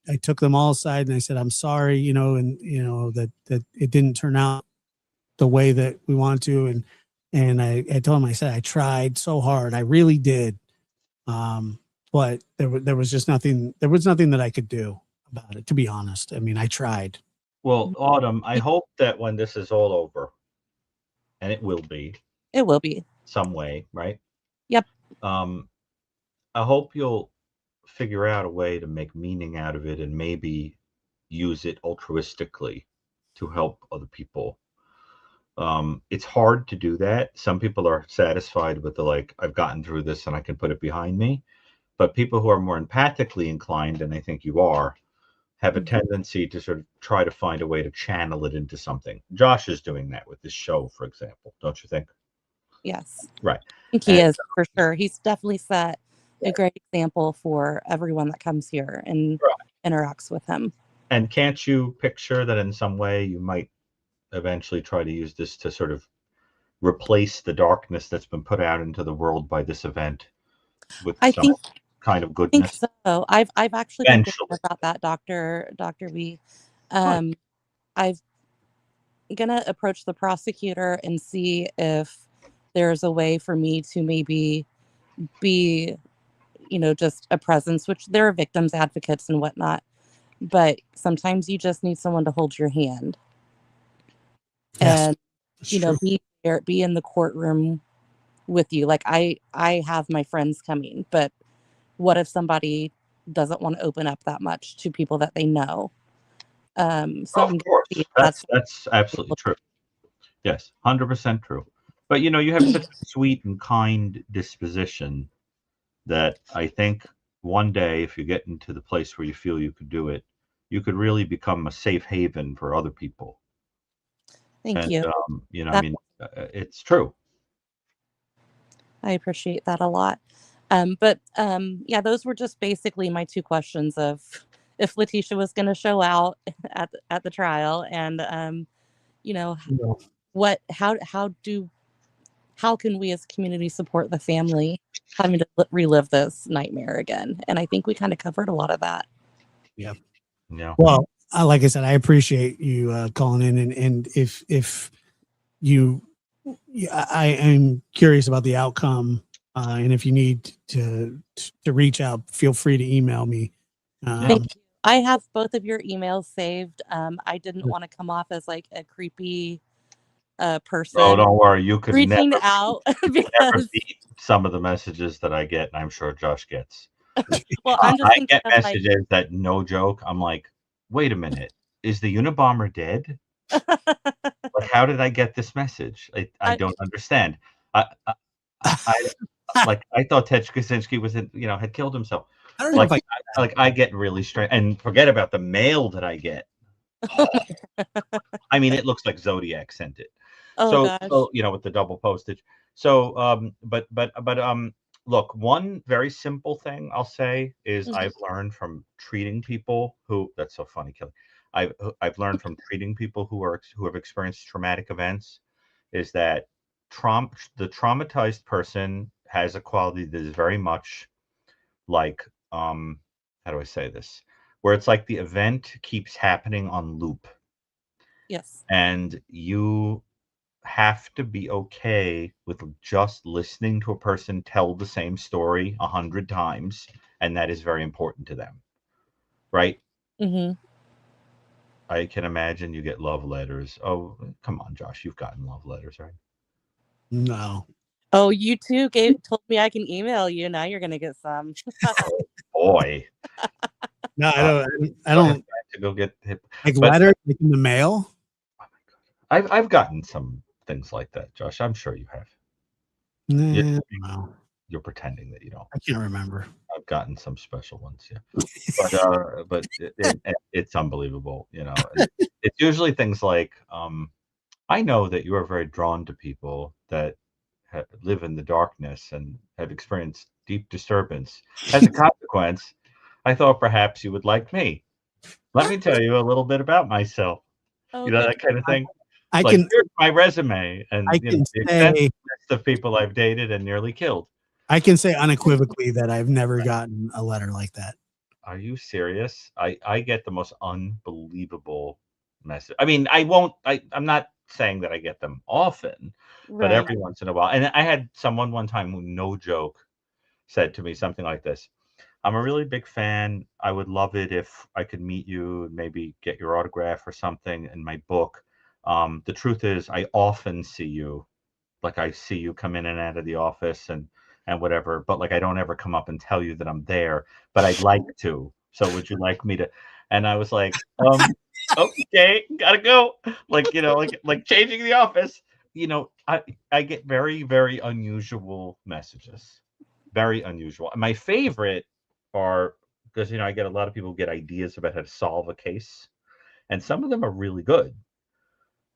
I took them all aside and I said, I'm sorry, and that it didn't turn out the way that we wanted to. And I told him, I said, I tried so hard. I really did. But there was just nothing that I could do about it, to be honest. I mean, I tried. Well, Autumn, I hope that when this is all over, and it will be some way, right? Yep. I hope you'll figure out a way to make meaning out of it and maybe use it altruistically to help other people. It's hard to do that. Some people are satisfied with I've gotten through this and I can put it behind me. But people who are more empathically inclined, and I think you are, have a tendency to sort of try to find a way to channel it into something. Josh is doing that with this show, for example, don't you think? Yes. Right. I think he is, for sure. He's definitely set a great example for everyone that comes here and interacts with him. And can't you picture that in some way you might eventually try to use this to sort of replace the darkness that's been put out into the world by this event with some kind of goodness? I think so. I've actually been thinking about that, Dr. V. I'm gonna approach the prosecutor and see if there's a way for me to maybe be, just a presence, which there are victims advocates and whatnot, but sometimes you just need someone to hold your hand. Yes, and be there, be in the courtroom with you. Like I have my friends coming, but what if somebody doesn't want to open up that much to people that they know? So of course, that's absolutely true. Yes, 100% true. But you have such a sweet and kind disposition that I think one day, if you get into the place where you feel you could do it, you could really become a safe haven for other people. Thank you. It's true. I appreciate that a lot. Yeah, those were just basically my two questions of if Letitia was going to show out at the trial, and how can we as a community support the family having to relive this nightmare again? And I think we kind of covered a lot of that. Yeah. Yeah. Well, like I said, I appreciate you calling in, and if you, I am curious about the outcome, and if you need to reach out, feel free to email me. Thank you. I have both of your emails saved. I didn't want to come off as like a creepy person. Oh, don't worry. You could reaching out never beat some of the messages that I get, and I'm sure Josh gets. Well, I'm just I get messages that, no joke, I'm like, wait a minute, is the Unabomber dead? Like, how did I get this message? I don't understand. I thought Ted Kaczynski was had killed himself. I don't know I get really strange, and forget about the mail that I get. I mean, it looks like Zodiac sent it. So with the double postage. So, but look, one very simple thing I'll say is I've learned from treating people who, that's so funny, Kelly. I've learned from treating people who have experienced traumatic events is that the traumatized person has a quality that is very much like, how do I say this? Where it's like the event keeps happening on loop. Yes. And you have to be okay with just listening to a person tell the same story 100 times, and that is very important to them, right? Hmm. I can imagine you get love letters. Oh, come on, Josh, you've gotten love letters, right? No. Oh, you too told me I can email you. Now you're gonna get some. Oh, boy. No, I don't. I Go ahead, don't I have to go get hip. like But letters like in the mail. oh my God. I've gotten some things like that, Josh. I'm sure you have. Nah, no, You're pretending that you don't. I can't remember. I've gotten some special ones, yeah. But it's unbelievable, you know. And it's usually things like, I know that you are very drawn to people that live in the darkness and have experienced deep disturbance. As a consequence, I thought perhaps you would like me. Let me tell you a little bit about myself. You know, Okay. that kind of thing. I Like, can. here's my resume I and, you know, can the extensive say. list of people I've dated and nearly killed. I can say unequivocally that I've never gotten a letter like that. Are you serious? I get the most unbelievable message. I mean, I'm not saying that I get them often, but Right. every once in a while. And I had someone one time who, no joke, said to me something like this. I'm a really big fan. I would love it if I could meet you and maybe get your autograph or something in my book. The truth is, I often see you. Like, I see you come in and out of the office and whatever, but like I don't ever come up and tell you that I'm there, but I'd like to. So would you like me to? And I was like, okay, gotta go. Like, you know, like changing the office. You know, I get very, very unusual messages. Very unusual. My favorite are, because, you know, I get a lot of people get ideas about how to solve a case, and some of them are really good,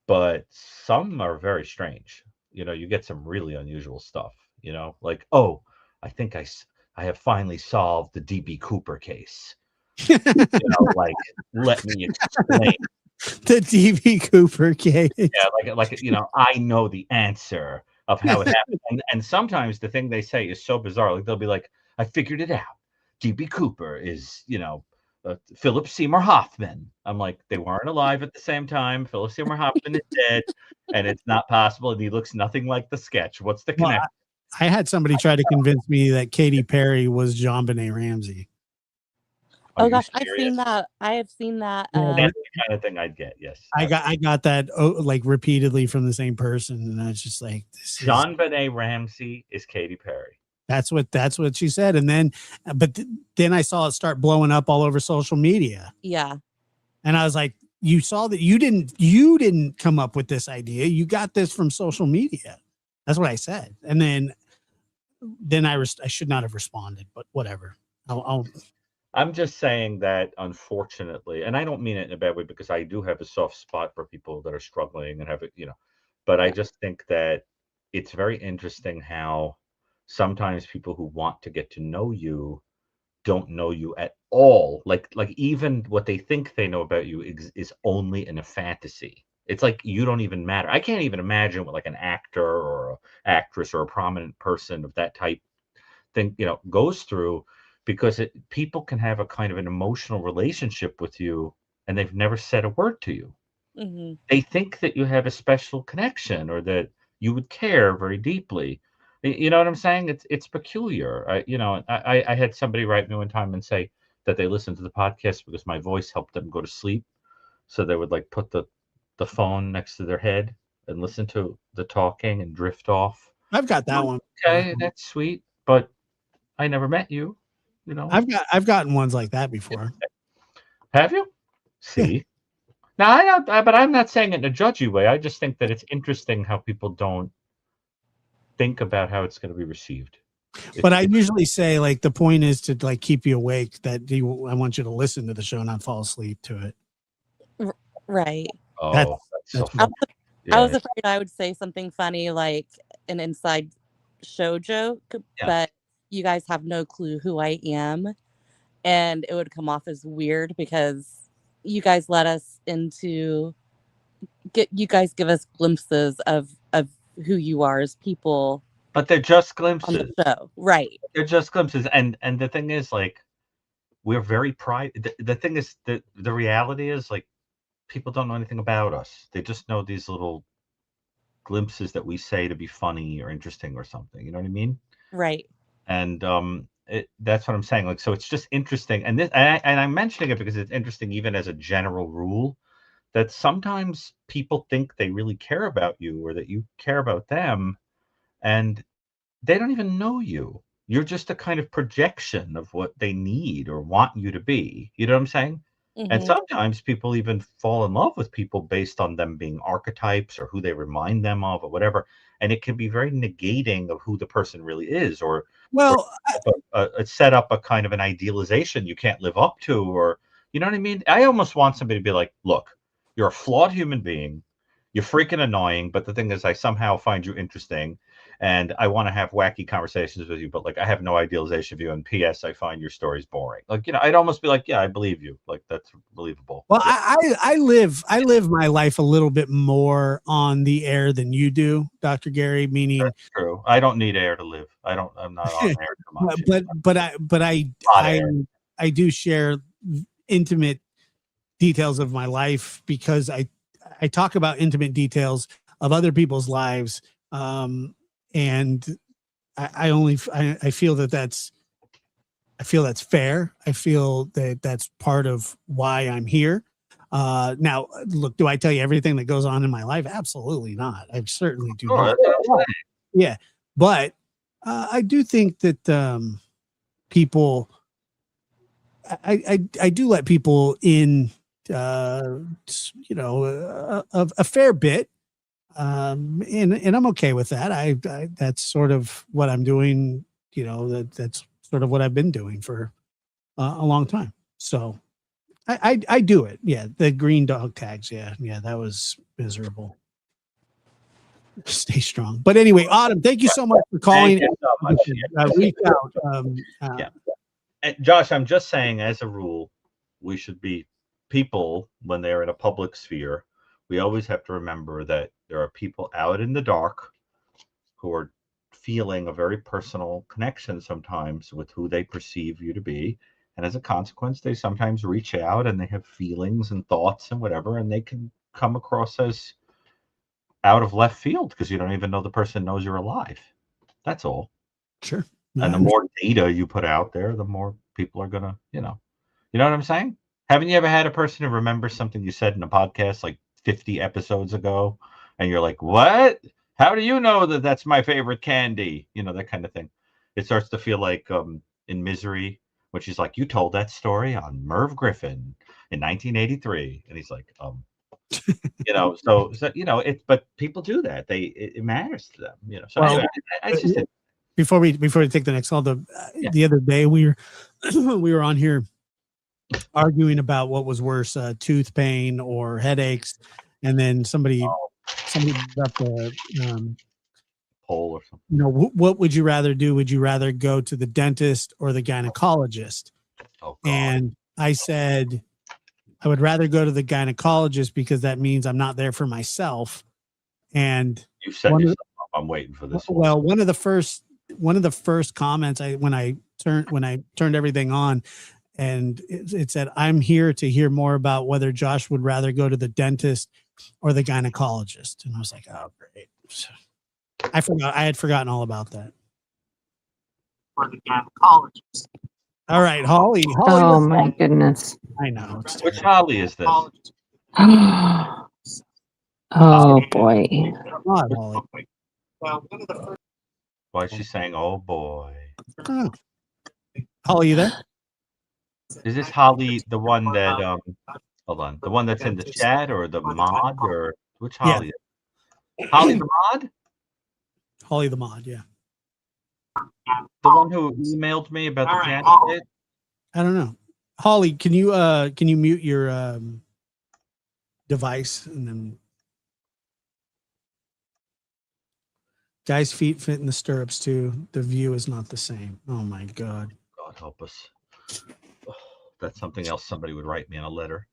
but some are very strange. You know, you get some really unusual stuff, you know, like, oh, I think I have finally solved the DB Cooper case. You know, like, let me explain. The DB Cooper case. Yeah, like, you know, I know the answer of how it happened. And sometimes the thing they say is so bizarre. Like, they'll be like, I figured it out. DB Cooper is, you know, Philip Seymour Hoffman. I'm like, they weren't alive at the same time. Philip Seymour Hoffman is dead, and it's not possible. And he looks nothing like the sketch. What's the Well, connection? I had somebody try to convince me that Katy Perry was John Benet Ramsey. Are Oh you gosh, I've serious? seen that. I have seen that. That's the kind of thing I'd get. Yes, I got that like repeatedly from the same person, and I was just like, this is, John Benet Ramsey is Katy Perry. that's what she said. And then, but then I saw it start blowing up all over social media, Yeah. and I was like, you saw that you didn't come up with this idea. You got this from social media. That's what I said. And then I should not have responded, but whatever. I'm just saying that, unfortunately, and I don't mean it in a bad way, because I do have a soft spot for people that are struggling and have it, you know, but I just think that it's very interesting how sometimes people who want to get to know you don't know you at all. Like even what they think they know about you is only in a fantasy. It's like you don't even matter. I can't even imagine what like an actor or a actress or a prominent person of that type thing, you know, goes through, because people can have a kind of an emotional relationship with you and they've never said a word to you. Hmm. They think that you have a special connection or that you would care very deeply. You know what I'm saying? It's peculiar. You know, I had somebody write me one time and say that they listened to the podcast because my voice helped them go to sleep. So they would like put the phone next to their head and listen to the talking and drift off. I've got that one. Okay, that's sweet, but I never met you. You know, I've gotten ones like that before. have you? Yeah. See, now I don't, but I'm not saying it in a judgy way. I just think that it's interesting how people don't think about how it's going to be received. But I usually say like the point is to like keep you awake. That I want you to listen to the show, not fall asleep to it. Right. Oh, That's so what- I was afraid I would say something funny like an inside show joke, but you guys have no clue who I am, and it would come off as weird because you guys let us into you guys give us glimpses of who you are as people but they're just on glimpses. the show. Right. They're just glimpses, and the thing is, like, we're very private. The thing is that the reality is, like, people don't know anything about us. They just know these little glimpses that we say to be funny or interesting or something. You know what I mean? Right. And that's what I'm saying. Like, so it's just interesting. And I'm mentioning it because it's interesting, even as a general rule, that sometimes people think they really care about you or that you care about them, and they don't even know you. You're just a kind of projection of what they need or want you to be. You know what I'm saying? And Mm-hmm. sometimes people even fall in love with people based on them being archetypes or who they remind them of or whatever. And it can be very negating of who the person really is, or Well, set up a kind of an idealization you can't live up to, or you know what I mean? I almost want somebody to be like, look, you're a flawed human being. You're freaking annoying, but the thing is, I somehow find you interesting, and I want to have wacky conversations with you. But like, I have no idealization of you. And P.S., I find your stories boring. Like, I'd almost be like, yeah, I believe you. Like, that's believable. well, Yeah. I live my life a little bit more on the air than you do, Dr. Gary. Meaning, That's true. I don't need air to live. I'm not on air too much. but air. I do share intimate details of my life because I talk about intimate details of other people's lives, and I feel that's fair. I feel that that's part of why I'm here. Now, look, do I tell you everything that goes on in my life? Absolutely not. I certainly do Sure, not. that's what I'm saying. Yeah, but I do think that people, I do let people in, a fair bit, and I'm okay with that. I that's sort of what I'm doing. That's sort of what I've been doing for a long time. So I do it. Yeah, the green dog tags. Yeah, that was miserable. Stay strong. But anyway, Autumn, thank you so much for calling. Thank you so much. Reach out. Yeah. And Josh, I'm just saying, as a rule, we should be people when they're in a public sphere. We always have to remember that there are people out in the dark who are feeling a very personal connection sometimes with who they perceive you to be. And as a consequence, they sometimes reach out and they have feelings and thoughts and whatever, and they can come across as out of left field because you don't even know the person knows you're alive. That's all. Sure. And the more data you put out there, the more people are gonna, you know what I'm saying? Haven't you ever had a person who remembers something you said in a podcast like 50 episodes ago, and you're like, "What? How do you know that that's my favorite candy?" That kind of thing. It starts to feel like in Misery, when she's like, "You told that story on Merv Griffin in 1983," and he's like, but people do that. It matters to them. So Well, anyway, I just before we take the next call, the other day we were on here arguing about what was worse, tooth pain or headaches, and then somebody brought the poll or something. What would you rather do? Would you rather go to the dentist or the gynecologist? Oh, God. And I said I would rather go to the gynecologist because that means I'm not there for myself. And you set yourself up. I'm waiting for this one. Well, one of the first comments when I turned everything on, and it said, "I'm here to hear more about whether Josh would rather go to the dentist or the gynecologist." And I was like, "Oh, great!" I had forgotten all about that. For the gynecologist. All right, Holly. Oh my goodness! I know. Which Holly is this? Oh boy! God, Holly. Why is she saying, "Oh boy"? Oh. Holly, you there? Is this Holly the one that hold on, the one that's in the chat, or the mod, or which Holly? Yeah. Holly the mod? Holly the mod, yeah. The one who emailed me about the candidate? I don't know. Holly, can you mute your device, and then guys' feet fit in the stirrups too. The view is not the same. Oh my God. God help us. Oh, that's something else somebody would write me in a letter.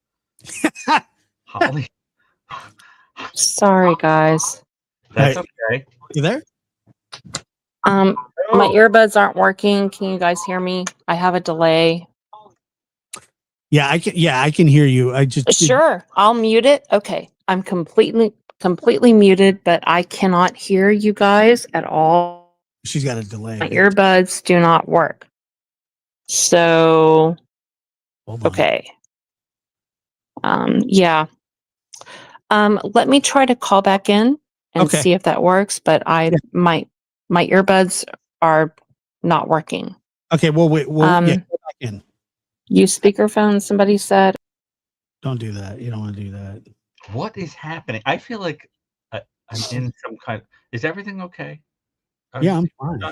Holly. Sorry, guys. That's okay. You there? My earbuds aren't working. Can you guys hear me? I have a delay. Yeah, I can. Yeah, I can hear you. I just Sure. I'll mute it. Okay. I'm completely completely muted, but I cannot hear you guys at all. She's got a delay. My earbuds do not work. So, Hold on. okay. Yeah. Let me try to call back in and Okay. see if that works, but my earbuds are not working. Okay, well, wait. Well, yeah, go back in. Use speakerphone, somebody said. Don't do that. You don't want to do that. What is happening? I feel like I'm in some kind. Is everything okay? Yeah, I'm fine.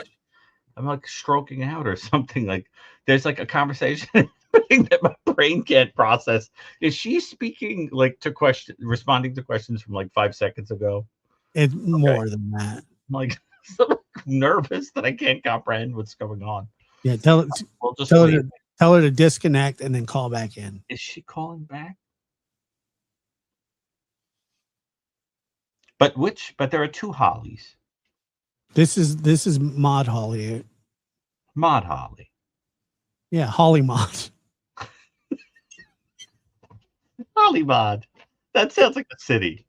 I'm like stroking out or something. Like there's like a conversation that my brain can't process. Is she speaking like responding to questions from like 5 seconds ago? It's more than that. I'm like so nervous that I can't comprehend what's going on. Yeah, tell her to disconnect and then call back in. Is she calling back? But there are two Hollies. This is Mod Holly. Mod Holly. Yeah, Holly Mod. Holly Mod. That sounds like a city.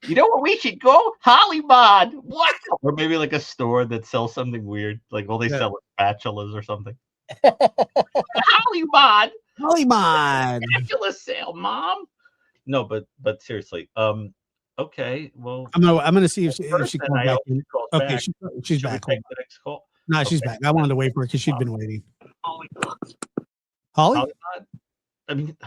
You know where we should go? Holly Mod. What? Or maybe like a store that sells something weird. Like all they sell is spatulas or something. Holly Mod. Holly Mod. Spatula sale, Mom. No, but seriously. Okay. Well, I'm gonna see if she calls back in. Okay, back. she's back. Take the next call. No, she's back. I wanted to wait for her because she'd been waiting. Holly? I mean,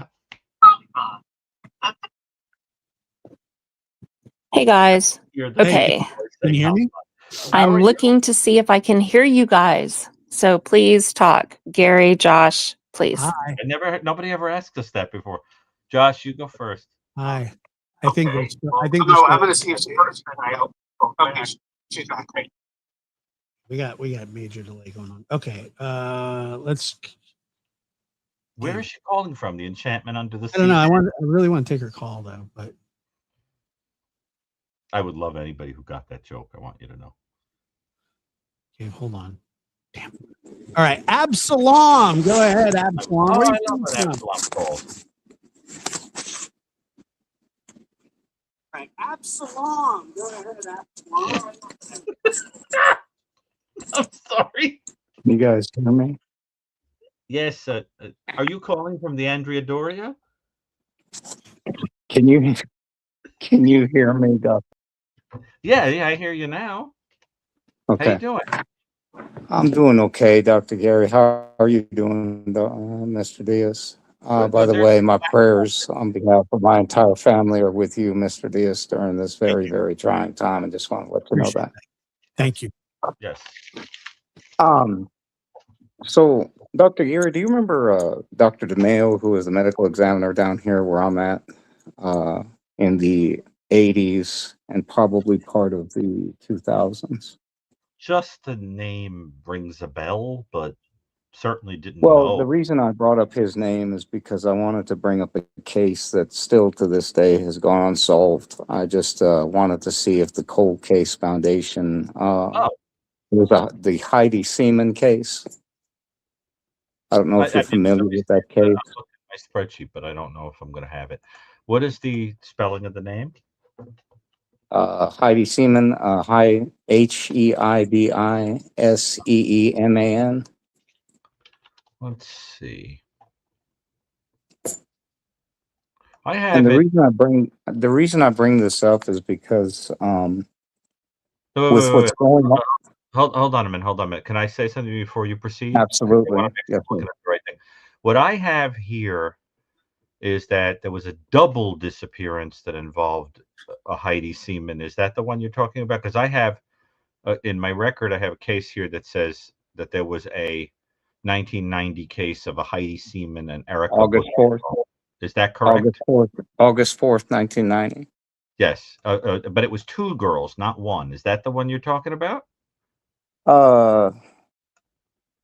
Hey guys. Okay. Can you hear me? I'm looking to see if I can hear you guys. So please talk. Gary, Josh, please. Hi. Nobody ever asked us that before. Josh, you go first. Hi. I think I'm gonna see if she first. I hope. Okay, she's not great. We got major delay going on. Okay, let's. Where is she calling from? The enchantment under the sea? I don't know. I really want to take her call though, but I would love anybody who got that joke. I want you to know. okay, hold on. Damn. All right, Absalom. Go ahead, Absalom. Oh, Where I you love when from? Absalom calls. Right, Absalom. Go ahead, Absalom. I'm sorry. You guys hear me? Yes. Are you calling from the Andrea Doria? Can you hear me, Doc? Yeah, I hear you now. Okay. How you doing? I'm doing okay, Dr. Gary. How are you doing, Mr. Diaz? By the way, my prayers on behalf of my entire family are with you, Mr. Diaz, during this very, very trying time. I just want to let you know that. Thank you. Yes. So, Dr. Gary, do you remember Dr. DeMeo, who was the medical examiner down here where I'm at in the 80s and probably part of the 2000s? Just the name rings a bell, but certainly didn't Well, know. the reason I brought up his name is because I wanted to bring up a case that still to this day has gone unsolved. I just wanted to see if the Cold Case Foundation was the Heidi Seaman case. I don't know if you're familiar with that case. I'm looking at my spreadsheet, but I don't know if I'm going to have it. What is the spelling of the name? Heidi Seaman, HEIDISEEMAN. Let's see. I have And the it. reason I bring this up is because with what's going on. Hold on a minute. Can I say something before you proceed? Absolutely. Yes, looking at the right thing. What I have here is that there was a double disappearance that involved a Heidi Seaman. Is that the one you're talking about? Because I have in my record, I have a case here that says that there was a 1990 case of a Heidi Seaman and Erica. August 4th. Is that correct? August 4th, 1990. Yes, but it was two girls, not one. Is that the one you're talking about?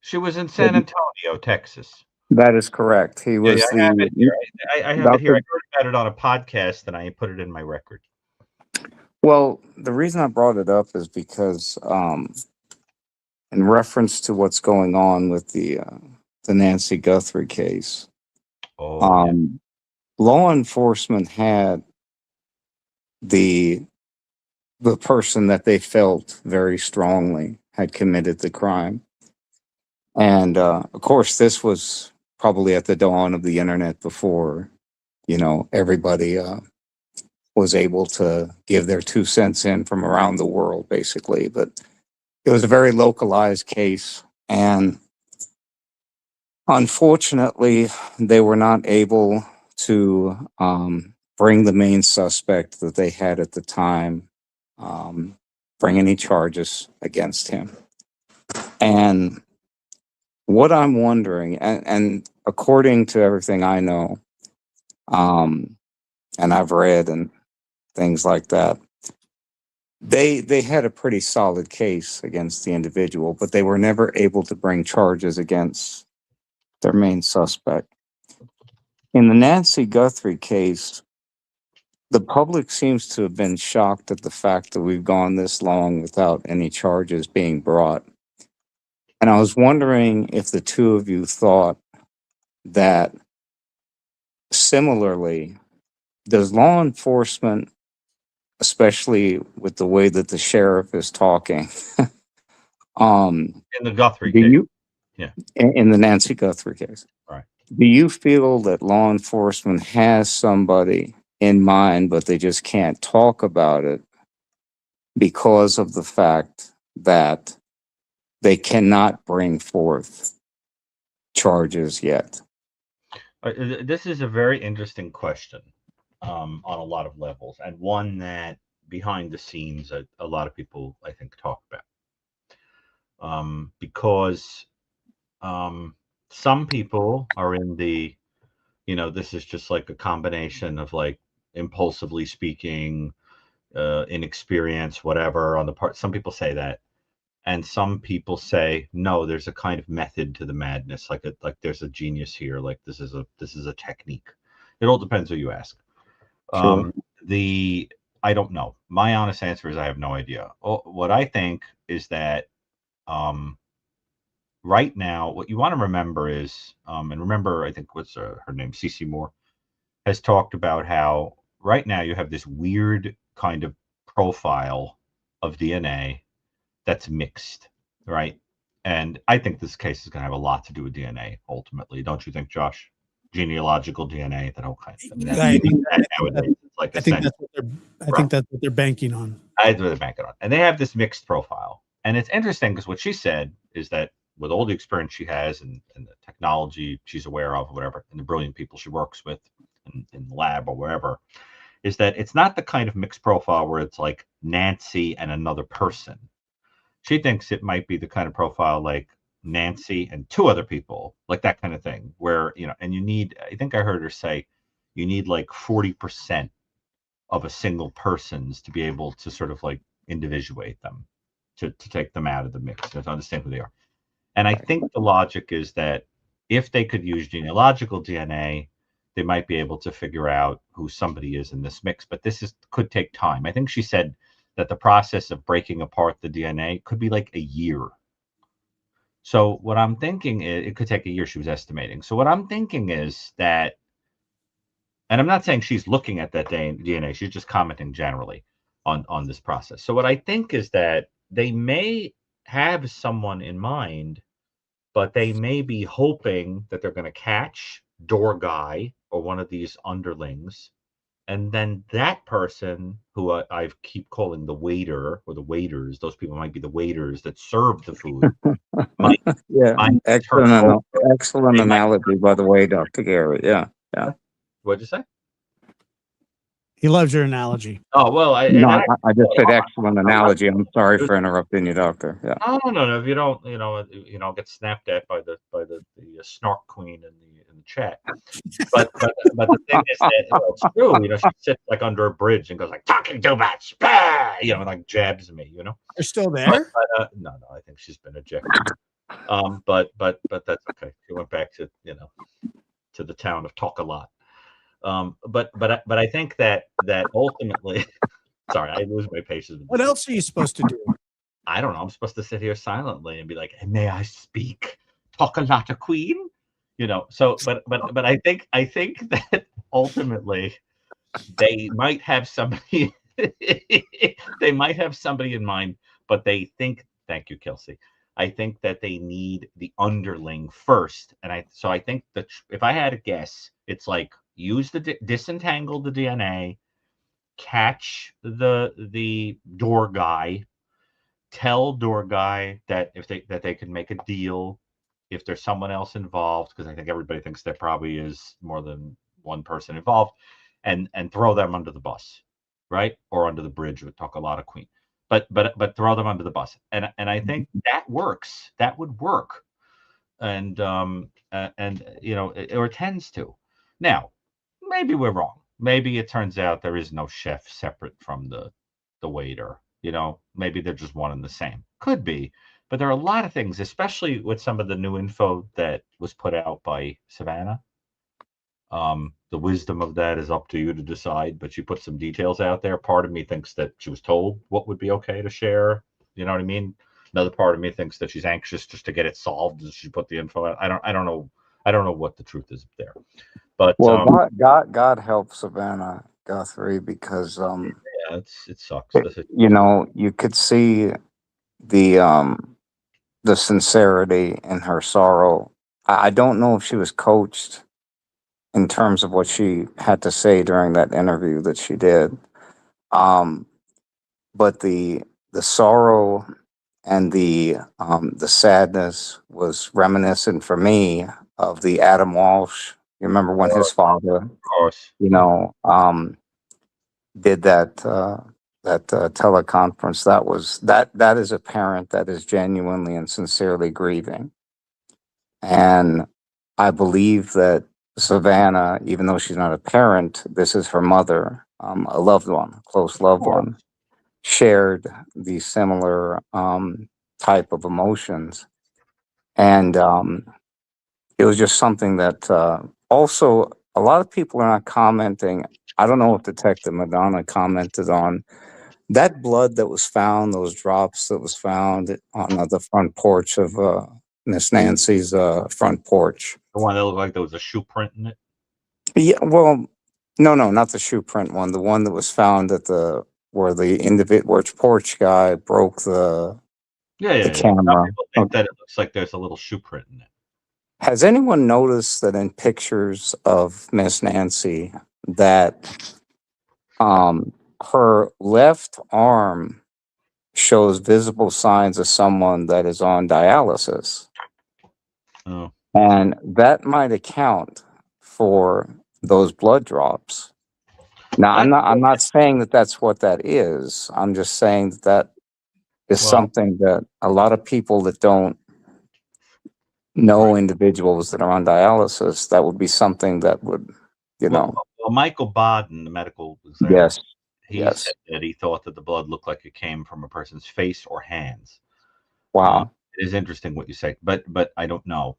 She was in San Antonio, Texas. That is correct. He was I have it here. I have it here. I heard about it on a podcast, and I put it in my record. Well, the reason I brought it up is because, in reference to what's going on with the Nancy Guthrie case, law enforcement had the the person that they felt very strongly had committed the crime. And of course, this was probably at the dawn of the internet before, everybody was able to give their 2 cents in from around the world, basically. But it was a very localized case. And unfortunately, they were not able to bring the main suspect that they had at the time, bring any charges against him. And what I'm wondering, and according to everything I know, and I've read and things like that, they had a pretty solid case against the individual, but they were never able to bring charges against their main suspect. In the Nancy Guthrie case, the public seems to have been shocked at the fact that we've gone this long without any charges being brought. And I was wondering if the two of you thought that similarly, does law enforcement, especially with the way that the sheriff is talking, In the Guthrie do case. you, Yeah. in the Nancy Guthrie case, Right. do you feel that law enforcement has somebody in mind, but they just can't talk about it because of the fact that they cannot bring forth charges yet? This is a very interesting question on a lot of levels, and one that behind the scenes a lot of people, I think, talk about. Because some people are in the, this is just like a combination of like impulsively speaking, inexperience, whatever on the part. Some people say that. And some people say, no, there's a kind of method to the madness, like there's a genius here, like this is a technique. It all depends who you ask. Sure. I don't know. My honest answer is I have no idea. What I think is that right now, what you want to remember is, and remember, I think what's her name, Cece Moore, has talked about how right now you have this weird kind of profile of DNA that's mixed, right? And I think this case is going to have a lot to do with DNA ultimately, don't you think, Josh? Genealogical DNA, that whole kind of thing. I think Nowadays, it's like I think that's what they're banking on. I'd rather bank it on. And they have this mixed profile. And it's interesting because what she said is that with all the experience she has and the technology she's aware of, whatever, and the brilliant people she works with in the lab or wherever, is that it's not the kind of mixed profile where it's like Nancy and another person. She thinks it might be the kind of profile like Nancy and two other people, like that kind of thing, where, and you need, I think I heard her say, you need like 40% of a single person's to be able to sort of like individuate them, to take them out of the mix, to understand who they are. And I think the logic is that if they could use genealogical DNA, they might be able to figure out who somebody is in this mix. But could take time. I think she said that the process of breaking apart the DNA could be like a year. So what I'm thinking is it could take a year, she was estimating. So what I'm thinking is that, and I'm not saying she's looking at that DNA, she's just commenting generally on this process. So what I think is that they may have someone in mind, but they may be hoping that they're going to catch door guy or one of these underlings. And then that person, who I keep calling the waiter or the waiters, those people might be the waiters that serve the food. Excellent analogy, by the way, Dr. Gary. Yeah. What'd you say? He loves your analogy. Oh, well, I just said excellent analogy. I'm sorry for interrupting you, Doctor. Yeah. No. If you don't, get snapped at by the snark queen in the chat. But the thing is that it's true. She sits like under a bridge and goes like talking too much, and like jabs me. They're still there. But, no, I think she's been ejected. But that's okay. She went back to to the town of Talk a Lot. But I think that ultimately, sorry, I lose my patience. What else are you supposed to do? I don't know. I'm supposed to sit here silently and be like, "May I speak? Talk a lot, queen." So, but I think that ultimately they might have somebody they might have somebody in mind, but they think, thank you, Kelsey. I think that they need the underling first. And I think that if I had a guess, it's like use disentangle the DNA, catch the door guy, tell door guy that that they can make a deal if there's someone else involved, because I think everybody thinks there probably is more than one person involved, and throw them under the bus, right? Or under the bridge with talk a lot of Queen. But throw them under the bus. And I think that works. That would work. And you know, or it tends to. Now, maybe we're wrong. Maybe it turns out there is no chef separate from the waiter. You know, maybe they're just one and the same. Could be. But there are a lot of things, especially with some of the new info that was put out by Savannah. The wisdom of that is up to you to decide, but she put some details out there. Part of me thinks that she was told what would be okay to share. You know what I mean? Another part of me thinks that she's anxious just to get it solved as she put the info out. I don't know. I don't know what the truth is there. But Well, God help Savannah Guthrie, because yeah, it sucks. you know, you could see the sincerity in her sorrow. I don't know if she was coached in terms of what she had to say during that interview that she did. But the sorrow and the sadness was reminiscent for me of the Adam Walsh. You remember when his father, of course, you know, did that teleconference? That is a parent that is genuinely and sincerely grieving. And I believe that Savannah, even though she's not a parent, this is her mother, a loved one, a close loved one, shared these similar type of emotions. And it was just something that also a lot of people are not commenting. I don't know if Detective Madonna commented on that blood that was found, those drops that was found on the front porch of Miss Nancy's front porch. the one that looked like there was a shoe print in it. Yeah, well, no, not the shoe print one. The one that was found at where the individual porch guy broke the Yeah. camera. Some people think that it looks like there's a little shoe print in it. Has anyone noticed that in pictures of Miss Nancy that her left arm shows visible signs of someone that is on dialysis? Oh. And that might account for those blood drops. Now, I'm not saying that that's what that is. I'm just saying that is something that a lot of people that don't know individuals that are on dialysis, that would be something that would, you know. Well, Michael Baden, the medical examiner, Yes. he said that he thought that the blood looked like it came from a person's face or hands. Wow. It is interesting what you say, but I don't know.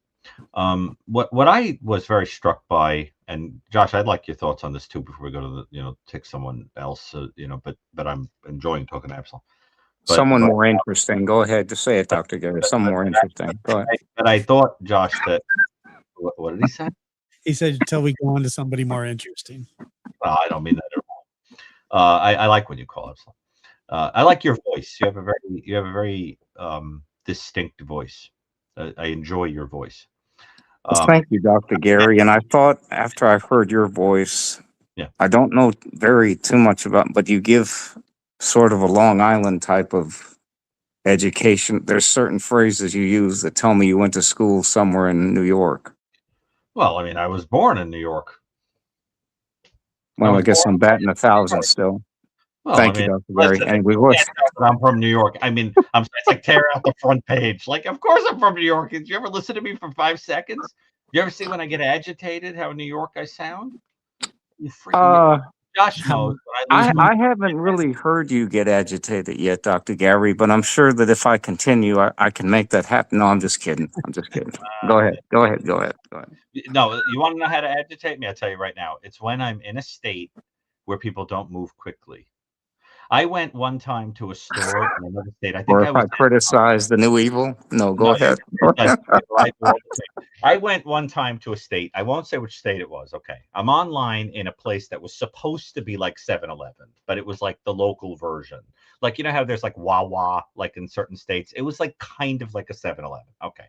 What I was very struck by, and Josh, I'd like your thoughts on this too before we go to take someone else, but I'm enjoying talking to Absalom. Someone more interesting. Go ahead. Just say it, Dr. Gary. Someone more interesting. Go ahead. But I thought, Josh, that what did he say? He said until we go on to somebody more interesting. Well, I don't mean that at all. I like when you call Absalom. I like your voice. You have a very distinct voice. I enjoy your voice. Thank you, Dr. Gary. And I thought after I've heard your voice, I don't know too much about, but you give sort of a Long Island type of education. There's certain phrases you use that tell me you went to school somewhere in New York. Well, I mean, I was born in New York. Well, I guess I'm batting 1,000 still. Well, Thank you, Dr. Gary. And we wish. I'm from New York. I mean, it's like tear out the front page. Like, of course I'm from New York. Did you ever listen to me for 5 seconds? You ever see when I get agitated how New York I sound? You freaking Josh knows. I haven't really heard you get agitated yet, Dr. Gary, but I'm sure that if I continue, I can make that happen. No, I'm just kidding. Go ahead. No, you want to know how to agitate me? I'll tell you right now. It's when I'm in a state where people don't move quickly. I went one time to a store in another state. I think Or I if was I criticize the new evil? No, go no, ahead. I went one time to a state. I won't say which state it was. Okay. I'm online in a place that was supposed to be like 7-Eleven, but it was like the local version. Like, you know how there's like Wawa, like in certain states? It was like kind of like a 7-Eleven. Okay.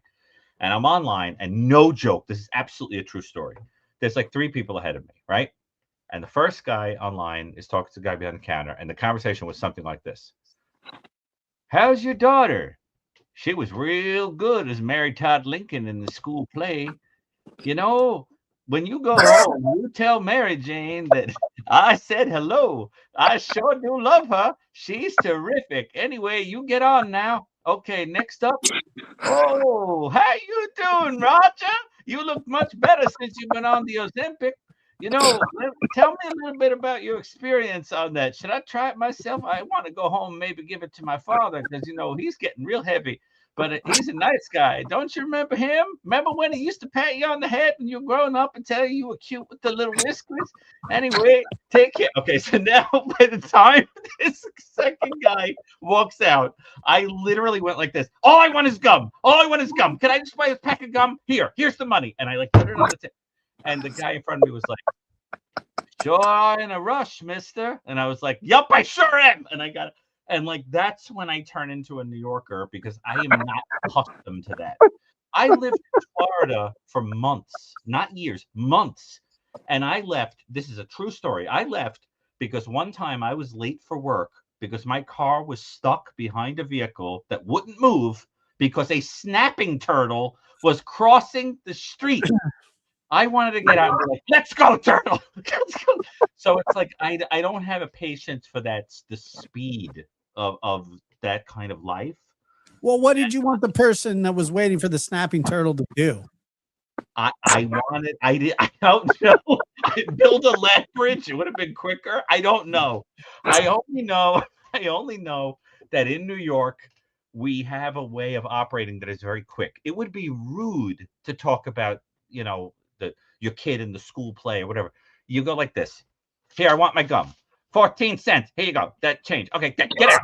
And I'm online, and no joke, this is absolutely a true story. There's like 3 people ahead of me, right? And the first guy online is talking to the guy behind the counter, and the conversation was something like this. How's your daughter? She was real good as Mary Todd Lincoln in the school play. You know, when you go home, you tell Mary Jane that I said hello. I sure do love her. She's terrific. Anyway, you get on now. Okay, next up. Oh, how you doing, Roger? You look much better since you've been on the Ozempic. You know, tell me a little bit about your experience on that. Should I try it myself? I want to go home and maybe give it to my father because, you know, he's getting real heavy. But he's a nice guy. Don't you remember him? Remember when he used to pat you on the head when you were growing up and tell you were cute with the little whiskers? Anyway, take care. Okay, so now by the time this second guy walks out, I literally went like this. All I want is gum. All I want is gum. Can I just buy a pack of gum? Here's the money. And I like put it on the table. And the guy in front of me was like, sure in a rush, mister. And I was like, yup, I sure am. And I got it. And like, that's when I turn into a New Yorker because I am not accustomed to that. I lived in Florida for months, not years, months. And I left. This is a true story. I left because one time I was late for work because my car was stuck behind a vehicle that wouldn't move because a snapping turtle was crossing the street. I wanted to get out and be like, let's go, turtle. Let's go. So it's like I don't have a patience for that, the speed of that kind of life. Well, what did you want the person that was waiting for the snapping turtle to do? I don't know. Build a land bridge. It would have been quicker. I don't know. I only know that in New York, we have a way of operating that is very quick. It would be rude to talk about, you know, your kid in the school play or whatever. You go like this. Here, I want my gum. 14 cents. Here you go. That change. Okay, get out.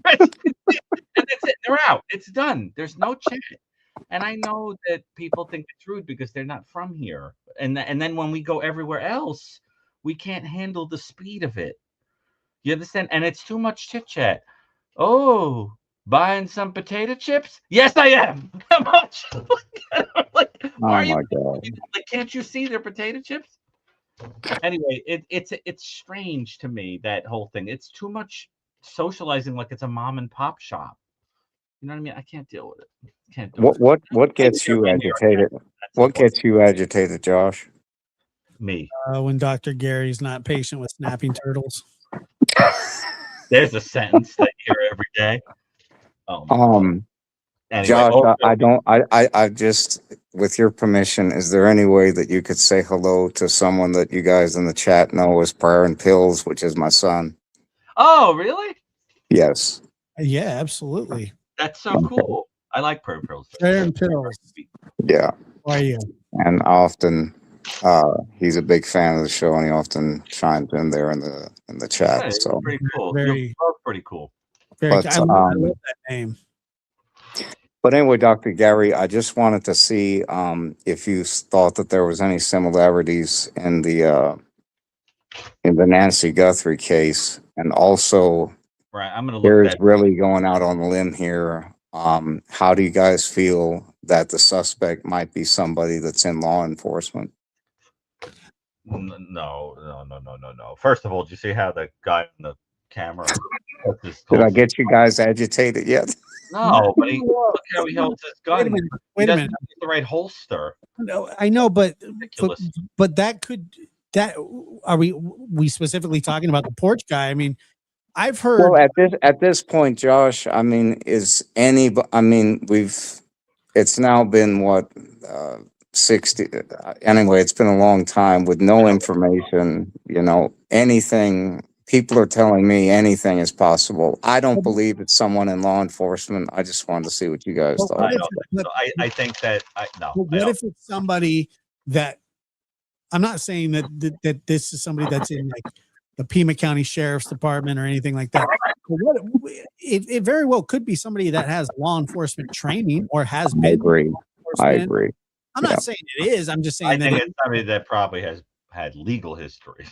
And that's it. They're out. It's done. There's no chat. And I know that people think it's rude because they're not from here. And then when we go everywhere else, we can't handle the speed of it. You understand? And it's too much chit chat. Oh, buying some potato chips? Yes, I am. How much? Like, Oh my God. Like, can't you see they're potato chips? Anyway, it's strange to me, that whole thing. It's too much socializing like it's a mom and pop shop. You know what I mean? I can't deal with it. Can't do it. What gets you agitated? What gets you agitated, Josh? Me. When Dr. Gary's not patient with snapping turtles. There's a sentence that you hear every day. Anyway, Josh, I just, with your permission, is there any way that you could say hello to someone that you guys in the chat know as Prayer and Pills, which is my son? Oh, really? Yes. Yeah, absolutely. That's so cool. I like Prayer and Pills. Prayer and Pills. Yeah. How are you? And often, he's a big fan of the show, and he often chimes in there in the chat. Yeah, so pretty cool. Very, You're both pretty cool. But, I love that name. But anyway, Dr. Gary, I just wanted to see if you thought that there was any similarities in the Nancy Guthrie case, and also, right, I'm gonna look Gary's really going out on a limb here. How do you guys feel that the suspect might be somebody that's in law enforcement? No. First of all, did you see how the guy on the camera? Did I get you guys agitated yet? No, but look how he held his gun. Wait a minute. The right holster. No, I know, but Ridiculous. Are we specifically talking about the porch guy? I mean, I've heard. Well, at this point, Josh, I mean, it's now been what 60. Anyway, it's been a long time with no information. You know, anything. People are telling me anything is possible. I don't believe it's someone in law enforcement. I just wanted to see what you guys thought. I think that What if it's somebody that, I'm not saying that this is somebody that's in like the Pima County Sheriff's Department or anything like that. It very well could be somebody that has law enforcement training or has I been. agree. I agree. I'm not saying it is. I'm just saying I think that it's somebody that probably has had legal history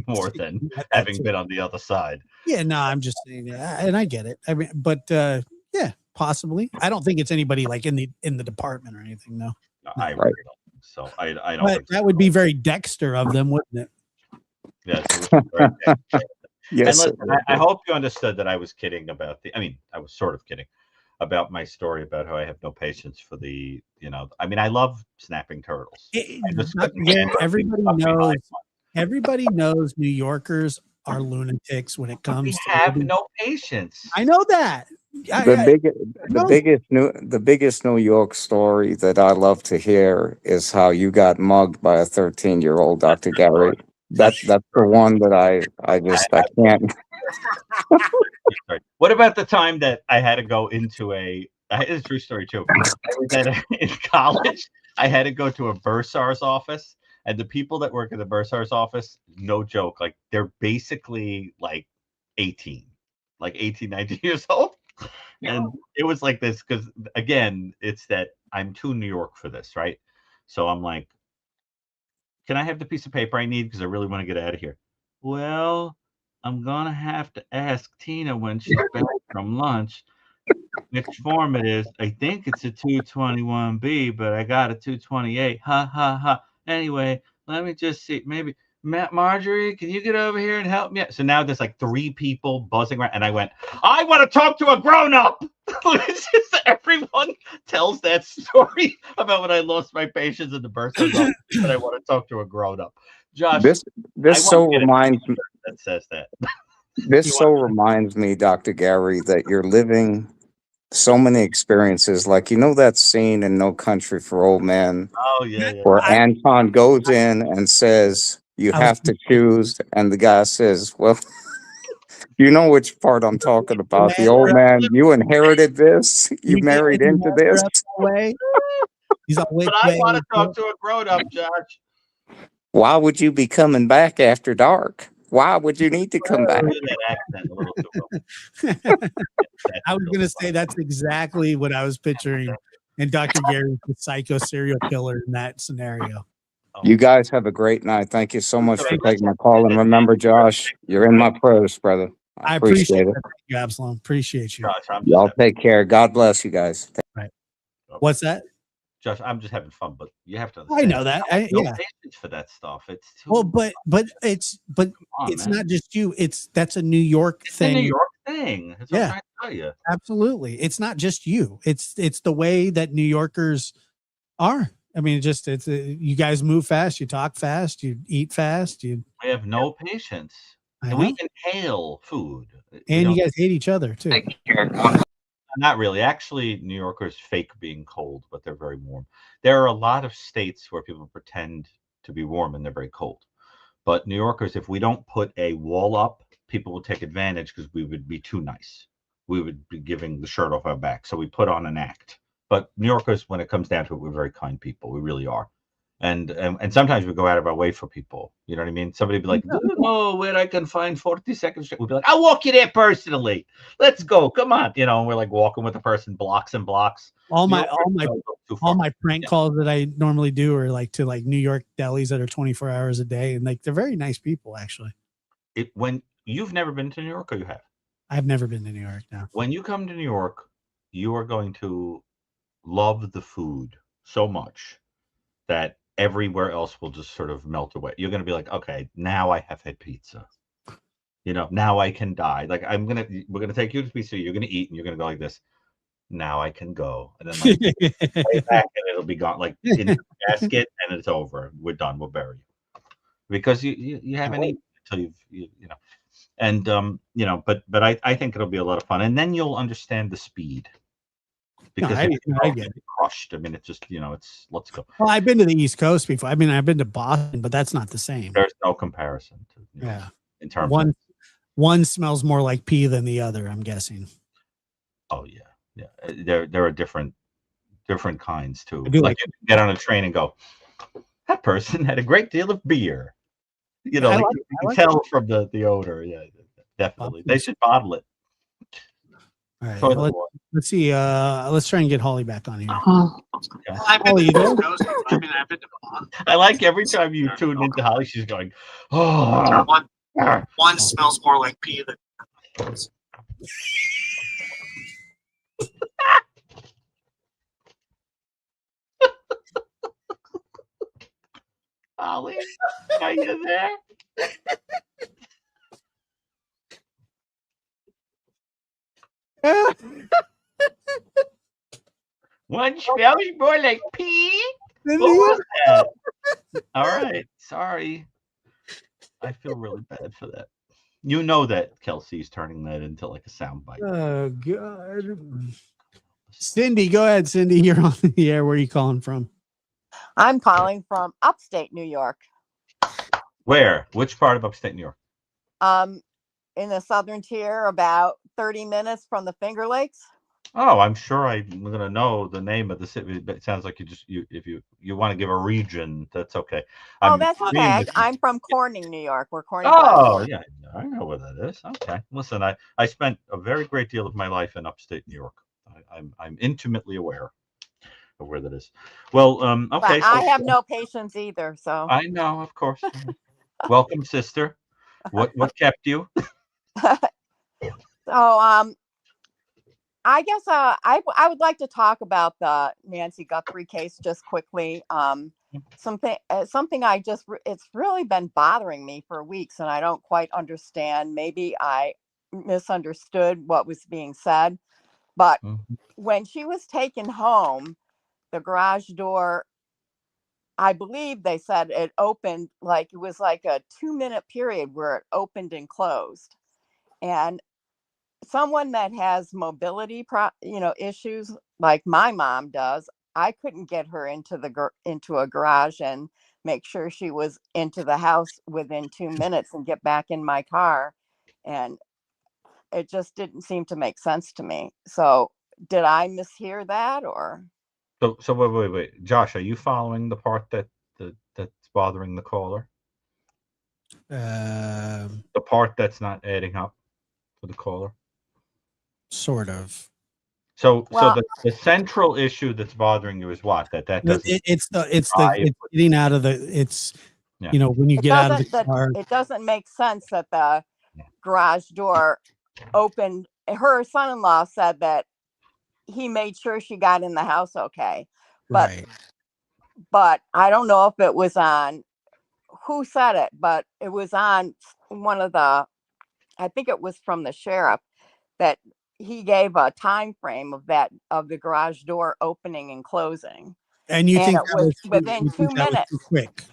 more than having been on the other side. Yeah, no, I'm just saying, and I get it. I mean, but yeah, possibly. I don't think it's anybody like in the department or anything. No, I really don't think so. I don't. But think that would be very Dexter of them, wouldn't it? Yes. It was very Yes. and listen, I hope you understood that I was kidding about the. I mean, I was sort of kidding about my story about how I have no patience for the. I mean, I love snapping turtles. Everybody knows. Everybody knows New Yorkers are lunatics when it comes to have no patience. I know that. The biggest New York story that I love to hear is how you got mugged by a 13-year-old, Dr. Gary. That's the one that I can't. What about the time that I had to go into it's a true story too. In college, I had to go to a bursar's office, and the people that work in the bursar's office, no joke, like they're basically like 18, 19 years old. And it was like this because, again, it's that I'm too New York for this, right? So I'm like, can I have the piece of paper I need because I really want to get out of here? Well, I'm going to have to ask Tina when she's back from lunch which form it is. I think it's a 221B, but I got a 228. Ha, ha, ha. Anyway, let me just see. Maybe Marjorie, can you get over here and help me? So now there's like 3 people buzzing around, and I went, I want to talk to a grown-up. It's just everyone tells that story about when I lost my patience in the bursar's office, but I want to talk to a grown-up. Josh, this so reminds me that says that. This so reminds me, Dr. Gary, that you're living so many experiences. Like, that scene in No Country for Old Men. Oh, yeah. Where Anton goes in and says, you have to choose. And the guy says, well, you know which part I'm talking about. The old man, you inherited this. You married into this. He's but I want to talk to a grown-up, Josh. Why would you be coming back after dark? Why would you need to come back? I was going to say that's exactly what I was picturing. And Dr. Gary's the psycho serial killer in that scenario. You guys have a great night. Thank you so much for taking my call. And remember, Josh, you're in my prayers, brother. I appreciate it. Thank you, Absalom. Appreciate you. Josh, y'all take care. God bless you guys. Right. What's that? Josh, I'm just having fun, but you have to understand. I know that. No patience for that stuff. It's too it's not just you. That's a New York thing. A New York thing. That's what I'm trying to tell you. Absolutely. It's not just you. It's the way that New Yorkers are. I mean, it's you guys move fast, you talk fast, you eat fast, we have no patience. And we inhale food. And you guys hate each other too. Not really. Actually, New Yorkers fake being cold, but they're very warm. There are a lot of states where people pretend to be warm and they're very cold. But New Yorkers, if we don't put a wall up, people will take advantage because we would be too nice. We would be giving the shirt off our back. So we put on an act. But New Yorkers, when it comes down to it, we're very kind people. We really are. And sometimes we go out of our way for people. You know what I mean? Somebody would be like, oh, where I can find 42nd Street. We'd be like, I'll walk you there personally. Let's go. Come on. And we're like walking with the person blocks and blocks. All my prank calls that I normally do are like to New York delis that are 24 hours a day. And they're very nice people, actually. When you've never been to New York, or you have? I've never been to New York now. When you come to New York, you are going to love the food so much that everywhere else will just sort of melt away. You're going to be like, okay, now I have had pizza. Now I can die. Like we're going to take you to pizza. You're going to eat and you're going to go like this. Now I can go. And then way back and it'll be gone. Like in the basket and it's over. We're done. We'll bury you. Because you haven't eaten until and but I think it'll be a lot of fun. And then you'll understand the speed. Because I get it. Crushed. I mean, it's just it's let's go. Well, I've been to the East Coast before. I mean, I've been to Boston, but that's not the same. There's no comparison. In terms of one smells more like pee than the other. I'm guessing. Oh yeah. There are different kinds too. Like you can get on a train and go, that person had a great deal of beer. You know, I like like you I can like tell from the odor. Yeah, definitely. They should bottle it. All right, Toilet water. let's see. Let's try and get Holly back on here. Okay. Well, I've been Holly, you to there? Coast. I mean, I've been to Vermont. I like every time you tune into Holly, she's going, oh. One smells more like pee than. Holly, are you there? One smells more like pee. What was that? All right, sorry. I feel really bad for that. You know that Kelsey's turning that into like a soundbite. Oh God. Cindy, go ahead. Cindy, you're on the air. Where are you calling from? I'm calling from upstate New York, Where? Which part of upstate New York? in the southern tier, about 30 minutes from the Finger Lakes. Oh, I'm sure I'm gonna know the name of the city, but it sounds like if you want to give a region, that's okay. Oh, I'm that's okay. extremely- I'm from Corning, New York. We're Corning. Oh, Platform. yeah, I know where that is. Okay, listen, I spent a very great deal of my life in upstate New York. I'm intimately aware of where that is. Well, okay. But I have no patience either. So I know, of course. Welcome, sister. What kept you? so I guess I would like to talk about the Nancy Guthrie case just quickly. Something it's really been bothering me for weeks, and I don't quite understand. Maybe I misunderstood what was being said, but when she was taken home, the garage door, I believe they said it opened, like it was like a 2-minute period where it opened and closed, and someone that has mobility issues like my mom does, I couldn't get her into a garage and make sure she was into the house within 2 minutes and get back in my car, and it just didn't seem to make sense to me. So did I mishear that, or? So wait, Josh, are you following the part that's bothering the caller? The part that's not adding up for the caller. Sort of. So the central issue that's bothering you is what? That doesn't. It's getting out of the. Yeah. You know, when you get out of the car. It doesn't make sense that the garage door opened. Her son-in-law said that he made sure she got in the house okay, Right. But I don't know if it was on who said it, but it was on one of the, I think it was from the sheriff, that he gave a time frame of the garage door opening and closing. And you think it was within 2 minutes? Quick.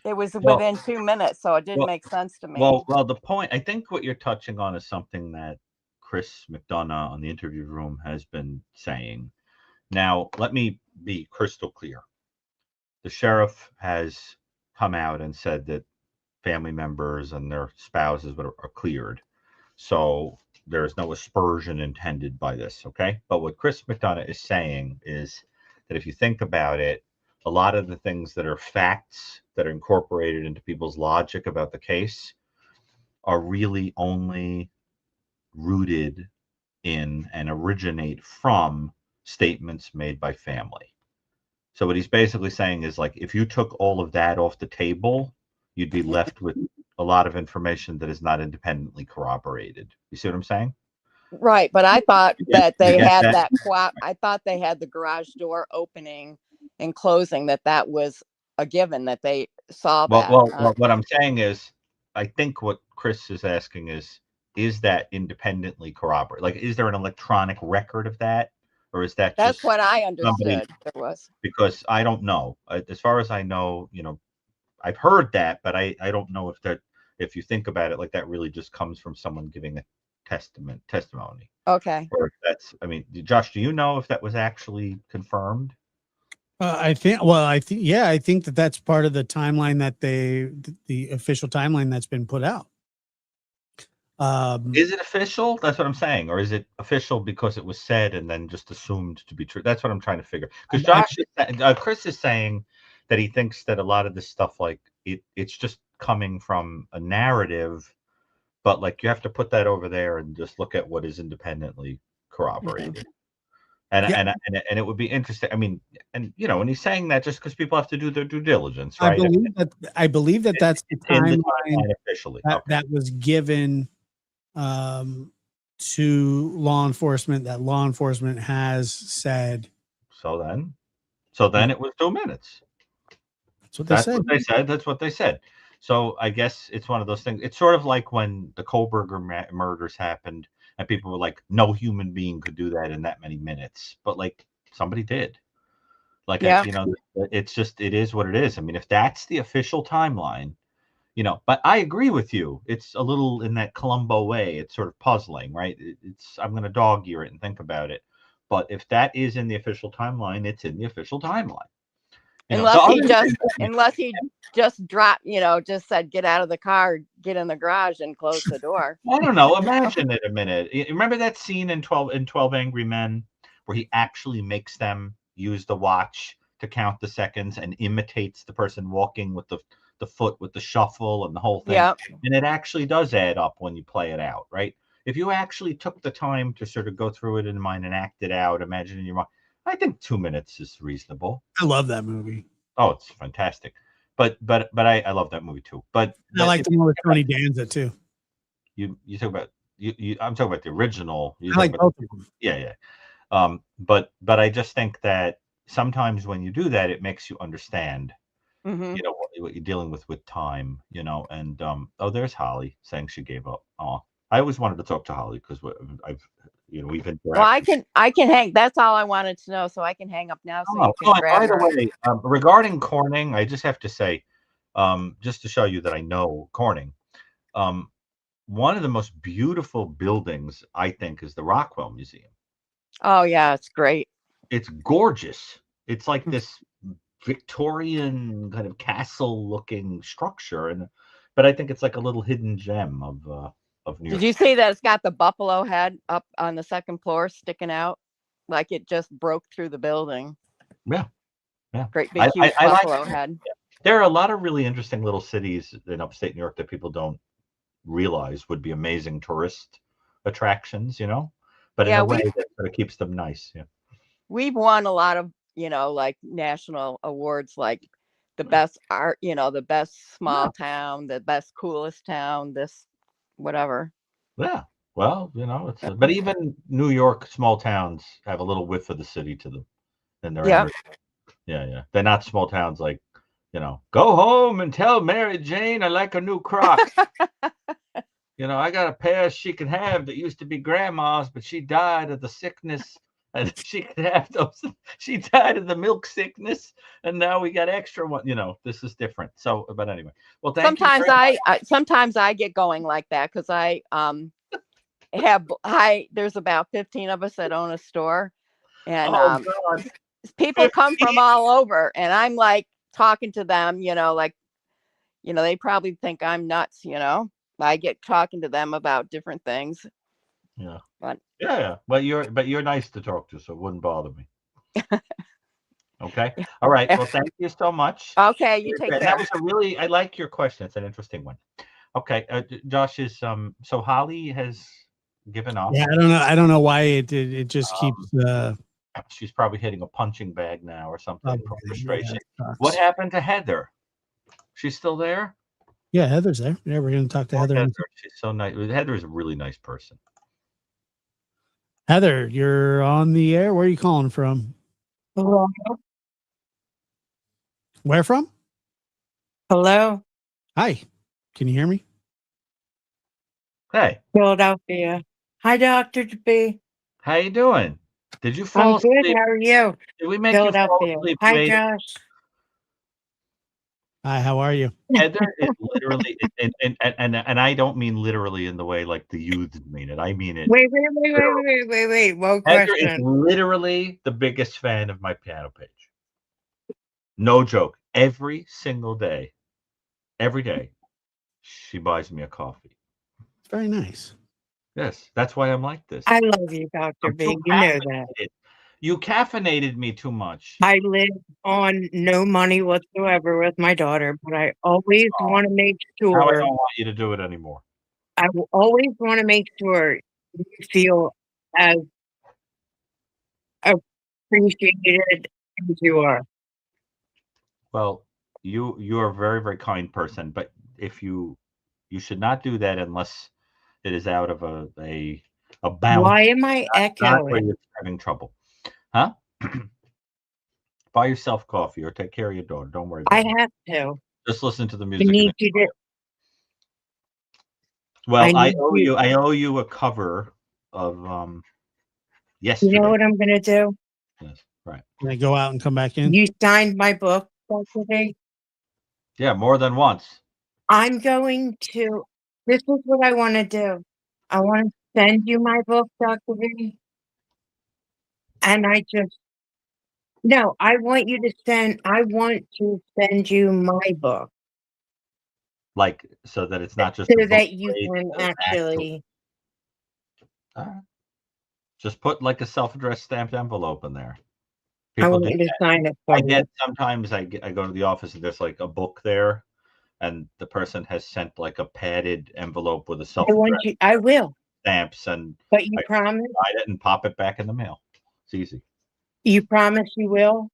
It was within 2 minutes, so it didn't make sense to me. Well, the point, I think what you're touching on is something that Chris McDonough on the Interview Room has been saying. Now, let me be crystal clear. The sheriff has come out and said that family members and their spouses are cleared. So there's no aspersion intended by this, okay? But what Chris McDonough is saying is that if you think about it, a lot of the things that are facts that are incorporated into people's logic about the case are really only rooted in and originate from statements made by family. So what he's basically saying is, like, if you took all of that off the table, you'd be left with a lot of information that is not independently corroborated. You see what I'm saying? Right, but I thought that they had that. I thought they had the garage door opening and closing. That was a given, that they saw that. Well, what I'm saying is, I think what Chris is asking is that independently corroborated? Like, is there an electronic record of that, or is that that's just what I understood there was? Because I don't know. As far as I know, I've heard that, but I don't know if you think about it, like, that really just comes from someone giving a testimony. Okay. Or I mean, Josh, do you know if that was actually confirmed? I think that's part of the timeline that the official timeline that's been put out. Is it official? That's what I'm saying. Or is it official because it was said and then just assumed to be true? That's what I'm trying to figure. Because Chris is saying that he thinks that a lot of this stuff, like it's just coming from a narrative, but like you have to put that over there and just look at what is independently corroborated. And, Yeah. and it would be interesting. I mean, and you know, when he's saying that, just because people have to do their due diligence, I right? believe that that's the in the timeline timeline officially. that, Okay. that was given to law enforcement, that law enforcement has said. So then it was 2 minutes. That's what they said. What they said. That's what they said. So I guess it's one of those things. It's sort of like when the Kohlberger murders happened, and people were like, "No human being could do that in that many minutes," but like somebody did. Like, Yeah. you know, it's just it is what it is. I mean, if that's the official timeline, you know, but I agree with you. It's a little in that Columbo way. It's sort of puzzling, right? It's I'm going to dog ear it and think about it. But if that is in the official timeline, it's in the official timeline. You know, Unless he just dropped, just said, get out of the car, get in the garage and close the door. I don't know. Imagine it a minute. Remember that scene in 12 Angry Men where he actually makes them use the watch to count the seconds and imitates the person walking with the foot with the shuffle and the whole thing. Yep. And it actually does add up when you play it out, right? If you actually took the time to sort of go through it in mind and act it out, imagine in your mind, I think 2 minutes is reasonable. I love that movie. Oh, it's fantastic. But I love that movie too. But I like the one with Tony Danza too. You talk about I'm talking about the original. I like both of them. Yeah. But I just think that sometimes when you do that, it makes you understand, Mm-hmm. you know, what you're dealing with time, you know. And oh, there's Holly saying she gave up. Oh, I always wanted to talk to Holly because we've interacted. Well, I can hang. That's all I wanted to know, so I can hang up now. So you can grab by the her. way, regarding Corning, I just have to say, just to show you that I know Corning, one of the most beautiful buildings I think is the Rockwell Museum. Oh yeah, it's great. It's gorgeous. It's like this Victorian kind of castle-looking structure, but I think it's like a little hidden gem of New York. Did you see that it's got the buffalo head up on the second floor sticking out, like it just broke through the building? Yeah. Great big huge buffalo head. There are a lot of really interesting little cities in upstate New York that people don't realize would be amazing tourist attractions, you know, but in a way that sort of keeps them nice. Yeah. We've won a lot of, like national awards, like the best art, the best small town, the best coolest town, this whatever. Yeah. Well, but even New York small towns have a little whiff of the city to them. And they're yeah. They're not small towns like, go home and tell Mary Jane I like a new crock. I got a pair she could have that used to be grandma's, but she died of the sickness. And she could have those. She died of the milk sickness, and now we got extra one. This is different. So, but anyway, well, sometimes I get going like that because there's about 15 of us that own a store, and people come from all over, and I'm like talking to them, they probably think I'm nuts, I get talking to them about different things. Yeah. But yeah. Well, you're nice to talk to, so it wouldn't bother me. Okay. All right. Well, thank you so much. Okay, you take care. That was I like your question. It's an interesting one. Okay. Josh is so Holly has given up. Yeah, I don't know why it just keeps she's probably hitting a punching bag now or something from frustration. Yeah, what happened to Heather? She's still there? Yeah, Heather's there. Yeah, we're going to talk to Heather. She's so nice. Heather is a really nice person. Heather, you're on the air. Where are you calling from? Hello. Where from? Hello. Hi. Can you hear me? Hey. Philadelphia. Hi, Dr. B. How you doing? Did you fall asleep? I'm good. How are you? Did we make Philadelphia. you fall asleep? Hi, Josh. Hi, how are you? Heather is literally, and I don't mean literally in the way like the youths mean it. I mean it. Wait. One Heather question. is literally the biggest fan of my piano page. No joke. Every single day, she buys me a coffee. It's very nice. Yes, that's why I'm like this. I love you, Dr. B. You know that. You caffeinated me too much. I live on no money whatsoever with my daughter, but I always want to make Now I sure, don't want you to do it anymore. I will always want to make sure you feel as appreciated as you are. Well, you're a very, very kind person, but if you should not do that unless it is out of a bound, Why am I not where echoing? you're having trouble. Huh? Buy yourself coffee or take care of your daughter. Don't worry I about it. have to. Just listen to the I music. And need you to. well, I need owe you. I owe you a cover of You yesterday. know what I'm going to do? Yes, right. Can I go out and come back in? You signed my book yesterday. Yeah, more than once. I'm going to. This is what I want to do. I want to send you my book, Dr. V. And I just. No, I want to send you my book Like, so that it's not just so a book. that you Great, can but it's actually. just put like a self-addressed stamped envelope in there. I People want do you to that. sign it for I me. get sometimes I go to the office and there's like a book there, and the person has sent like a padded envelope with a self-addressed I will. stamps, and But you I promise? write it and pop it back in the mail. It's easy. You promise you will?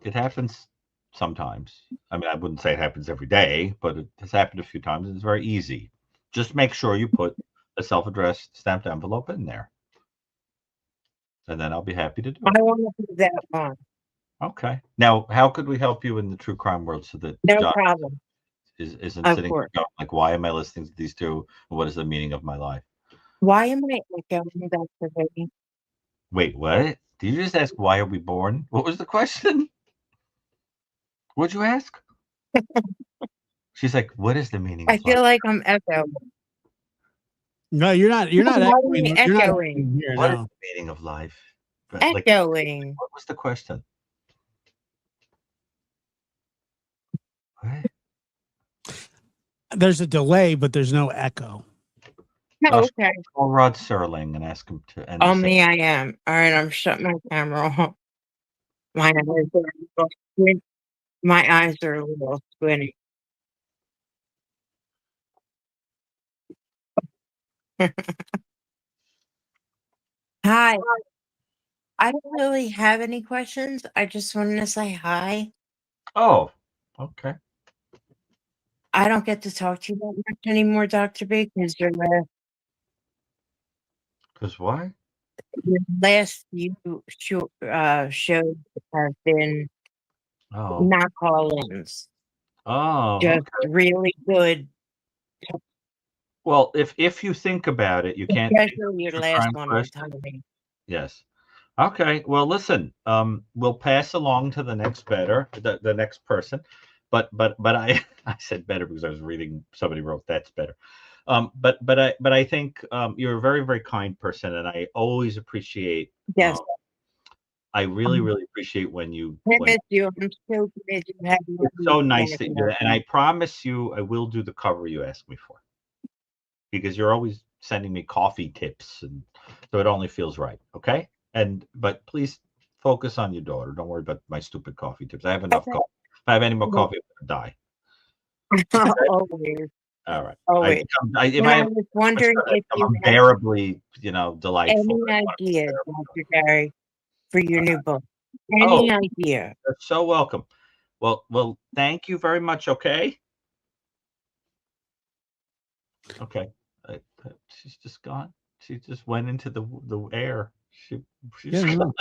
It happens sometimes. I mean, I wouldn't say it happens every day, but it has happened a few times. It's very easy. Just make sure you put a self-addressed stamped envelope in there, and then I'll be happy to do it. I want to do that one. Okay. Now, how could we help you in the true crime world so that No John problem. isn't Of sitting course. going, like, why am I listening to these two? What is the meaning of my life? Why am I echoing, Dr. V? Wait, what? Did you just ask why are we born? What was the question? What'd you ask? She's like, what is the meaning I of life? feel like I'm echoing. No, you're not. You're not Why am echoing. I You're not echoing? echoing here. What is No. the meaning of life? Like, Echoing. what was the question? What? There's a delay, but there's no echo. Oh, okay. Call Rod Serling and ask him to end Oh, the me, I am. All right, I'm shutting my camera off. My eyes are a little squint. My eyes are a little squinty. Hi. I don't really have any questions. I just wanted to say hi. Oh, okay. I don't get to talk to you that much anymore, Dr. B, because Because why? your last few shows have been Oh. not call-ins. Oh, Just okay. really good. Well, if you think about it, you can't think Especially your of last crime one on question. Tommy. Yes. Okay. Well, listen. We'll pass along to the next the next person, but I I said better because I was reading somebody wrote that's better. But I think you're a very, very kind person, and I always appreciate. Yes. I really, really appreciate when you. I miss you. I'm so glad you have me. It's so nice that you do that, and I promise you, I will do the cover you asked me for, because you're always sending me coffee tips, and so it only feels right. Okay. But please focus on your daughter. Don't worry about my stupid coffee tips. I have enough coffee. If I have any more coffee, I'm gonna die. Always. All right. Always. I was wondering if you had unbearably, delightful. any idea, Dr. Gary, for your new book. Oh. Any idea? You're so welcome. Well, thank you very much. Okay. Okay. She's just gone. She just went into the air. She's Yeah, gone.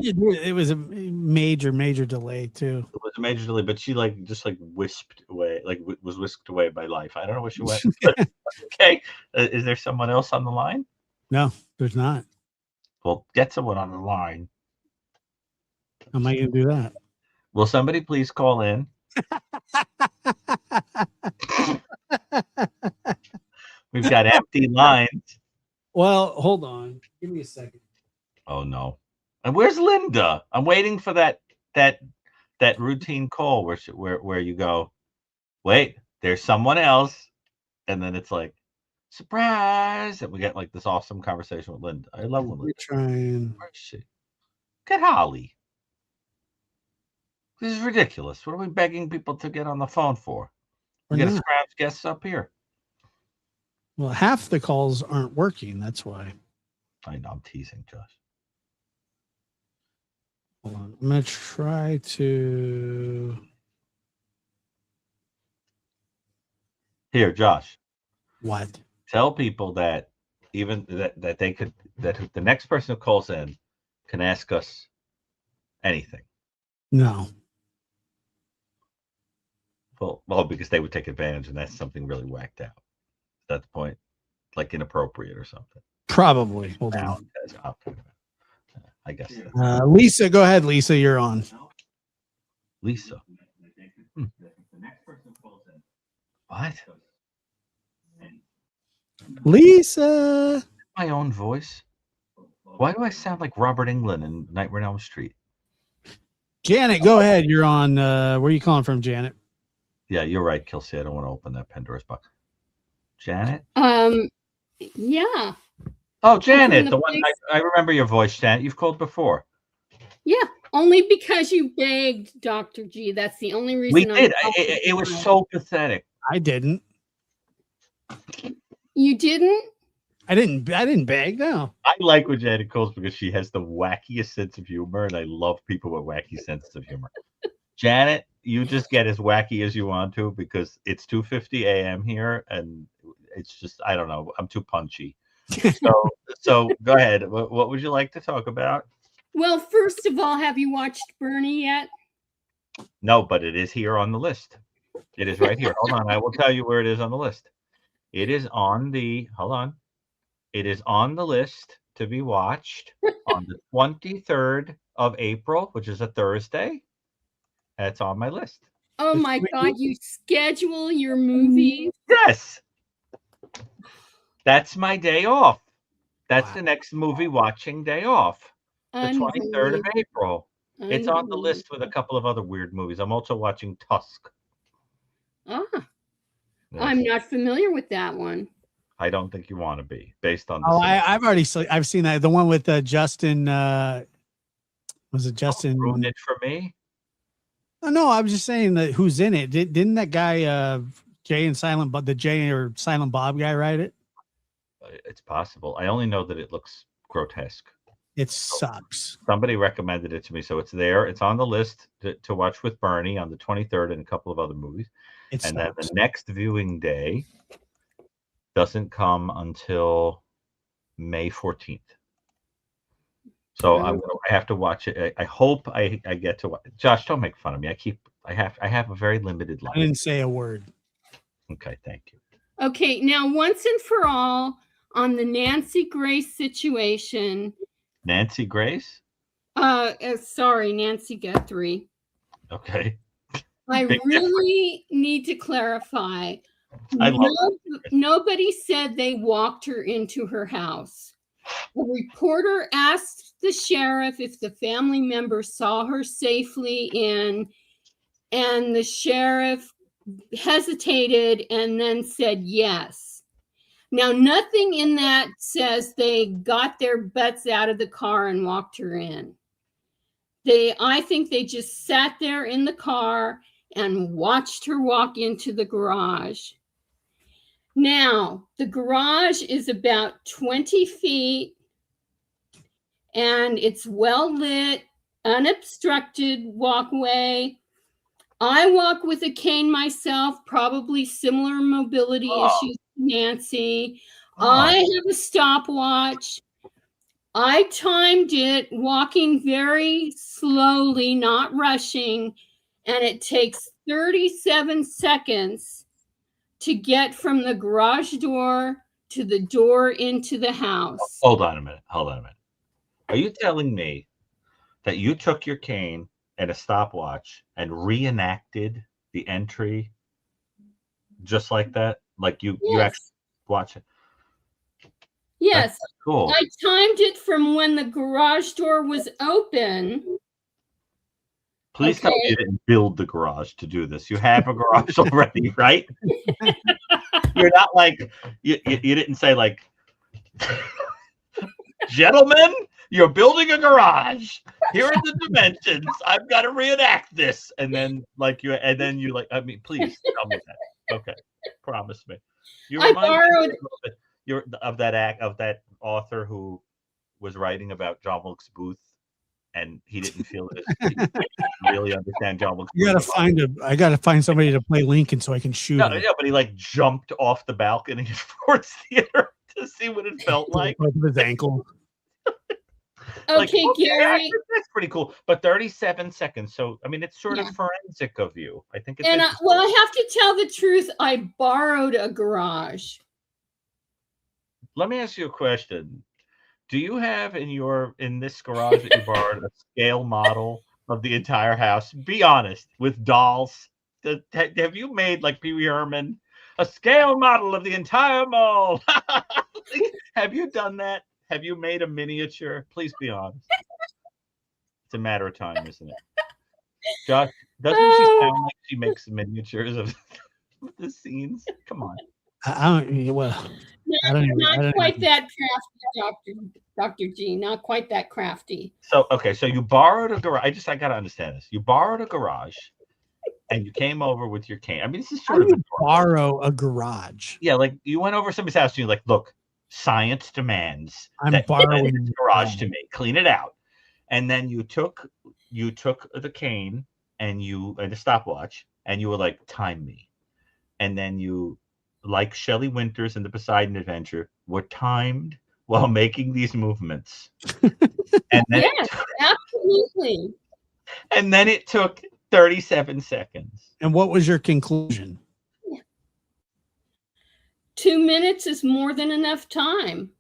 it was a major delay too. It was a major delay, but she just wisped away, was whisked away by life. I don't know where she went. Okay. Is there someone else on the line? No, there's not. Well, get someone on the line. How am I going to do that? Will somebody please call in? We've got empty lines. Well, hold on. Give me a second. Oh no. And where's Linda? I'm waiting for that routine call where you go, wait, there's someone else, and then it's like, surprise, and we get this awesome conversation with Linda. I love when Linda. Trying. Where is she? Get Holly. This is ridiculous. What are we begging people to get on the phone for? We We're got to not. scrounge guests up here. Well, half the calls aren't working. That's why. I know, I'm teasing, Josh. Hold on. I'm going to try to. Here, Josh. What? Tell people that even that they could, that the next person who calls in can ask us anything. No. Well, because they would take advantage, and that's something really whacked out. Is that the point? Like inappropriate or something. Probably. Hold on. Okay. I guess. Lisa, go ahead. Lisa, you're on. Lisa. What? Lisa. My own voice. Why do I sound like Robert Englund in Nightmare on Elm Street? Janet, go ahead. You're on. Where are you calling from, Janet? Yeah, you're right, Kelsey. I don't want to open that Pandora's box. Janet? Yeah. Oh, Janet, the one I remember your voice, Janet. You've called before. Yeah, only because you begged, Dr. G. That's the only reason. We did. It was so pathetic. I didn't. You didn't? I didn't beg. No. I like when Janet calls because she has the wackiest sense of humor, and I love people with wacky senses of humor. Janet, you just get as wacky as you want to because it's 2:50 a.m. here, and it's just, I don't know. I'm too punchy. So go ahead. What would you like to talk about? Well, first of all, have you watched Bernie yet? No, but it is here on the list. It is right here. Hold on. I will tell you where it is on the list. It is on the, hold on. It is on the list to be watched on the 23rd of April, which is a Thursday. That's on my list. Oh my God, you schedule your movies? Yes. That's my day off. That's the next movie watching day off. The 23rd of April. It's on the list with a couple of other weird movies. I'm also watching Tusk. Ah. Yes. I'm not familiar with that one. I don't think you want to be based on. I've seen that. The one with Justin. Was it Justin? Ruined it for me. Oh, no, I was just saying that who's in it. Didn't that guy Jay and Silent Bob, the Jay or Silent Bob guy, write it? It's possible. I only know that it looks grotesque. It sucks. Somebody recommended it to me, so it's there. It's on the list to watch with Bernie on the 23rd and a couple of other movies. And then the next viewing day doesn't come until May 14th. So I have to watch it. I hope I get to watch. Josh, don't make fun of me. I have a very limited life. I didn't say a word. Okay, thank you. Okay, now once and for all on the Nancy Grace situation. Nancy Grace? Sorry, Nancy Guthrie. Okay. I really need to clarify. Nobody said they walked her into her house. A reporter asked the sheriff if the family member saw her safely in, and the sheriff hesitated and then said yes. Now, nothing in that says they got their butts out of the car and walked her in. I think they just sat there in the car and watched her walk into the garage. Now, the garage is about 20 feet and it's well lit, unobstructed walkway. I walk with a cane myself, probably similar mobility issues to Nancy. I have a stopwatch. I timed it walking very slowly, not rushing, and it takes 37 seconds to get from the garage door to the door into the house. Hold on a minute. Are you telling me that you took your cane and a stopwatch and reenacted the entry just like that? Like you actually watch it? Yes. That's cool. I timed it from when the garage door was open. Please tell me you didn't build the garage to do this. You have a garage already, right? You're not like, you didn't say like, gentlemen, You're building a garage. Here are the dimensions. I've got to reenact this. And then like you like, I mean, please tell me that. Okay. Promise me. You I remind me borrowed. a little bit of that author who was writing about John Wilkes Booth, and he didn't feel it. He didn't really understand John Wilkes Booth. I gotta find somebody to play Lincoln so I can shoot No, him. yeah, but he like jumped off the balcony at Ford's Theater to see what it felt like. With his ankle. Okay, Gary. That's pretty cool. But 37 seconds. So I mean, it's sort Yeah. of forensic of you. I think it's And I have to tell the truth. I borrowed a garage. Let me ask you a question. Do you have in this garage that you borrowed a scale model of the entire house? Be honest, with dolls. Have you made like Pee Wee Herman a scale model of the entire mall? Have you done that? Have you made a miniature? Please be honest. It's a matter of time, isn't it? Josh, doesn't she sound like she makes miniatures of the scenes? Come on. I don't Not quite that crafty, Dr. G. Not quite that crafty. So okay, so you borrowed a garage. I gotta understand this. You borrowed a garage, and you came over with your cane. I mean, this is How sort do of you borrow a garage? yeah. Like you went over somebody's house, and you're like, "Look, science demands I'm that borrowing this garage to me. Clean it out." And then you took the cane and a stopwatch, and you were like, "Time me." And then you, like Shelley Winters in the Poseidon Adventure, were timed while making these movements. And then Yes, absolutely. And then it took 37 seconds. And what was your conclusion? 2 minutes is more than enough time.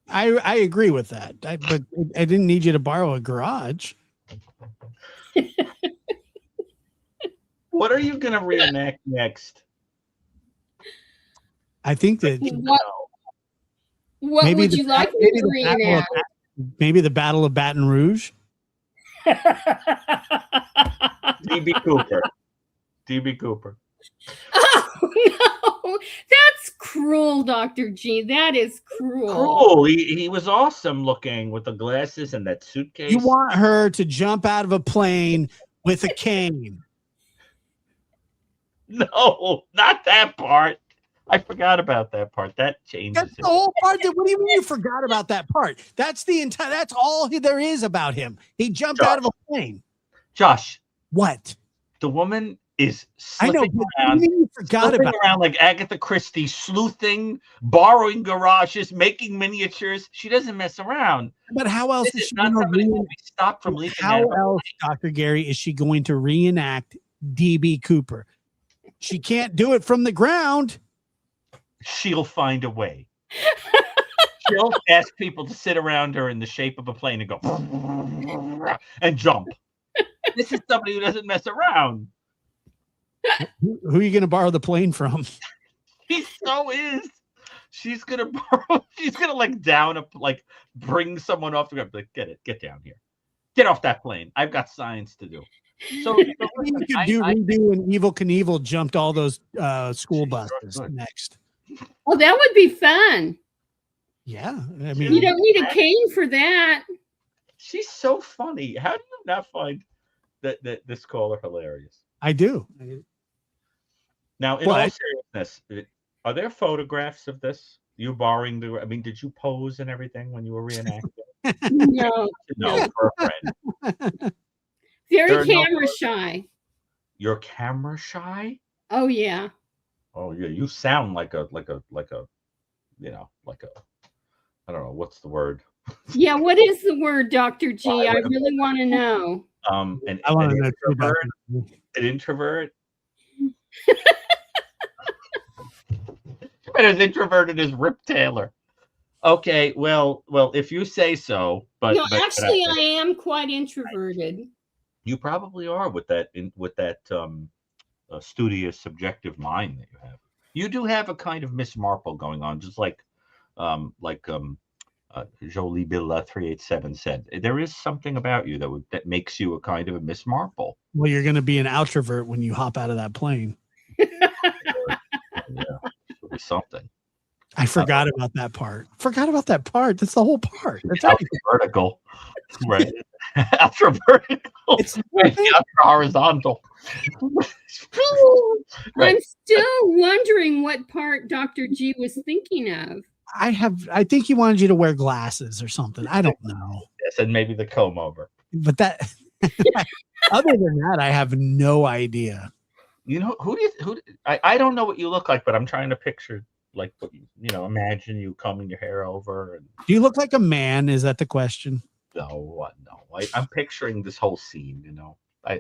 I agree with that. But I didn't need you to borrow a garage. What are you going to reenact next? I think that What maybe would you like me to reenact? Maybe the Battle of Baton Rouge. DB Cooper. DB Cooper. Oh no, that's cruel, Dr. G. That is cruel. Cool. He was awesome looking with the glasses and that suitcase. You want her to jump out of a plane with a cane. No, not that part. I forgot about that part. That changes. That's the whole part. What do you mean you forgot about that part? That's the entire. That's all there is about him. He jumped out of a plane. Josh, what? The woman is I know. slipping around. You forgot about around like Agatha Christie, sleuthing, borrowing garages, making miniatures. She doesn't mess around. But how else is she going to stop from leaving? How else, Dr. Gary, is she going to reenact DB Cooper? She can't do it from the ground. She'll find a way. She'll ask people to sit around her in the shape of a plane and go and jump. This is somebody who doesn't mess around. Who are you going to borrow the plane from? He so is. She's gonna borrow. She's gonna bring someone off the ground. Like, get down here. Get off that plane. I've got science to do. So you could redo an Evel Knievel jumped all those school buses next. Well, that would be fun. Yeah, I mean, you don't need a cane for that. She's so funny. How do you not find that this caller hilarious? I do. Now, in all seriousness, are there photographs of this? You borrowing I mean, did you pose and everything when you were reenacting? No, for a friend. Very camera shy. You're camera shy? Oh yeah. Oh yeah, you sound like a I don't know, what's the word? Yeah, what is the word, Dr. G? I really want to know. I want to know an introvert. But as introverted as Rip Taylor. Okay, well, if you say so, but no, actually, I am quite introverted. You probably are with that studious, subjective mind that you have. You do have a kind of Miss Marple going on, just like Jolie Bill 387 said. There is something about you that makes you a kind of a Miss Marple. Well, you're going to be an outrovert when you hop out of that plane. Yeah, it'll be something. I forgot about that part. That's the whole part. That's it. Ultra vertical, right? Ultra vertical. It's Ultra horizontal. Right. I'm still wondering what part Dr. G was thinking of. I think he wanted you to wear glasses or something. I don't know. Yes, and maybe the comb over. But that other than that, I have no idea. You know, I don't know what you look like, but I'm trying to picture like what imagine you combing your hair over. And Do you look like a man? Is that the question? no. I'm picturing this whole scene,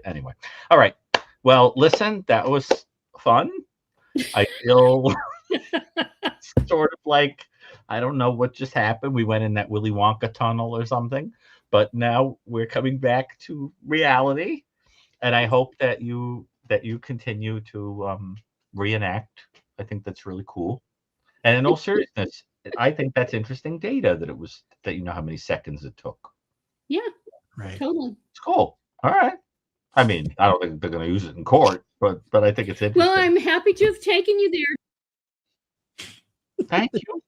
anyway. All right. Well, listen, that was fun. I feel sort of like, I don't know what just happened. We went in that Willy Wonka tunnel or something, but now we're coming back to reality. And I hope that you continue to reenact. I think that's really cool. And in all seriousness, I think that's interesting data that you know how many seconds it took. Yeah, right. Totally. It's cool. All right. I mean, I don't think they're going to use it in court, but I think it's interesting. Well, I'm happy to have taken you there. Thank you.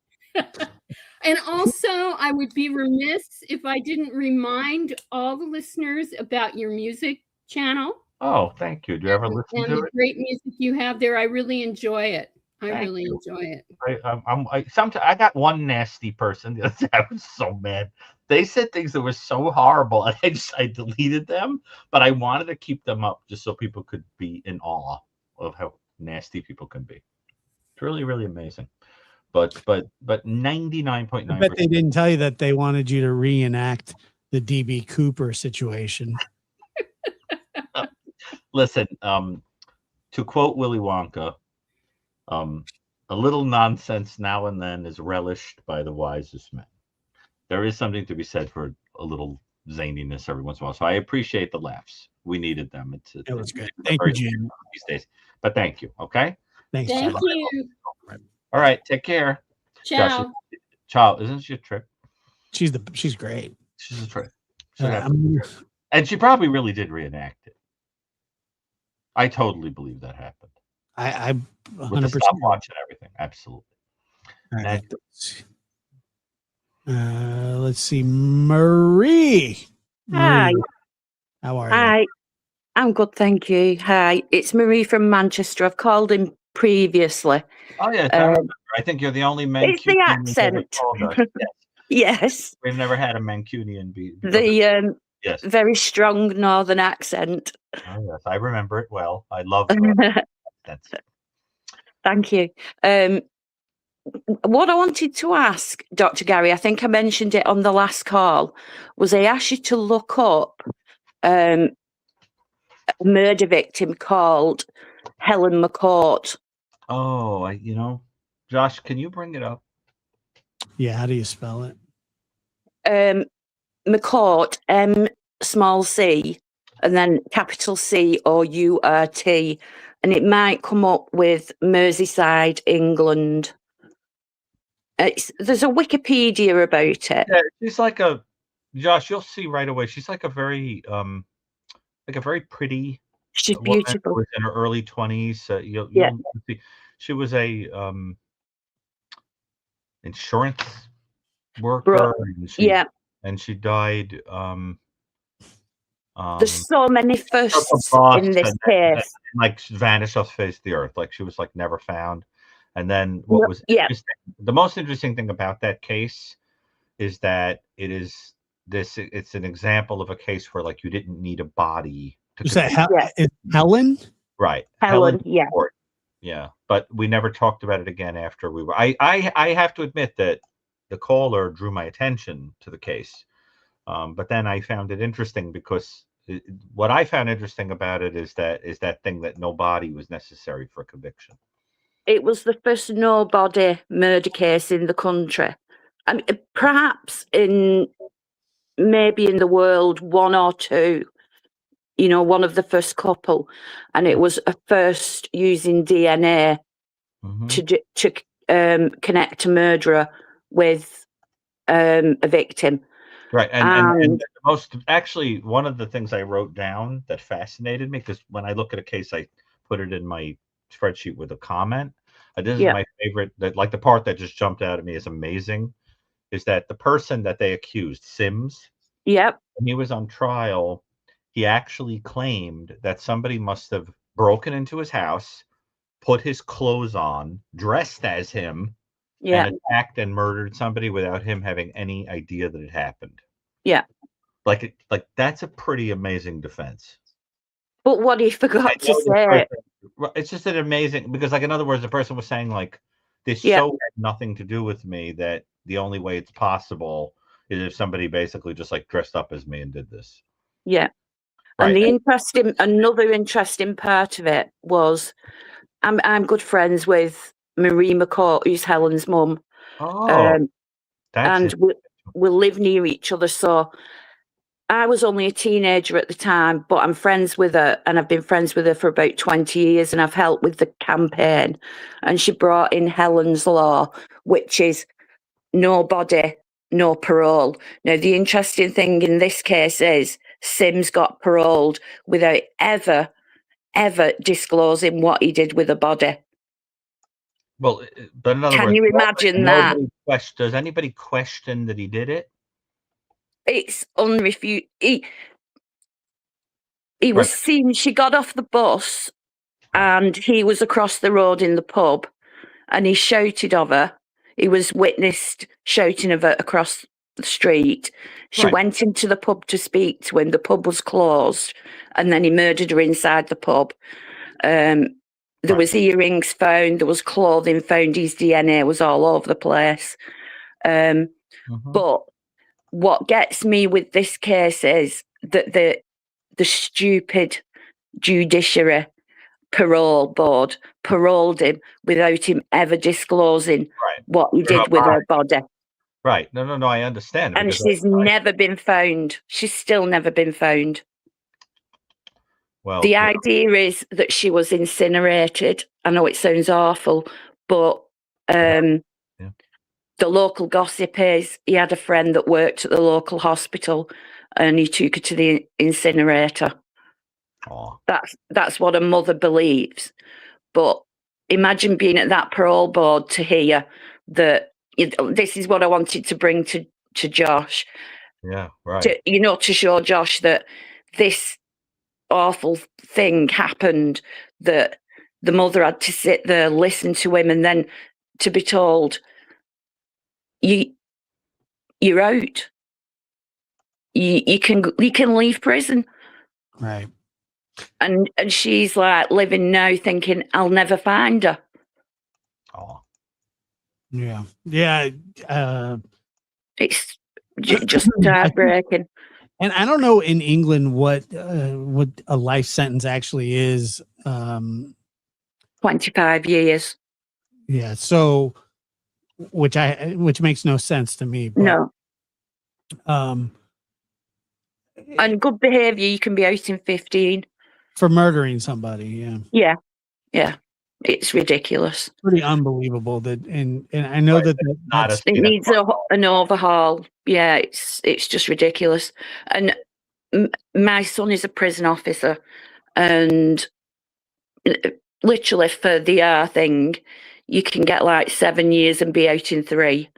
And also, I would be remiss if I didn't remind all the listeners about your music channel. Oh, thank you. Do you ever listen to the it? great music you have there. I really enjoy it. I Thank really you. enjoy it. I got one nasty person the other day. I was so mad. They said things that were so horrible, and I deleted them. But I wanted to keep them up just so people could be in awe of how nasty people can be. It's really, really amazing. But 99.9%. I bet they didn't tell you that they wanted you to reenact the DB Cooper situation. Listen, to quote Willy Wonka, a little nonsense now and then is relished by the wisest men. There is something to be said for a little zaniness every once in a while. So I appreciate the laughs. We needed them. It was good. Thank you, Jim. These days. But thank you. Okay. Thanks. Thank you. All right. Take care. Ciao. Ciao. Isn't she a trip? She's great. She's a trip. And she probably really did reenact it. I totally believe that happened. I 100%. With the stopwatch and everything. Absolutely. Right. Let's see. Marie. Hi. How are you? Hi. I'm good, thank you. Hi. It's Marie from Manchester. I've called in previously. Oh, yes. I remember. I think you're the only Mancunian. It's the accent. Yes. We've never had a Mancunian be. Yes. Very strong northern accent. Oh, yes. I remember it well. I love that. Thank you. What I wanted to ask, Dr. Gary, I think I mentioned it on the last call, was I asked you to look up a murder victim called Helen McCourt. Oh, Josh, can you bring it up? Yeah, how do you spell it? McCourt, M-c, and then capital C or U-R-T, and it might come up with Merseyside, England. There's a Wikipedia about it. Yeah, she's like Josh, you'll see right away. She's like a very pretty. She's beautiful. Who was in her early 20s. You'll see. She was a insurance worker. And she died. There's so many firsts in this case. And, like vanished off the face of the earth. Like she was like never found. And then what was the most interesting thing about that case is that it's an example of a case where like you didn't need a body to Helen? Right. Helen, yeah. Yeah. But we never talked about it again after we were I have to admit that the caller drew my attention to the case. But then I found it interesting because what I found interesting about it is that thing that no body was necessary for conviction. It was the first no-body murder case in the country. I mean, perhaps maybe in the world, one or two, one of the first couple. And it was a first using DNA to connect a murderer with a victim. Right. And one of the things I wrote down that fascinated me, because when I look at a case, I put it in my spreadsheet with a comment. This is Yeah. my favorite. Like the part that just jumped out at me is amazing. Is that the person that they accused, Sims? Yep. When he was on trial, he actually claimed that somebody must have broken into his house, put his clothes on, dressed as him, Yeah. and attacked and murdered somebody without him having any idea that it happened. Yeah. Like that's a pretty amazing defense. But what he forgot to say. It's just an amazing, because like in other words, the person was saying like this Yeah. show had nothing to do with me, that the only way it's possible is if somebody basically just like dressed up as me and did this. Yeah. Right. And another interesting part of it was I'm good friends with Marie McCourt, who's Helen's mum. Oh, and we live near each other. So I was only a teenager at the time, but I'm friends with her, and I've been friends with her for about 20 years, and I've helped with the campaign. And she brought in Helen's Law, which is no body, no parole. Now, the interesting thing in this case is Sims got paroled without ever disclosing what he did with the body. Well, but in other words, can you imagine that? Does anybody question that he did it? It's unrefuted. He was seen. She got off the bus, and he was across the road in the pub, and he shouted of her. He was witnessed shouting of her across the street. She went into the pub to speak to him. The pub was closed, and then he murdered her inside the pub. There was earrings found. There was clothing found. His DNA was all over the place. But what gets me with this case is that the stupid judiciary parole board paroled him without him ever disclosing what he did with her body. Right. No, I understand. And she's never been found. She's still never been found. Well, the idea is that she was incinerated. I know it sounds awful, but the local gossip is he had a friend that worked at the local hospital and he took her to the incinerator. That's what a mother believes. But imagine being at that parole board to hear that this is what I wanted to bring to Josh. Yeah, right. To show Josh that this awful thing happened, that the mother had to sit there, listen to him, and then to be told, you're out. You can leave prison. Right. And she's like living now thinking, I'll never find her. Oh. Yeah. Yeah. It's just heartbreaking. And I don't know in England what a life sentence actually is. 25 years. Yeah. So, which makes no sense to me. But, no. And good behavior, you can be out in 15 for murdering somebody. Yeah. Yeah. It's ridiculous. Pretty unbelievable that, and I know that it needs an overhaul. Yeah, it's just ridiculous. And my son is a prison officer, and literally for the thing, you can get like 7 years and be out in 3.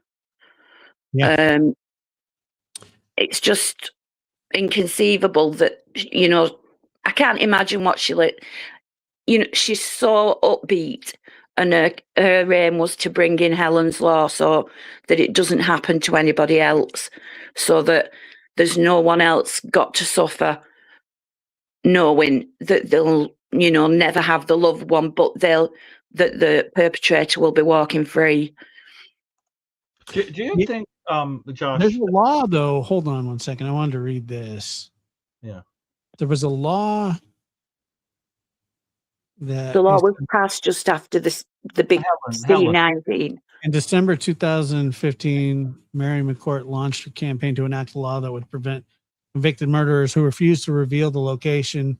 Yeah. It's just inconceivable that, I can't imagine what she's so upbeat, and her aim was to bring in Helen's Law so that it doesn't happen to anybody else, so that there's no one else got to suffer knowing that they'll, never have the loved one, but that the perpetrator will be walking free. Do you think, Josh? There's a law, though. Hold on one second. I wanted to read this. Yeah. There was a law that the law was passed just after the big C-19. In December 2015, Mary McCourt launched a campaign to enact a law that would prevent convicted murderers who refuse to reveal the location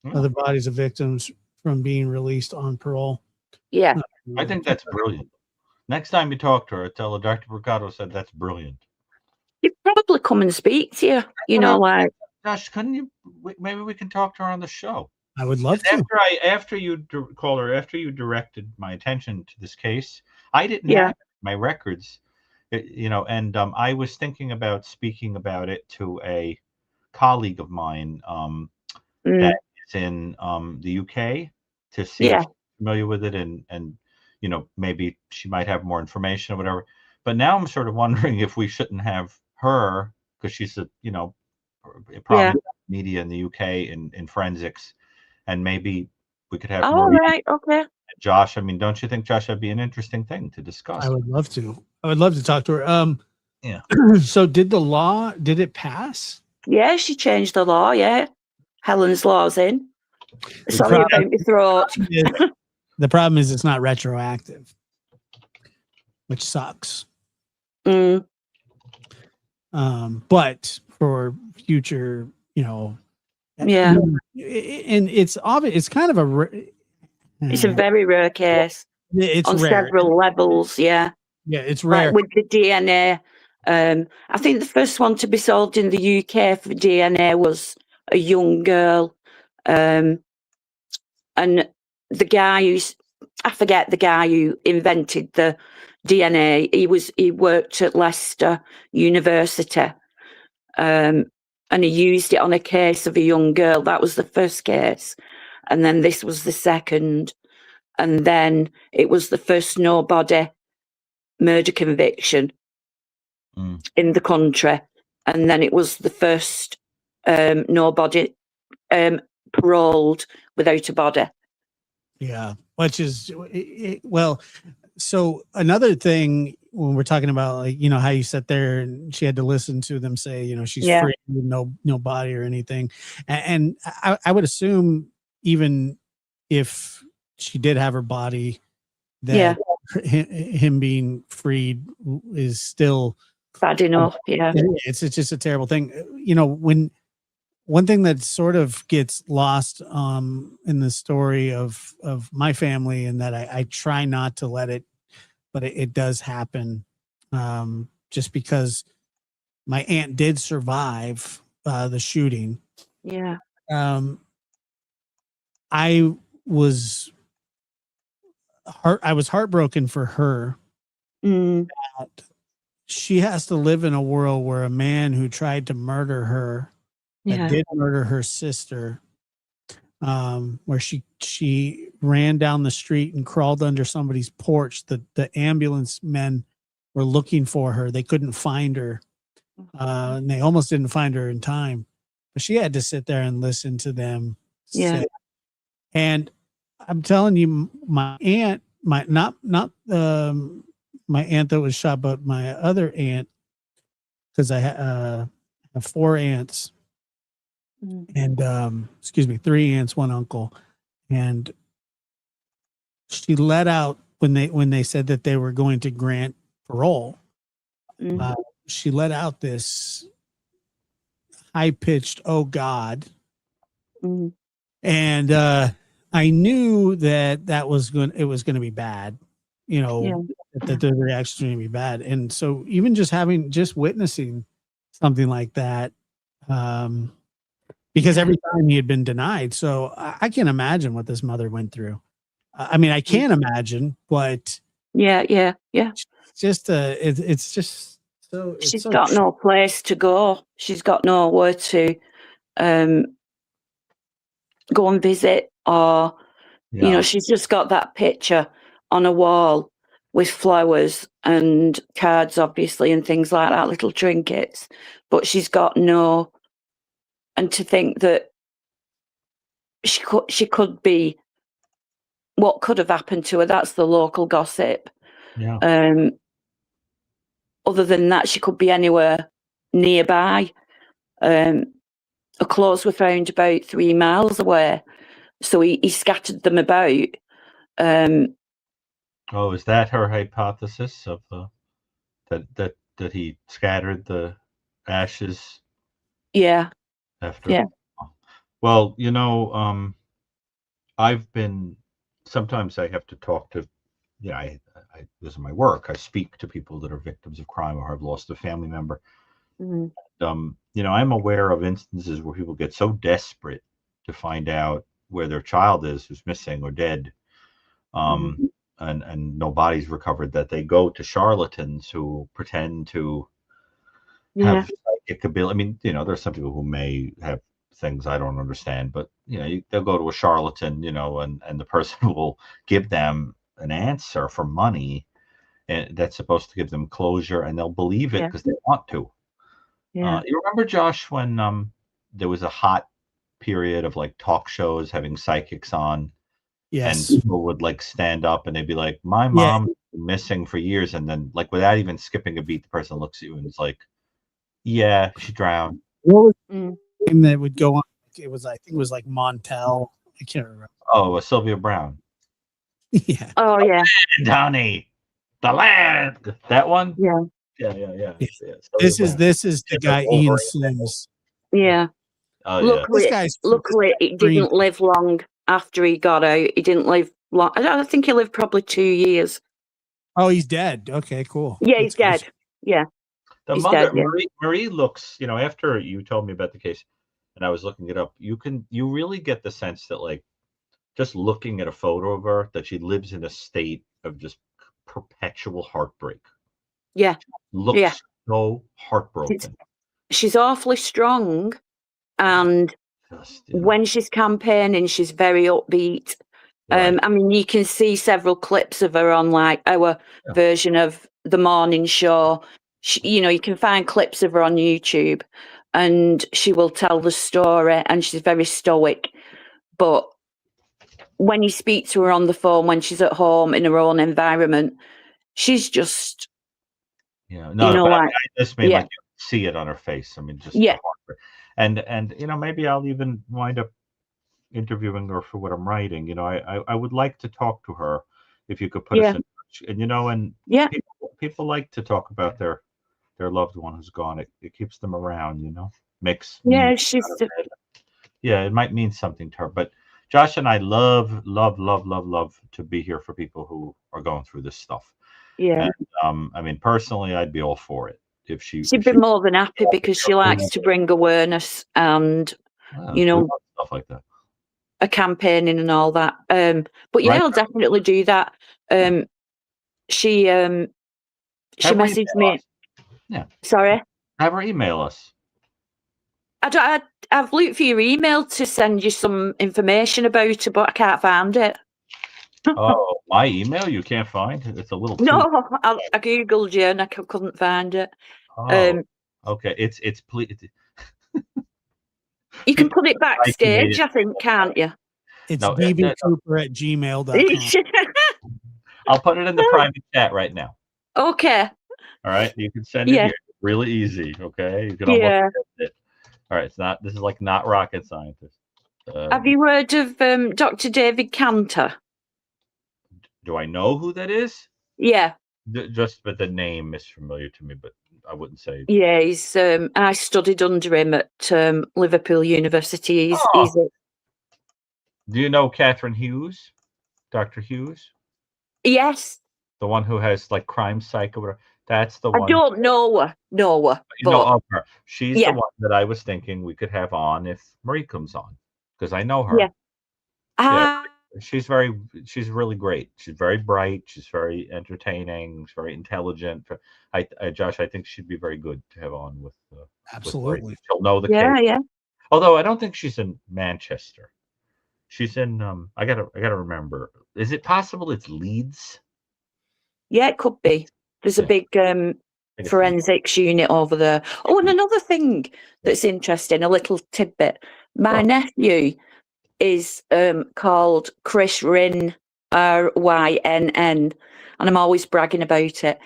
of the bodies of victims from being released on parole. Yeah. I think that's brilliant. Next time you talk to her, tell her Dr. Brucato said that's brilliant. You'd probably come and speak to you, like. Josh, couldn't you? Maybe we can talk to her on the show. I would love to. After you directed my attention to this case, I didn't Yeah. have my records, and I was thinking about speaking about it to a colleague of mine that is in the UK to see if she's familiar with it, and maybe she might have more information or whatever. But now I'm sort of wondering if we shouldn't have her, because she's a prominent media in the UK in forensics, and maybe we could have Oh, Marie, right. Okay. Josh. I mean, don't you think, Josh, that'd be an interesting thing to discuss? I would love to. I would love to talk to her. Yeah. So did it pass? Yeah, she changed the law. Yeah. Helen's law's in. Sorry about my throat. The problem is it's not retroactive, which sucks. But for future, Yeah. and it's obvious. It's kind of It's a very rare case. It's on rare. Several levels. Yeah. Yeah, it's rare. Like with the DNA. I think the first one to be solved in the UK for DNA was a young girl. And the guy I forget the guy who invented the DNA. He worked at Leicester University. And he used it on a case of a young girl. That was the first case. And then this was the second. And then it was the first no-body murder conviction in the country. And then it was the first nobody paroled without a body. Yeah, which is well. So another thing when we're talking about, like, how you sat there and she had to listen to them say, she's free with no body or anything, and I would assume even if she did have her body, that him being freed is still bad enough. Yeah, it's just a terrible thing. When one thing that sort of gets lost in the story of my family, and that I try not to let it, but it does happen, just because my aunt did survive the shooting. Yeah. I was heartbroken for her. That she has to live in a world where a man who tried to murder her, that did murder her sister, where she ran down the street and crawled under somebody's porch. The ambulance men were looking for her. They couldn't find her. And they almost didn't find her in time. But she had to sit there and listen to them say. And I'm telling you, my aunt, not my aunt that was shot, but my other aunt, because I have 4 aunts. And three aunts, one uncle, and she let out when they said that they were going to grant parole. She let out this high-pitched "Oh God," and I knew that was going to be bad. That the reaction was going to be bad, and so even just witnessing something like that. Because every time he had been denied. So I can't imagine what this mother went through. I mean, I can imagine, but yeah. It's just so. She's got no place to go. She's got nowhere to go and visit, or she's just got that picture on a wall with flowers and cards, obviously, and things like that, little trinkets. But she's got no. And to think that she could be, what could have happened to her, that's the local gossip. Yeah. Other than that, she could be anywhere nearby. Her clothes were found about 3 miles away, so he scattered them about. Is that her hypothesis of that he scattered the ashes? Yeah. After. Yeah. Well, sometimes I have to talk to, I this is my work. I speak to people that are victims of crime or have lost a family member. I'm aware of instances where people get so desperate to find out where their child is who's missing or dead, and no body's recovered, that they go to charlatans who pretend to have psychic ability. I mean, there's some people who may have things I don't understand, but they'll go to a charlatan, and the person will give them an answer for money, and that's supposed to give them closure, and they'll believe it because they want to. You remember, Josh, when there was a hot period of like talk shows having psychics on, and people would like stand up and they'd be like, "My mom's been missing for years," and then like without even skipping a beat, the person looks at you and is like, "Yeah, she drowned." What was the name that would go on? It was, I think it was like Montel. I can't remember. Oh, Sylvia Brown. Yeah. Oh yeah. Honey, the land. That one. Yeah. Yeah. This is the guy Ian Sims. Yeah. Oh, luckily, This guy's it didn't live long after he got out. He didn't live long. I think he lived probably 2 years. Oh, he's dead. Okay, cool. Yeah, he's dead. Yeah. The He's mother, dead, yeah. Marie looks, after you told me about the case and I was looking it up, you really get the sense that, like, just looking at a photo of her, that she lives in a state of just perpetual heartbreak. Yeah. Looks so heartbroken. She's awfully strong, and when she's campaigning, she's very upbeat. Right. I mean, you can see several clips of her on like our version of the morning show. You can find clips of her on YouTube, and she will tell the story, and she's very stoic. But when you speak to her on the phone, when she's at home in her own environment, she's just, I just mean like you see it on her face. I mean, just the heartbreak. And maybe I'll even wind up interviewing her for what I'm writing. I would like to talk to her if you could put us in touch. And people like to talk about their loved one who's gone. It keeps them around. Makes it might mean something to her. But Josh and I love to be here for people who are going through this stuff. Yeah. And, I mean, personally, I'd be all for it if she'd be more than happy, because she likes to bring awareness and stuff like that, a campaigning and all that. But yeah, I'll definitely do that. She messaged me. Yeah. Sorry. Have her email us. I've looked for your email to send you some information about it, but I can't find it. Oh, my email you can't find? It's a little I googled you and I couldn't find it. Oh, okay. It's you can put it backstage, I think, can't you? It's dvcooper@gmail.com. I'll put it in the private chat right now. Okay. All right. You can send it here. It's really easy. Okay. You can almost it. All right. This is like not rocket scientist. Have you heard of Dr. David Cantor? Do I know who that is? Yeah. But the name is familiar to me, but I wouldn't say. Yeah, he's. I studied under him at Liverpool University. Do you know Catherine Hughes, Dr. Hughes? Yes. The one who has like Crime Psycho. That's the one. I don't know her. You know of her. She's the one that I was thinking we could have on if Marie comes on, because I know her. Yeah. She's really great. She's very bright. She's very entertaining. She's very intelligent. Josh, I think she'd be very good to have on with. Absolutely. With she'll know the case. Yeah. Although I don't think she's in Manchester. She's in. I gotta remember. Is it possible it's Leeds? Yeah, it could be. There's a big forensics unit over there. Oh, and another thing that's interesting, a little tidbit. My nephew is called Chris Rynn, Rynn, and I'm always bragging about it.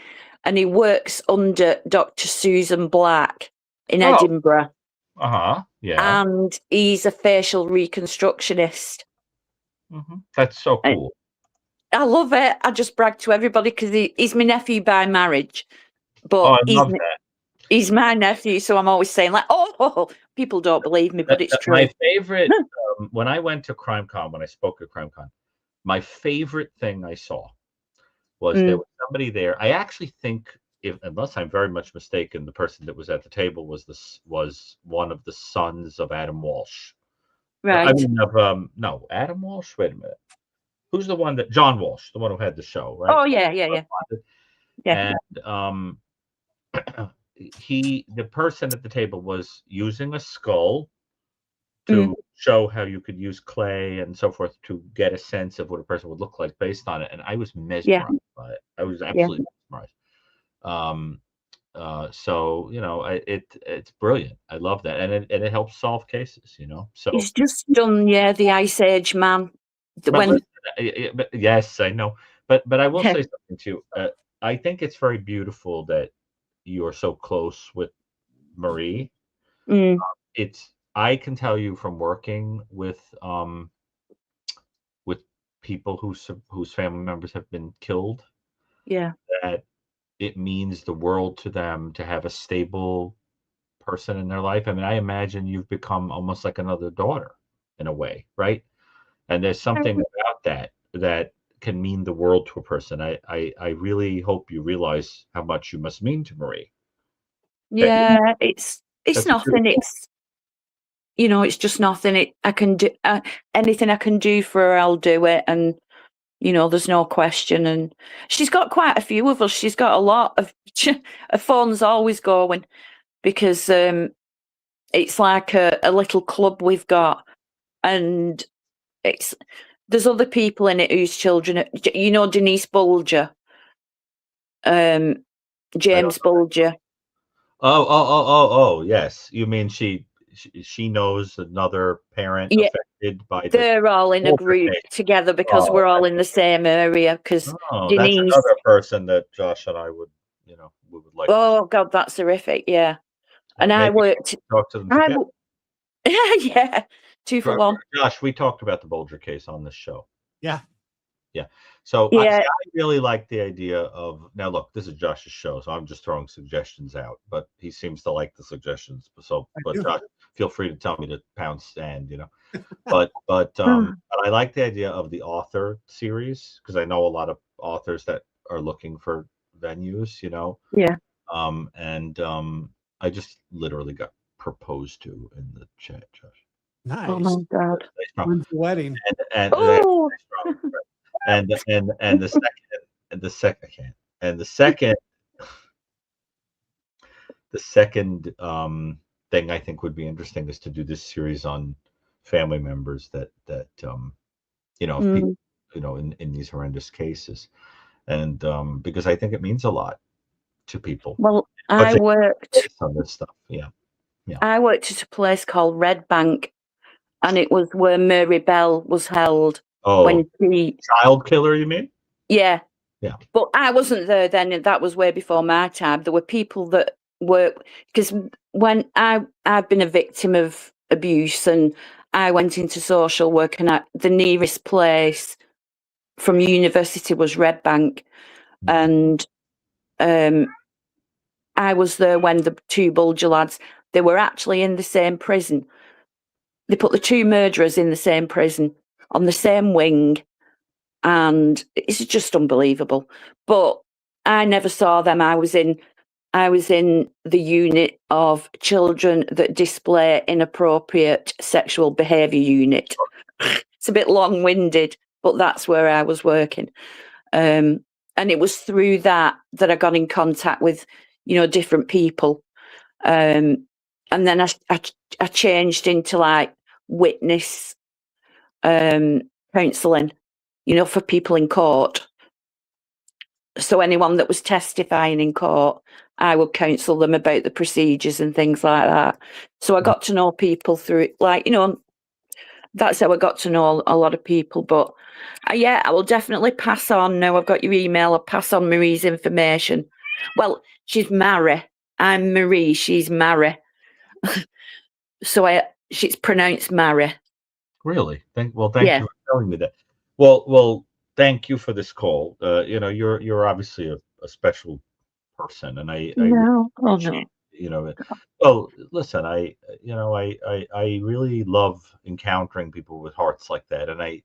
And he works under Dr. Susan Black in Edinburgh. Yeah. And he's a facial reconstructionist. Mm-hmm. That's so cool. I love it. I just brag to everybody because he's my nephew by marriage. But he's my nephew, so I'm always saying like, people don't believe me, but it's true. My favorite, when I went to CrimeCon, when I spoke at CrimeCon, my favorite thing I saw was there was somebody there. I actually think, unless I'm very much mistaken, the person that was at the table was one of the sons of Adam Walsh, Right. I mean, no, Adam Walsh. Wait a minute. Who's the one that John Walsh, the one who had the show, right? Oh yeah, yeah. And the person at the table was using a skull to show how you could use clay and so forth to get a sense of what a person would look like based on it. And I was mesmerized by it. I was absolutely mesmerized. So it's brilliant. I love that, and it helps solve cases. So He's just done the Ice Age man. Yes, I know, but I will say something too. I think it's very beautiful that you are so close with Marie. I can tell you from working with people whose family members have been killed, that it means the world to them to have a stable person in their life. I mean, I imagine you've become almost like another daughter in a way, right? And there's something about that can mean the world to a person. I really hope you realize how much you must mean to Marie. Yeah, it's nothing. It's just nothing. I can do anything I can do for her, I'll do it, and there's no question. And she's got quite a few of us. She's got a lot of her phone's always going because it's like a little club we've got, and there's other people in it whose children, Denise Bulger, James Bulger. Oh, yes. You mean she knows another parent affected by this? They're all in a group together because we're all in the same area. Because that's another person that Josh and I would like. Oh God, that's horrific. Yeah, and I worked. Talk to them together. Yeah, 2 for 1. Josh, we talked about the Bulger case on this show. Yeah. So I really like the idea of, now look, this is Josh's show, so I'm just throwing suggestions out, but he seems to like the suggestions. But Josh, feel free to tell me to pound sand, But I like the idea of the author series because I know a lot of authors that are looking for venues, Yeah. I just literally got proposed to in the chat, Josh. Nice. Oh my God. When's the wedding? And the second thing I think would be interesting is to do this series on family members that people, in these horrendous cases, and because I think it means a lot to people. Well, I worked on this stuff. Yeah. I worked at a place called Red Bank, and it was where Mary Bell was held. Oh, child killer, you mean? Yeah. Yeah. But I wasn't there then, and that was way before my time. There were people that were, because when I've been a victim of abuse, and I went into social work, and the nearest place from university was Red Bank, and I was there when the 2 Bulger lads, they were actually in the same prison. They put the 2 murderers in the same prison on the same wing, and it's just unbelievable. But I never saw them. I was in the unit of children that display inappropriate sexual behaviour unit. It's a bit long-winded, but that's where I was working. And it was through that I got in contact with, different people. And then I changed into like witness counselling, for people in court. So anyone that was testifying in court, I would counsel them about the procedures and things like that. So I got to know people through it, that's how I got to know a lot of people. But I will definitely pass on. Now I've got your email, I'll pass on Marie's information. Well, she's Mary. I'm Marie, she's Mary. So she's pronounced Mary. Really? Thank you for telling me that. Well, thank you for this call. You're obviously a special person, and well, listen, I really love encountering people with hearts like that, and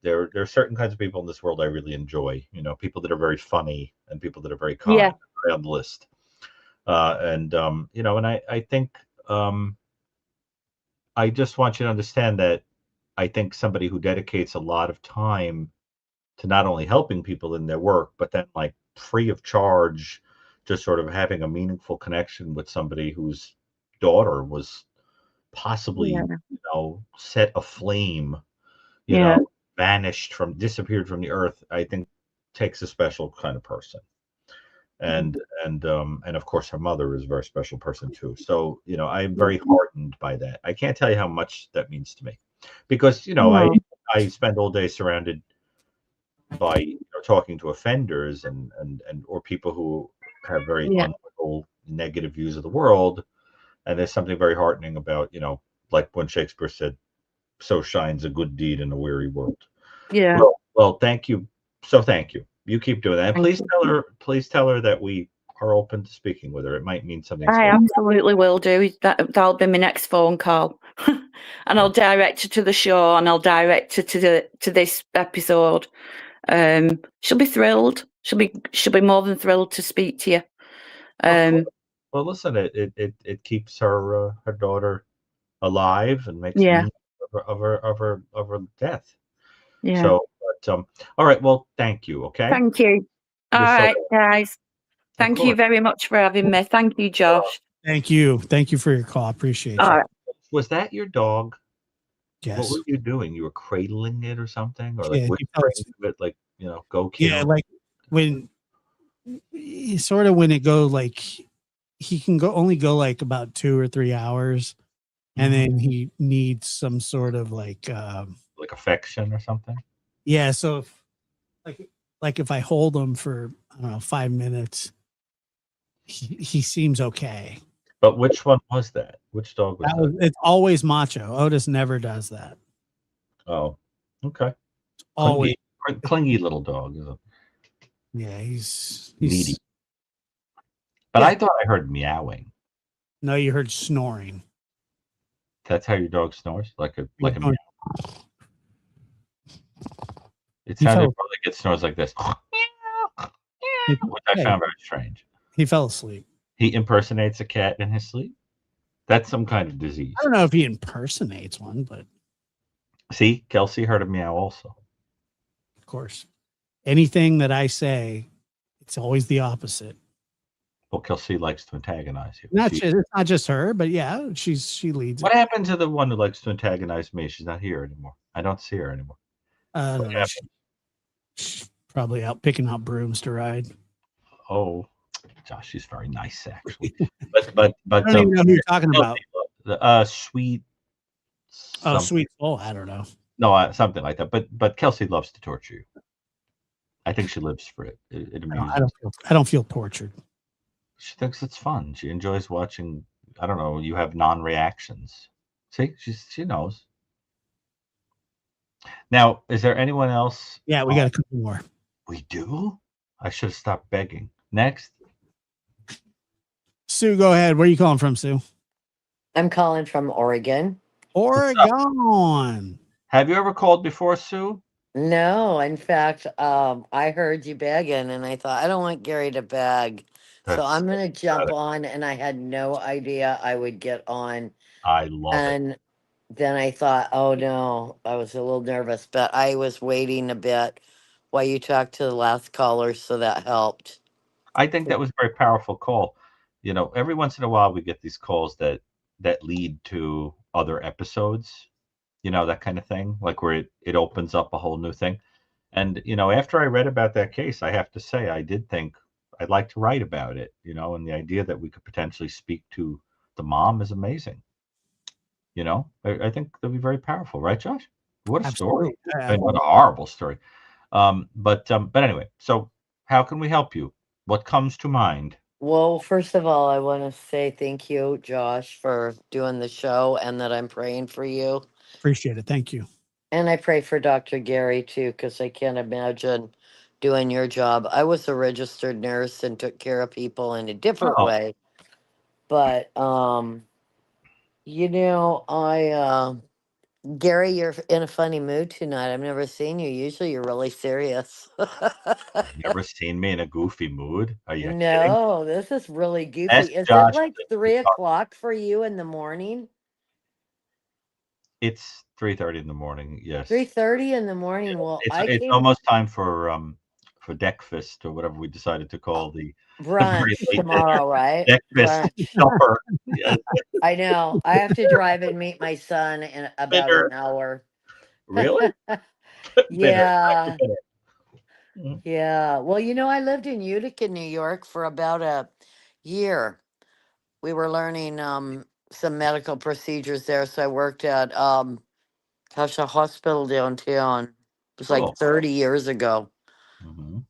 there are certain kinds of people in this world I really enjoy. People that are very funny and people that are very kind. Yeah. Very on the list, and I think I just want you to understand that I think somebody who dedicates a lot of time to not only helping people in their work, but then like free of charge, just sort of having a meaningful connection with somebody whose daughter was possibly, Yeah. set aflame, Yeah. disappeared from the earth, I think takes a special kind of person. And of course her mother is a very special person too. So, I'm very heartened by that. I can't tell you how much that means to me. Because, I spend all day surrounded by talking to offenders and or people who have very Yeah. unethical, negative views of the world. And there's something very heartening about, like when Shakespeare said, "So shines a good deed in a weary world." Yeah. Well, thank you. So thank you. You keep doing that. And Thank you. please tell her that we are open to speaking with her. It might mean something to I her. absolutely will do. That'll be my next phone call. And I'll direct her to the show, and I'll direct her to this episode. She'll be thrilled. She'll be more than thrilled to speak to you. Well, listen, it keeps her daughter alive and makes Yeah. meaning of her death. Yeah. So, but all right. Well, thank you. Okay. Thank you. All You're so right, guys. Thank you course. very much for having me. Thank you, Josh. Thank you. Thank you for your call. Appreciate All you. right. Was that your dog? What Yes. were you doing? You were cradling it or something, or like Yeah, he whispering felt- to it, like go kill. Yeah, like when sort of when it go like he can only go like about 2 or 3 hours, and then he needs some sort of like affection or something. yeah. So if, like if I hold him for I don't know 5 minutes, he seems okay. But which one was that? Which dog was that? It's always Macho. Otis never does that. Oh, okay. Always. Clingy little dog. Isn't it? Yeah, he's Needy. But I thought I heard meowing. No, you heard snoring. That's how your dog snores, like a meow. It sounded more like it snores like this, which I found very strange. He fell asleep. He impersonates a cat in his sleep. That's some kind of disease. I don't know if he impersonates one, but see, Kelsey heard a meow also. Of course, anything that I say, it's always the opposite. Well, Kelsey likes to antagonize you. It's not just her, but yeah, she leads. What happened to the one who likes to antagonize me? She's not here anymore. I don't see her anymore. She's probably out picking out brooms to ride. Oh, Josh, she's very nice actually. but I don't even know who you're talking about. Sweet. Sweet soul. I don't know. No, something like that. But Kelsey loves to torture you. I think she lives for it. It amuses. I don't feel tortured. She thinks it's fun. She enjoys watching. I don't know. You have non-reactions. See, she knows. Now, is there anyone else? Yeah, we got a couple more. We do? I should have stopped begging. Next. Sue, go ahead. Where are you calling from, Sue? I'm calling from Oregon. Oregon. Have you ever called before, Sue? No, in fact, I heard you begging, and I thought I don't want Gary to beg, so I'm gonna jump on. And I had no idea I would get on. I love it. Then I thought, oh no, I was a little nervous, but I was waiting a bit while you talked to the last caller, so that helped. I think that was a very powerful call. Every once in a while we get these calls that lead to other episodes, that kind of thing, like where it opens up a whole new thing. And, after I read about that case, I have to say, I did think I'd like to write about it, and the idea that we could potentially speak to the mom is amazing. I think that'd be very powerful, right, Josh? What a story. What a horrible story. But anyway, so how can we help you? What comes to mind? Well, first of all, I want to say thank you, Josh, for doing the show, and that I'm praying for you. Appreciate it. Thank you. And I pray for Dr. Gary too, because I can't imagine doing your job. I was a registered nurse and took care of people in a different way. But Gary, you're in a funny mood tonight. I've never seen you. Usually you're really serious. Never seen me in a goofy mood? Are you kidding? No, this is really goofy. Ask Is Josh it like 3 o'clock for you in the morning? It's 3:30 in the morning. Yes. 3:30 in the morning. Well, I It's came almost time for breakfast or whatever we decided to call the very brunch late tomorrow, right? breakfast Brunch. supper. Yes. I know. I have to drive and meet my son in about an Bitter. hour. Really? Bitter. I like Yeah. the bitter. Mhm. Yeah. Well, I lived in Utica, New York for about a year. We were learning some medical procedures there, so I worked at a hospital downtown. It was like Cool. 30 years ago. Mhm.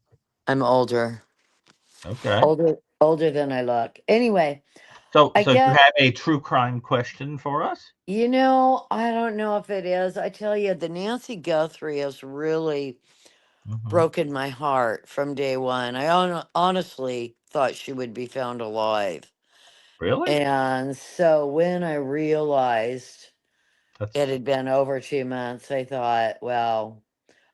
I'm older. Okay. Older than I look. Anyway, So I you get have a true crime question for us? I don't know if it is. I tell you, the Nancy Guthrie has really Mhm. broken my heart from day one. I honestly thought she would be found alive. Really? And so when I realized That's it had been over 2 months, I thought, well,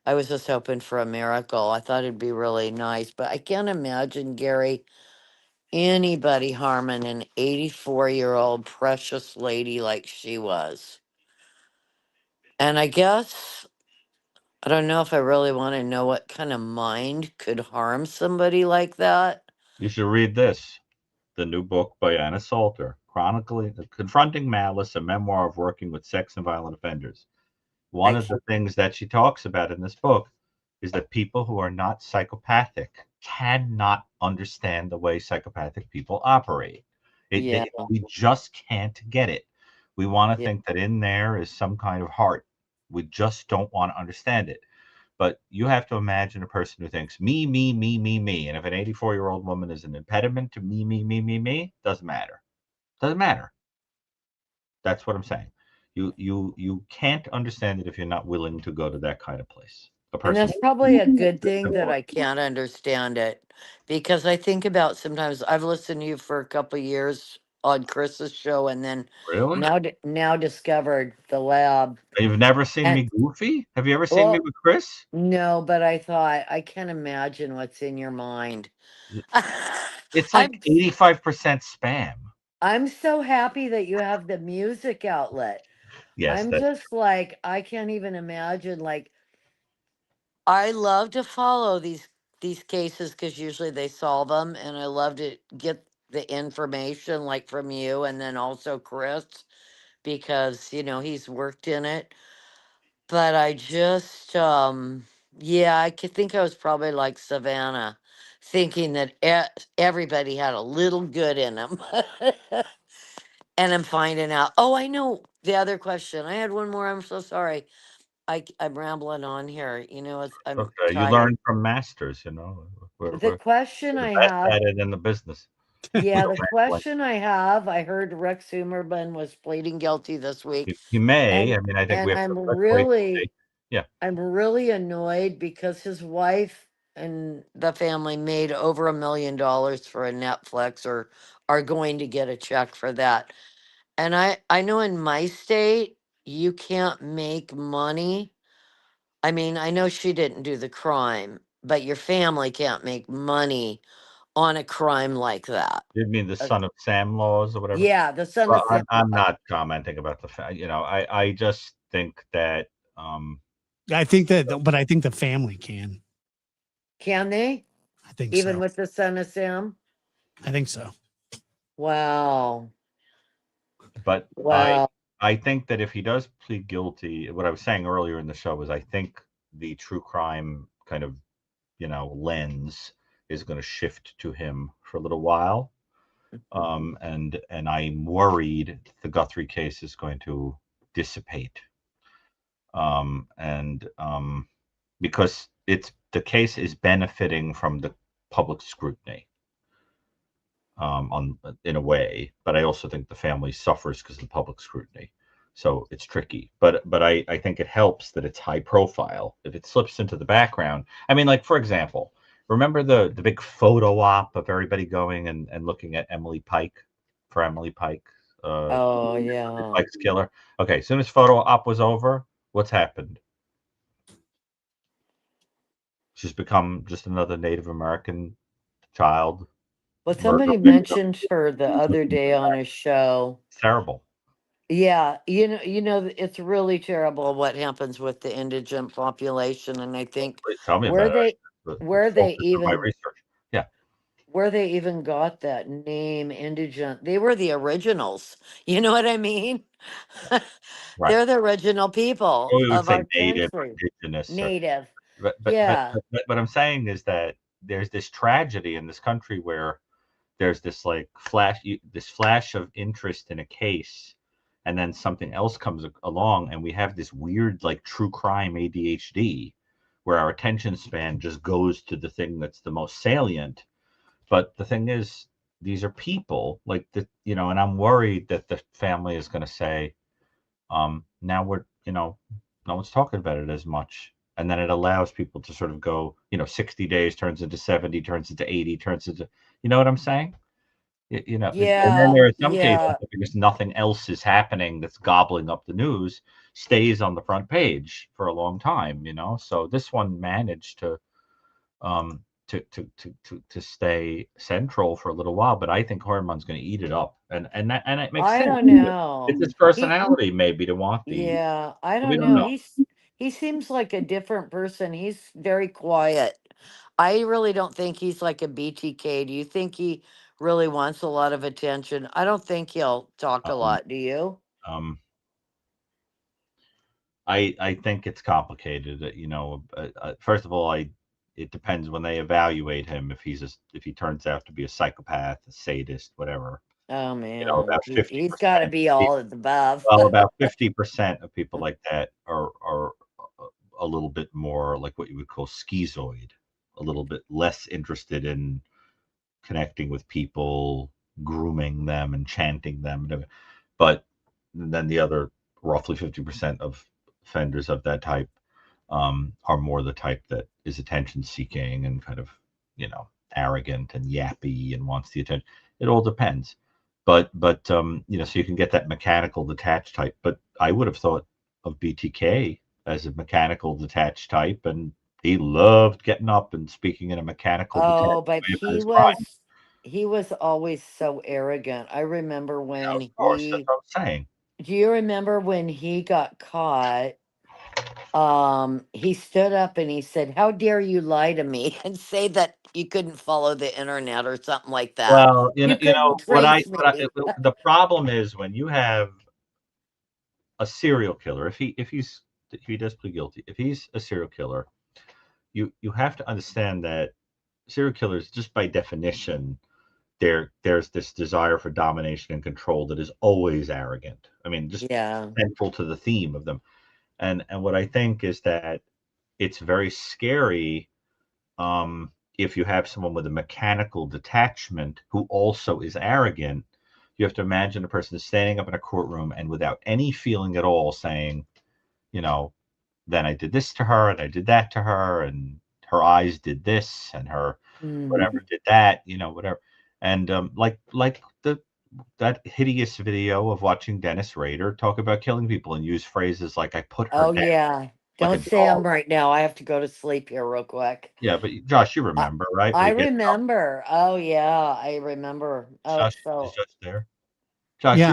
I was just hoping for a miracle. I thought it'd be really nice, but I can't imagine, Gary, anybody harming an 84-year-old precious lady like she was. And I guess I don't know if I really want to know what kind of mind could harm somebody like that. you should read this. The new book by Anna Salter, chronicling Confronting Malice, a memoir of working with sex and violent offenders. One I of the things that she talks about in this book is that people who are not psychopathic cannot understand the way psychopathic people operate. yeah, We just can't get it. We want to yeah. think that in there is some kind of heart. We just don't want to understand it. But you have to imagine a person who thinks me, me, me, me, me. And if an 84-year-old woman is an impediment to me, me, me, me, me, doesn't matter. Doesn't matter. That's what I'm saying. You can't understand it if you're not willing to go to that kind of place. A And person. that's probably a good thing that I can't understand it because I think about sometimes I've listened to you for a couple years on Chris's show and then Really? now discovered the lab. You've never seen And me goofy? Have you ever seen me well, with Chris? no, but I thought I can't imagine what's in your mind. It's like I'm 85% spam. I'm so happy that you have the music outlet. Yes, I'm that's just like I can't even imagine like I love to follow these cases because usually they solve them, and I love to get the information like from you and then also Chris because he's worked in it. But I just yeah, I could think I was probably like Savannah, thinking that everybody had a little good in them, and I'm finding out. Oh, I know the other question. I had one more. I'm so sorry. I'm rambling on here. I'm okay. You tired. learn from masters, The question we're the I best have, at it in the business. yeah, So the rambling. question I have, I heard Rex Zimmerman was pleading guilty this week, You may. and I mean, I think we and have to let's wait and see. Yeah. I'm really annoyed because his wife and the family made over $1 million for a Netflix or are going to get a check for that. And I know in my state you can't make money. I mean, I know she didn't do the crime, but your family can't make money on a crime like that. You mean the Uh, son of Sam laws or whatever? yeah, the son of Well, Sam. I'm not commenting about the fact. I just think that um, I think that, but I think the family can. Can they? I think Even so. with the son of Sam? I think so. Wow. but Wow. I think that if he does plead guilty, what I was saying earlier in the show was I think the true crime kind of lens is going to shift to him for a little while, and I'm worried the Guthrie case is going to dissipate, and because the case is benefiting from the public scrutiny, on in a way, but I also think the family suffers because of the public scrutiny. So it's tricky, but I think it helps that it's high profile. If it slips into the background, I mean, like for example, remember the big photo op of everybody going and looking at Emily Pike for Emily Pike, Oh, Emily yeah. Pike's killer. Okay, as soon as photo op was over, what's happened? She's become just another Native American child Well, murder somebody victim. mentioned her the other day on a show. It's terrible. Yeah, you know, it's really terrible what happens with the indigent population, and I think Please tell me where about it. they The where they focus of my even research. Yeah. where they even got that name indigent. They were the originals. You know what I mean? Right. They're the original people Or we would of say our native or country. indigenous or Native. but but but Yeah. but but what I'm saying is that there's this tragedy in this country where there's this like this flash of interest in a case, and then something else comes along, and we have this weird like true crime ADHD, where our attention span just goes to the thing that's the most salient. But the thing is, these are people like the and I'm worried that the family is going to say, now we're no one's talking about it as much, and then it allows people to sort of go 60 days turns into 70, turns into 80, turns into what I'm saying. And then Yeah. there are some cases Yeah. because nothing else is happening that's gobbling up the news, stays on the front page for a long time. So this one managed um, to stay central for a little while, but I think Hormon's going to eat it up, and it makes I sense. don't It's know. his personality maybe to want the. Yeah, I We don't don't know. know. He seems like a different person. He's very quiet. I really don't think he's like a BTK. Do you think he really wants a lot of attention? I don't think he'll talk a Um, lot. Do you? um, I think it's complicated. First of all, it depends when they evaluate him if he turns out to be a psychopath, a sadist, whatever. Oh man, About fifty he's got to percent. be all of the above. Well, about 50% of people like that are a little bit more like what you would call schizoid, a little bit less interested in connecting with people, grooming them, and chanting them. But then the other roughly 50% of offenders of that type are more the type that is attention seeking and kind of, arrogant and yappy and wants the attention. It all depends. But so you can get that mechanical detached type. But I would have thought of BTK as a mechanical detached type, and he loved getting up and speaking in a mechanical detached Oh, but way about his crime. he was always so arrogant. I remember Yeah, of when course, that's what I'm saying. do you remember when he got caught? He stood up and he said, "How dare you lie to me and say that you couldn't follow the internet or something like that? Well, You couldn't trace me." the problem is when you have a serial killer, if he does plead guilty, if he's a serial killer, you have to understand that serial killers, just by definition, there's this desire for domination and control that is always arrogant. I mean, just Yeah. central to the theme of them. And what I think is that it's very scary if you have someone with a mechanical detachment who also is arrogant. You have to imagine a person standing up in a courtroom and without any feeling at all saying, you know, then I did this to her and I did that to her and her eyes did this and her whatever did that, whatever. And like that hideous video of watching Dennis Rader talk about killing people and use phrases like "I put her Oh down yeah. like a Don't say dog." them right now. I have to go to sleep here real quick. Yeah, but Josh, you I, remember, right? I We get remember. Oh yeah, I remember. Oh, Josh is so Josh there. Josh, Yeah.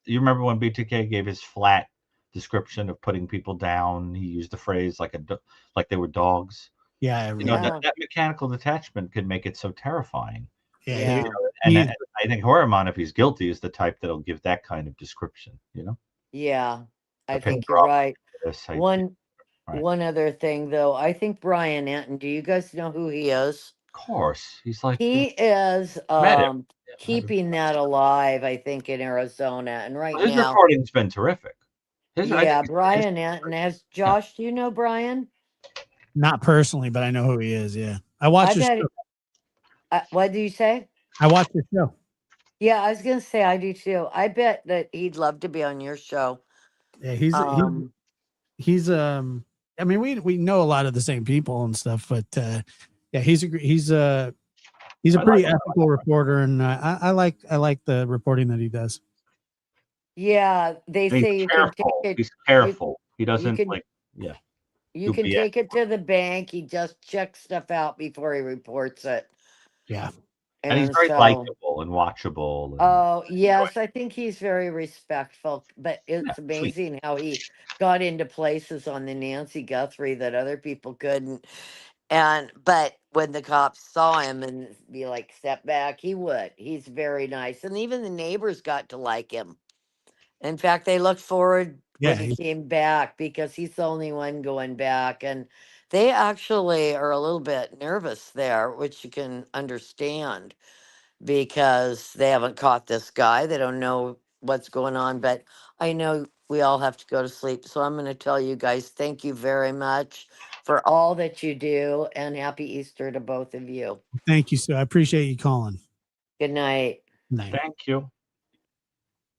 you remember when BTK gave his flat description of putting people down? He used the phrase like they were dogs. Yeah. I remember. yeah, That mechanical detachment can make it so terrifying. Yeah. yeah, And He, I think Horriman, if he's guilty, is the type that'll give that kind of description. yeah. I I picked think her you're up right. for this. One Right. one other thing though, I think Brian Anton. Do you guys know who he is? Of course, he's like He is met him. Yeah, met him. keeping that alive, I think, in Arizona. And right His now, reporting's been terrific. I think yeah, Brian Anton has yeah. Josh, do you know Brian? not personally, but I know who he is. Yeah. I watch I his bet show. what do you say? I watch his show. Yeah, I was gonna say I do too. I bet that he'd love to be on your show. Yeah. Um, He's I mean, we know a lot of the same people and stuff, but yeah, he's a I like pretty him. ethical reporter, and I like the reporting that he does. yeah, they He's say you can take careful. it. He's You careful. He you doesn't can like yeah. you Do can BS. take it to the bank. He just checks stuff out before he reports it. Yeah. And he's And very so, likable and watchable and oh, yes, I think he's very respectful, but yeah, it's sweet. amazing how he got into places on the Nancy Guthrie that other people couldn't. But when the cops saw him and be like, step back, he would. He's very nice. And even the neighbors got to like him. In fact, they looked forward when Yeah, he came back because he's the only one going back. And they actually are a little bit nervous there, which you can understand because they haven't caught this guy. They don't know what's going on. But I know we all have to go to sleep. So I'm going to tell you guys thank you very much for all that you do and happy Easter to both of you. thank you, sir. I appreciate you calling. Good night. Night. Thank you.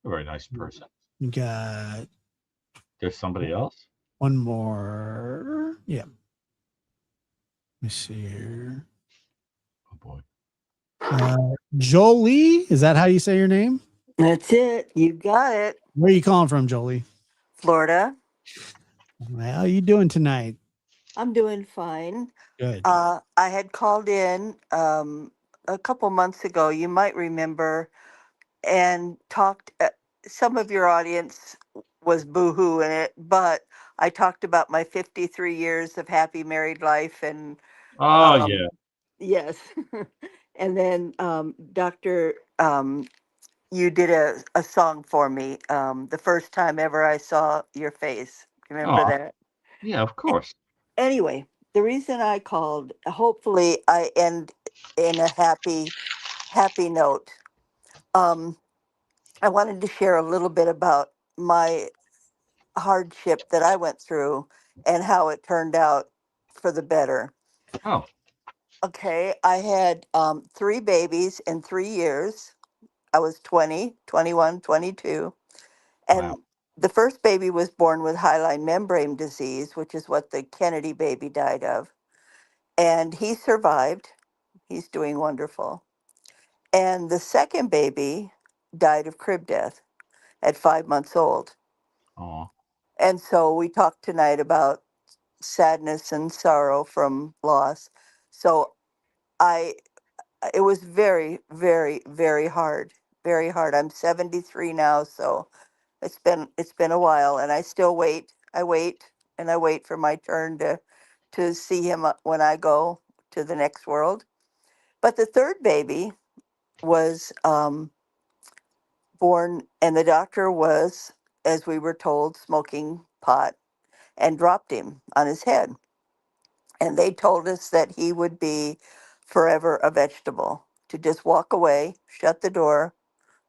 A very nice person. We got There's somebody else? one more. Yeah. Let me see here. Oh boy. Jolie, is that how you say your name? That's it. You got it. Where are you calling from, Jolie? Florida. How are you doing tonight? I'm doing fine. Good. I had called in a couple months ago, you might remember, and talked. Some of your audience was boohoo in it, but I talked about my 53 years of happy married life and Oh yeah. yes. And then Dr. You did a song for me the first time ever I saw your face. Remember Oh that? yeah, of course. Anyway, the reason I called, hopefully I end in a happy note. Um, I wanted to share a little bit about my hardship that I went through and how it turned out for the better. Oh. Okay, I had 3 babies in 3 years. I was 20, 21, 22. Wow. And the first baby was born with hyaline membrane disease, which is what the Kennedy baby died of. And he survived. He's doing wonderful. And the second baby died of crib death at 5 months old. Oh. And so we talked tonight about sadness and sorrow from loss. So I, it was very, very, very hard, very hard. I'm 73 now, so it's been a while, and I still wait. I wait and I wait for my turn to see him when I go to the next world. But the third baby was born, and the doctor was, as we were told, smoking pot and dropped him on his head. And they told us that he would be forever a vegetable, to just walk away, shut the door.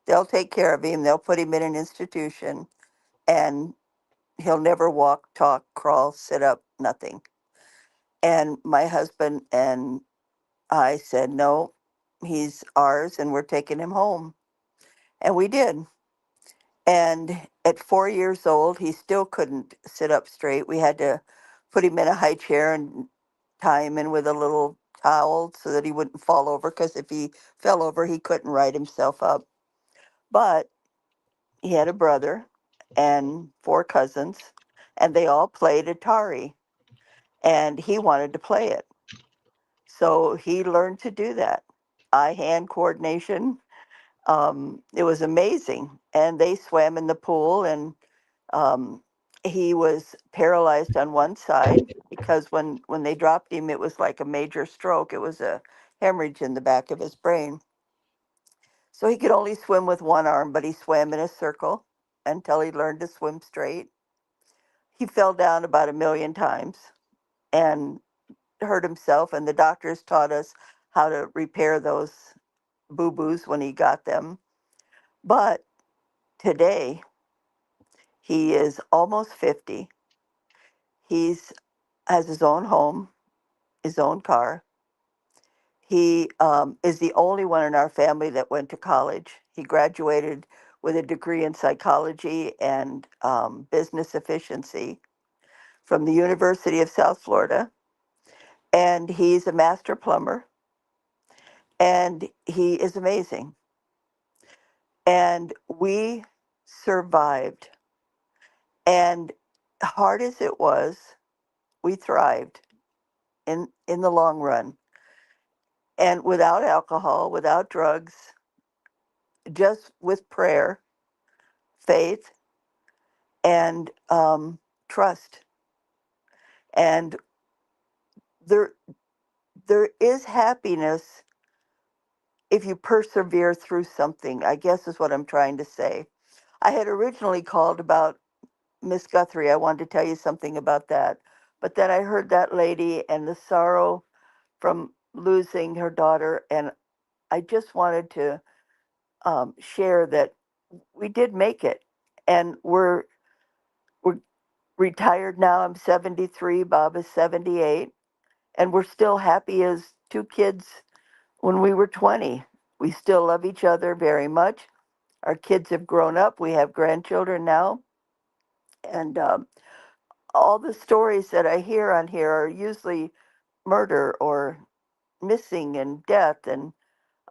They'll take care of him. They'll put him in an institution, and he'll never walk, talk, crawl, sit up, nothing. And my husband and I said, no, he's ours, and we're taking him home. And we did. And at 4 years old, he still couldn't sit up straight. We had to put him in a high chair and tie him in with a little towel so that he wouldn't fall over, because if he fell over, he couldn't right himself up. But he had a brother and 4 cousins, and they all played Atari, and he wanted to play it. So he learned to do that. Eye hand coordination. It was amazing. And they swam in the pool, and um, he was paralyzed on one side because when they dropped him, it was like a major stroke. It was a hemorrhage in the back of his brain. So he could only swim with one arm, but he swam in a circle until he learned to swim straight. He fell down about a million times and hurt himself, and the doctors taught us how to repair those boo boos when he got them. But today, he is almost 50. He's has his own home, his own car. He is the only one in our family that went to college. He graduated with a degree in psychology and business efficiency from the University of South Florida. And he's a master plumber. And he is amazing. And we survived. And hard as it was, we thrived in the long run. and without alcohol, without drugs, just with prayer, faith, and trust. And there is happiness if you persevere through something, I guess is what I'm trying to say. I had originally called about Miss Guthrie. I wanted to tell you something about that. But then I heard that lady and the sorrow from losing her daughter. And I just wanted to share that we did make it. And we're retired now. I'm 73. Bob is 78. And we're still happy as two kids when we were 20. We still love each other very much. Our kids have grown up. We have grandchildren now. And all the stories that I hear on here are usually murder or missing and death. And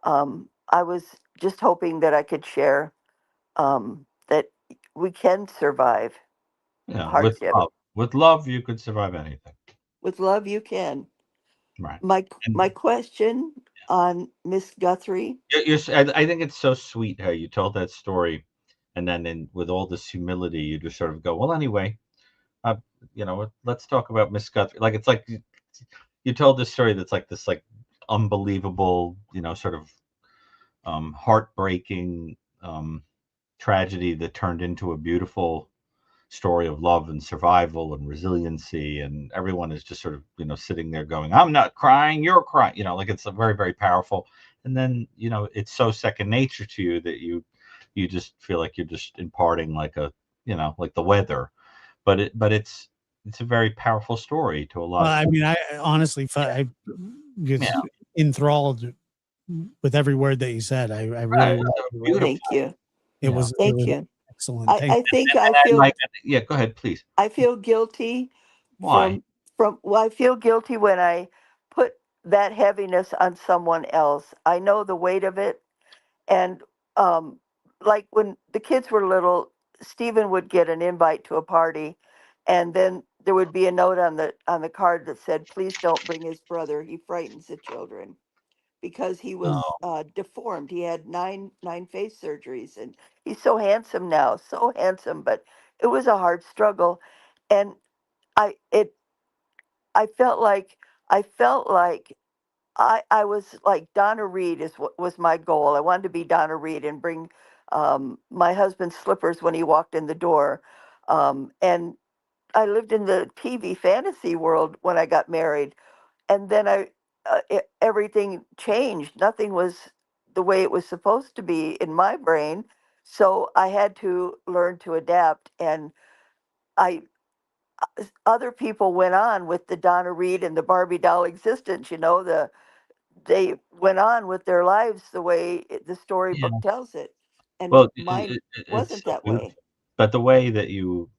I was just hoping that I could share that we can survive Yeah, hardship. with love, you could survive anything. With love, you can. Right. My question on Miss Guthrie. I think it's so sweet how you told that story, and then with all this humility, you just sort of go, well, anyway, let's talk about Miss Guthrie. Like it's like you told this story that's like this unbelievable, sort of heartbreaking tragedy that turned into a beautiful story of love and survival and resiliency, and everyone is just sort of sitting there going, I'm not crying, you're crying, like it's a very, very powerful. And then it's so second nature to you that you just feel like you're just imparting like like the weather, but it's a very powerful story to a lot Well, of I mean, I honestly, I was enthralled with every word that you said. I really, Thank you. It was excellent. I think I feel yeah, go ahead, please. I feel guilty. Why? I feel guilty when I put that heaviness on someone else. I know the weight of it. And like when the kids were little, Stephen would get an invite to a party, and then there would be a note on the card that said, please don't bring his brother, he frightens the children, because he was deformed. He had nine face surgeries, and he's so handsome now, so handsome, but it was a hard struggle. And I it I felt like I was like Donna Reed is what was my goal. I wanted to be Donna Reed and bring my husband's slippers when he walked in the door. And I lived in the TV fantasy world when I got married, and then everything changed. Nothing was the way it was supposed to be in my brain, so I had to learn to adapt. And I other people went on with the Donna Reed and the Barbie doll existence. They went on with their lives the way the storybook tells it, and Well, mine it's wasn't so that beautiful. way. But the way that you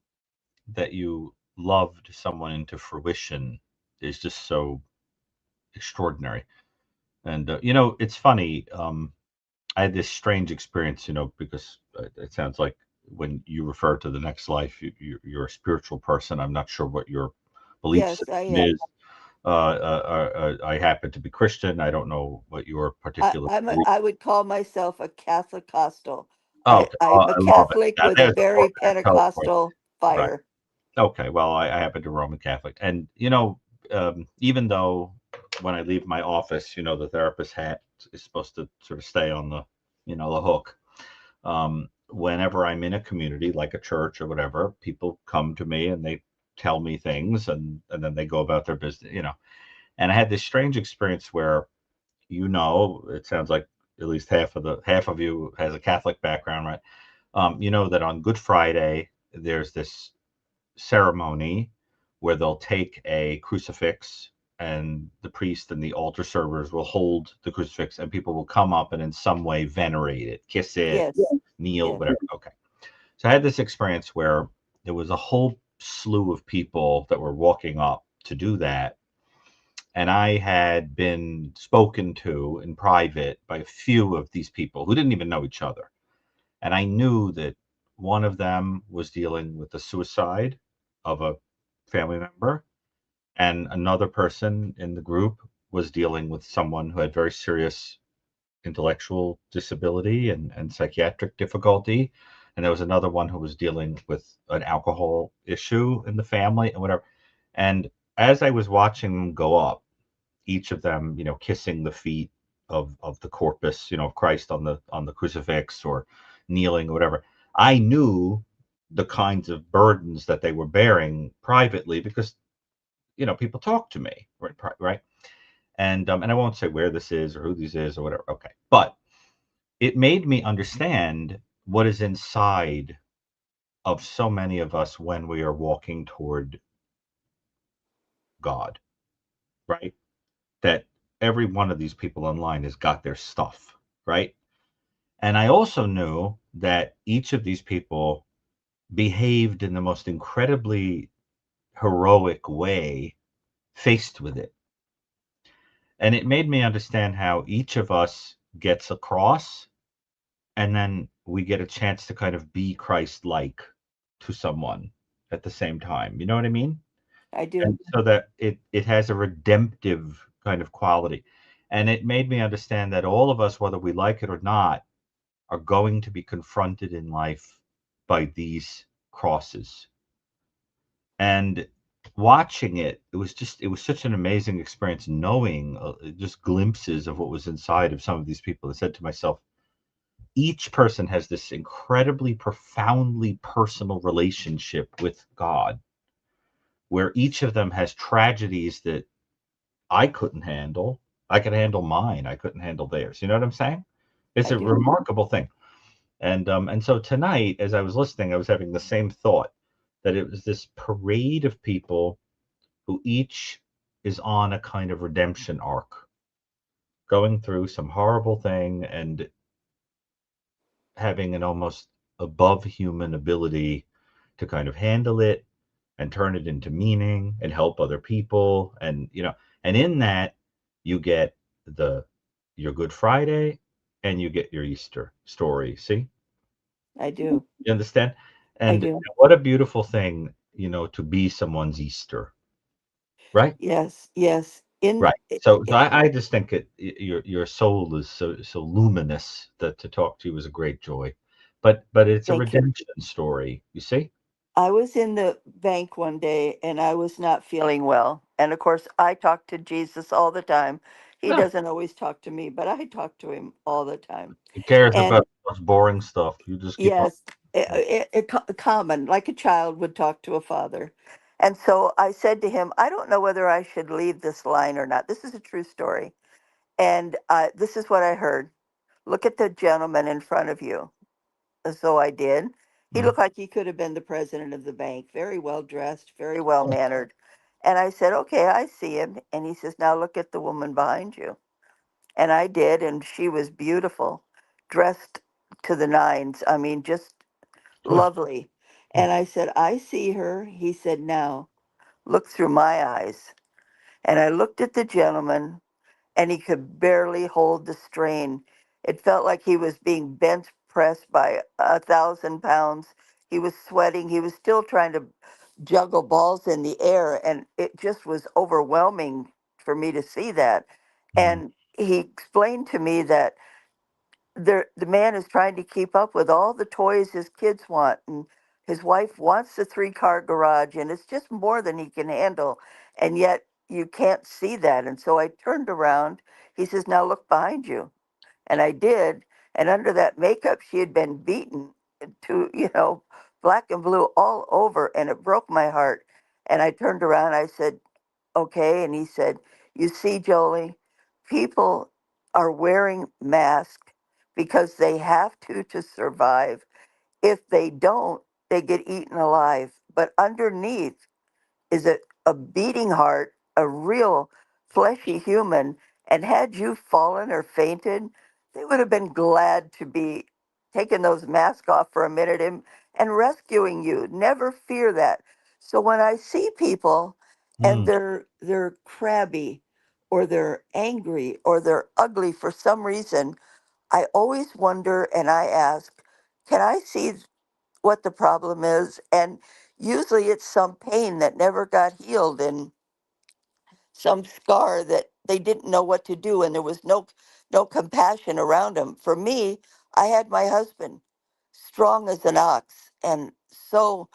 loved someone into fruition is just so extraordinary. And it's funny. I had this strange experience, because it sounds like when you refer to the next life, you're a spiritual person. I'm not sure what your belief Yes, I system am. is. I happen to be Christian. I don't know what your particular belief. I would call myself a Catholic Costal. Oh, okay. Oh, I'm a I love it. Catholic Now, with a there's a very portmanteau for you. Pentecostal Right. fire. Okay. Well, I happen to be Roman Catholic, and even though when I leave my office, the therapist hat is supposed to sort of stay on the hook. Whenever I'm in a community like a church or whatever, people come to me and they tell me things, and then they go about their business. And I had this strange experience where, it sounds like at least half of you has a Catholic background, right? That on Good Friday there's this ceremony where they'll take a crucifix, and the priest and the altar servers will hold the crucifix, and people will come up and in some way venerate it, kiss it, Yes. kneel, Yes. whatever. Okay. So I had this experience where there was a whole slew of people that were walking up to do that. And I had been spoken to in private by a few of these people who didn't even know each other. And I knew that one of them was dealing with the suicide of a family member, and another person in the group was dealing with someone who had very serious intellectual disability and psychiatric difficulty. And there was another one who was dealing with an alcohol issue in the family and whatever. And as I was watching them go up, each of them, kissing the feet of the corpus, of Christ on the crucifix or kneeling or whatever, I knew the kinds of burdens that they were bearing privately because, people talk to me, right? And I won't say where this is or who this is or whatever. Okay. But it made me understand what is inside of so many of us when we are walking toward God, right? That every one of these people online has got their stuff, right? And I also knew that each of these people behaved in the most incredibly heroic way faced with it. And it made me understand how each of us gets across and then we get a chance to kind of be Christ-like to someone at the same time. You know what I mean? I do. And so that it has a redemptive kind of quality. And it made me understand that all of us, whether we like it or not, are going to be confronted in life by these crosses. And watching it was such an amazing experience knowing just glimpses of what was inside of some of these people. I said to myself, each person has this incredibly profoundly personal relationship with God, where each of them has tragedies that I couldn't handle. I could handle mine. I couldn't handle theirs. You know what I'm saying? It's I a do. remarkable thing. And so tonight, as I was listening, I was having the same thought that it was this parade of people who each is on a kind of redemption arc, going through some horrible thing and having an almost above human ability to kind of handle it and turn it into meaning and help other people. And in that you get your Good Friday and you get your Easter story. See? I do. You understand? I And do. what a beautiful thing, to be someone's Easter, right? Yes. Yes. Right. So I just think your soul is so luminous that to talk to you is a great joy. But it's a Thank you. redemption story, you see? I was in the bank one day and I was not feeling well. And of course, I talk to Jesus all the time. He Yeah. doesn't always talk to me, but I talk to him all the time. He cares And about the most boring stuff. You just keep on. yes, common, like a child would talk to a father. And so I said to him, I don't know whether I should leave this line or not. This is a true story. And this is what I heard. Look at the gentleman in front of you. So I did. He Mhm. looked like he could have been the president of the bank, very well dressed, very well mannered. And I said, okay, I see him. And he says, now look at the woman behind you. And I did. And she was beautiful, dressed to the nines. I mean, just Good. lovely. And I said, I see her. He said, now look through my eyes. And I looked at the gentleman and he could barely hold the strain. It felt like he was being bench pressed by 1,000 pounds. He was sweating. He was still trying to juggle balls in the air, and it just was overwhelming for me to see that. Mm. And he explained to me that the man is trying to keep up with all the toys his kids want, and his wife wants a 3-car garage, and it's just more than he can handle, and yet you can't see that. And so I turned around. He says, now look behind you. And I did. And under that makeup, she had been beaten to, black and blue all over, and it broke my heart. And I turned around. I said, okay. And he said, you see, Jolie, people are wearing masks because they have to survive. If they don't, they get eaten alive. But underneath is a beating heart, a real fleshy human. And had you fallen or fainted, they would have been glad to be taking those masks off for a minute and rescuing you. Never fear that. So when I see people and Mm. they're crabby or they're angry or they're ugly for some reason, I always wonder and I ask, can I see what the problem is? And usually it's some pain that never got healed. And some scar that they didn't know what to do, and there was no compassion around them. For me, I had my husband, strong as an ox and so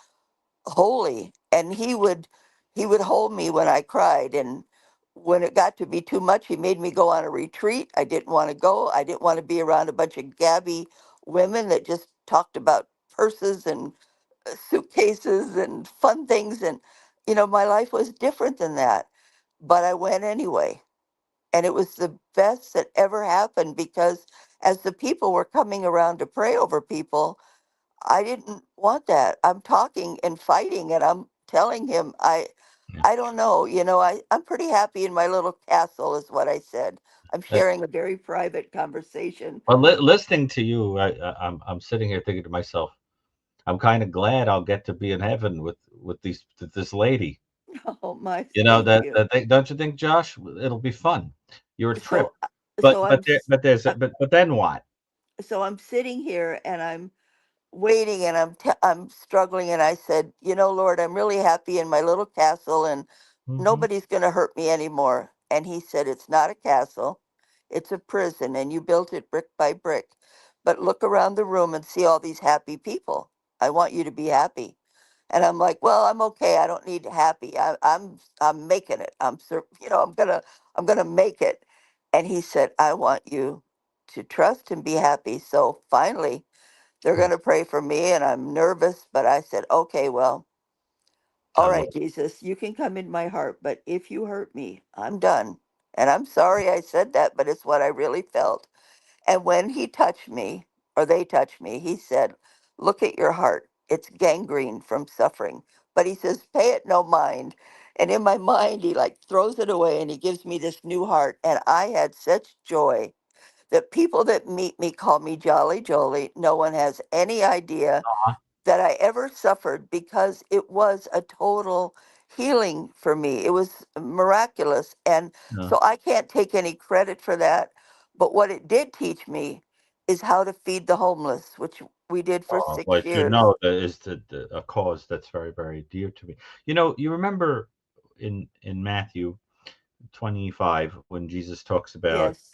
holy, and he would hold me when I cried, and when it got to be too much, he made me go on a retreat. I didn't want to go. I didn't want to be around a bunch of gabby women that just talked about purses and suitcases and fun things, and my life was different than that, but I went anyway, and it was the best that ever happened, because as the people were coming around to pray over people, I didn't want that. I'm talking and fighting, and I'm telling him, I don't know, I'm pretty happy in my little castle, is what I said. I'm sharing a very private conversation. Well, listening to you, I'm sitting here thinking to myself, I'm kind of glad I'll get to be in heaven with this lady. Oh my, That, thank you. don't you think, Josh? It'll be fun. You're a trip, So so I'm but then what? so I'm sitting here and I'm waiting, and I'm struggling, and I said, Lord, I'm really happy in my little castle, and Mhm. nobody's going to hurt me anymore. And he said, it's not a castle, it's a prison, and you built it brick by brick. But look around the room and see all these happy people. I want you to be happy. And I'm like, well, I'm okay. I don't need happy. I'm making it. I'm gonna make it. And he said, I want you to trust and be happy. So finally, they're going to pray for me, and I'm nervous, but I said, okay, well, I all love right, Jesus, you can come in my heart, but if you hurt me, I'm done. And I'm sorry I said that, but it's what I really felt. And when he touched me, or they touched me, he said, look at your heart. It's gangrene from suffering. But he says, pay it no mind. And in my mind, he like throws it away, and he gives me this new heart. And I had such joy that people that meet me call me Jolly Jolie. No one has any idea Uh-huh. that I ever suffered, because it was a total healing for me. It was miraculous. And Yeah. so I can't take any credit for that. But what it did teach me is how to feed the homeless, which we did for But 6 you years. know that is a cause that's very, very dear to me. You remember in Matthew 25 when Jesus talks about Yes,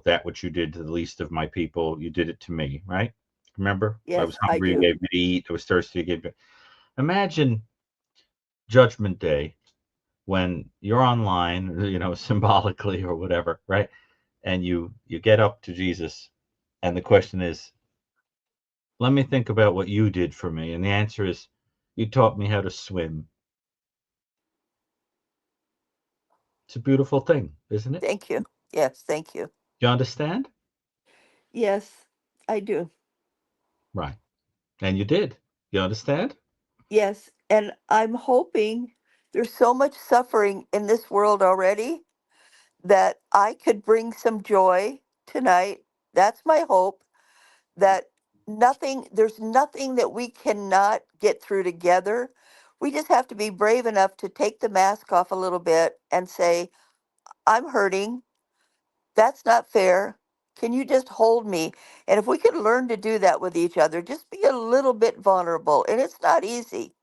that which you did to the least of my people, you did it to me, right? Remember? I was yes, I hungry, you do. gave me to eat. I was thirsty, you gave me. Imagine Judgment Day when you're online, symbolically or whatever, right? And you get up to Jesus, and the question is, let me think about what you did for me. And the answer is, you taught me how to swim. It's a beautiful thing, isn't it? Thank you. Yes, thank you. You understand? Yes, I do. Right. And you did. You understand? Yes, and I'm hoping, there's so much suffering in this world already, that I could bring some joy tonight. That's my hope, that there's nothing that we cannot get through together. We just have to be brave enough to take the mask off a little bit and say, I'm hurting. That's not fair. Can you just hold me? And if we could learn to do that with each other, just be a little bit vulnerable. And it's not easy,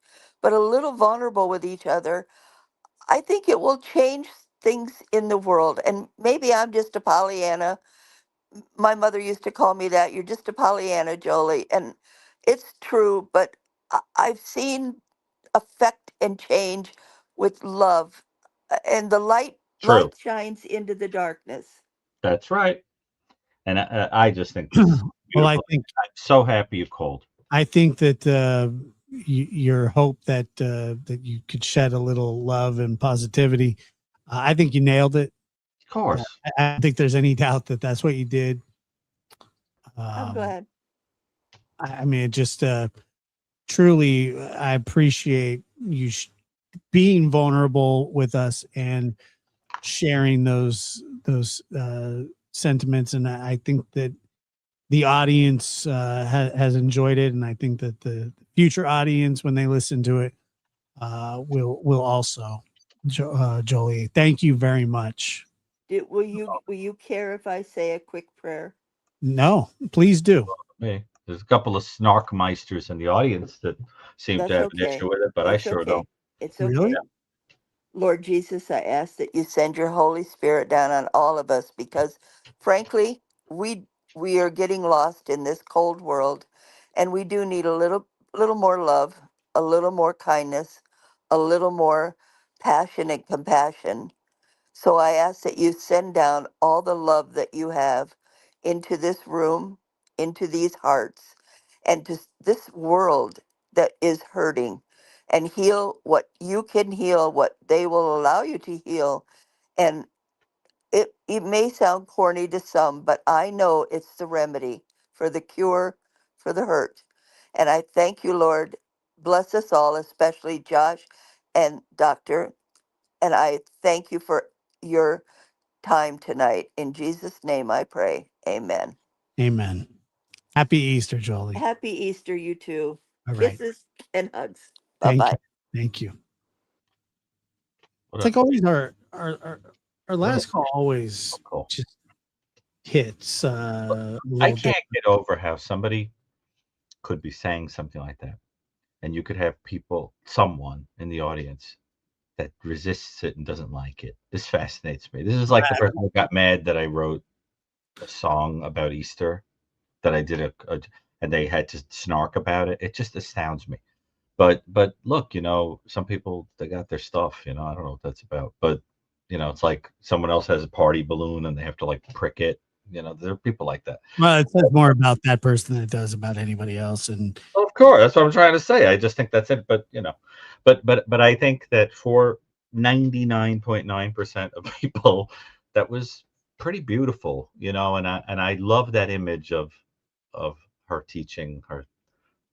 but a little vulnerable with each other, I think it will change things in the world. And maybe I'm just a Pollyanna. My mother used to call me that. You're just a Pollyanna, Jolie. And it's true, but I've seen effect and change with love. And the True. light shines into the darkness. That's right. And I just think this is Well, I beautiful. think I'm so happy you called. that your hope that you could shed a little love and positivity. I think you nailed it. Of course. I don't think there's any doubt that that's what you did. I'm glad. I mean, it just truly, I appreciate you being vulnerable with us and sharing those sentiments, and I think that the audience has enjoyed it, and I think that the future audience, when they listen to it, will also. Jolie, thank you very much. Will you care if I say a quick prayer? No, please do. Me. There's a couple of snarkmeisters in the audience that seem to That's have an okay. issue with it, but I It's sure okay. don't. It's Really? okay. Lord Jesus, I ask that you send your Holy Spirit down on all of us because, frankly, we are getting lost in this cold world, and we do need a little more love, a little more kindness, a little more passion and compassion. So I ask that you send down all the love that you have into this room, into these hearts, and to this world that is hurting, and heal what you can heal, what they will allow you to heal. And it may sound corny to some, but I know it's the remedy for the cure for the hurt. And I thank you, Lord. Bless us all, especially Josh and Doctor. And I thank you for your time tonight. In Jesus' name I pray. Amen. Amen. Happy Easter, Jolie. Happy Easter, you too. All right. Kisses and hugs. Bye Thank bye. you. Thank you. What It's up? like always our last call always Cool. just hits a I little can't bit. get over how somebody could be saying something like that, and you could have someone in the audience that resists it and doesn't like it. This fascinates me. This is like the person who got mad that I wrote a song about Easter, that I did and they had to snark about it. It just astounds me. But look, some people, they got their stuff. I don't know what that's about. But it's like someone else has a party balloon and they have to like prick it. There are people like that. Well, it says more about that person than it does about anybody else. And Of course, that's what I'm trying to say. I just think that's it. But but I think that for 99.9% of people, that was pretty beautiful. And I love that image of her teaching her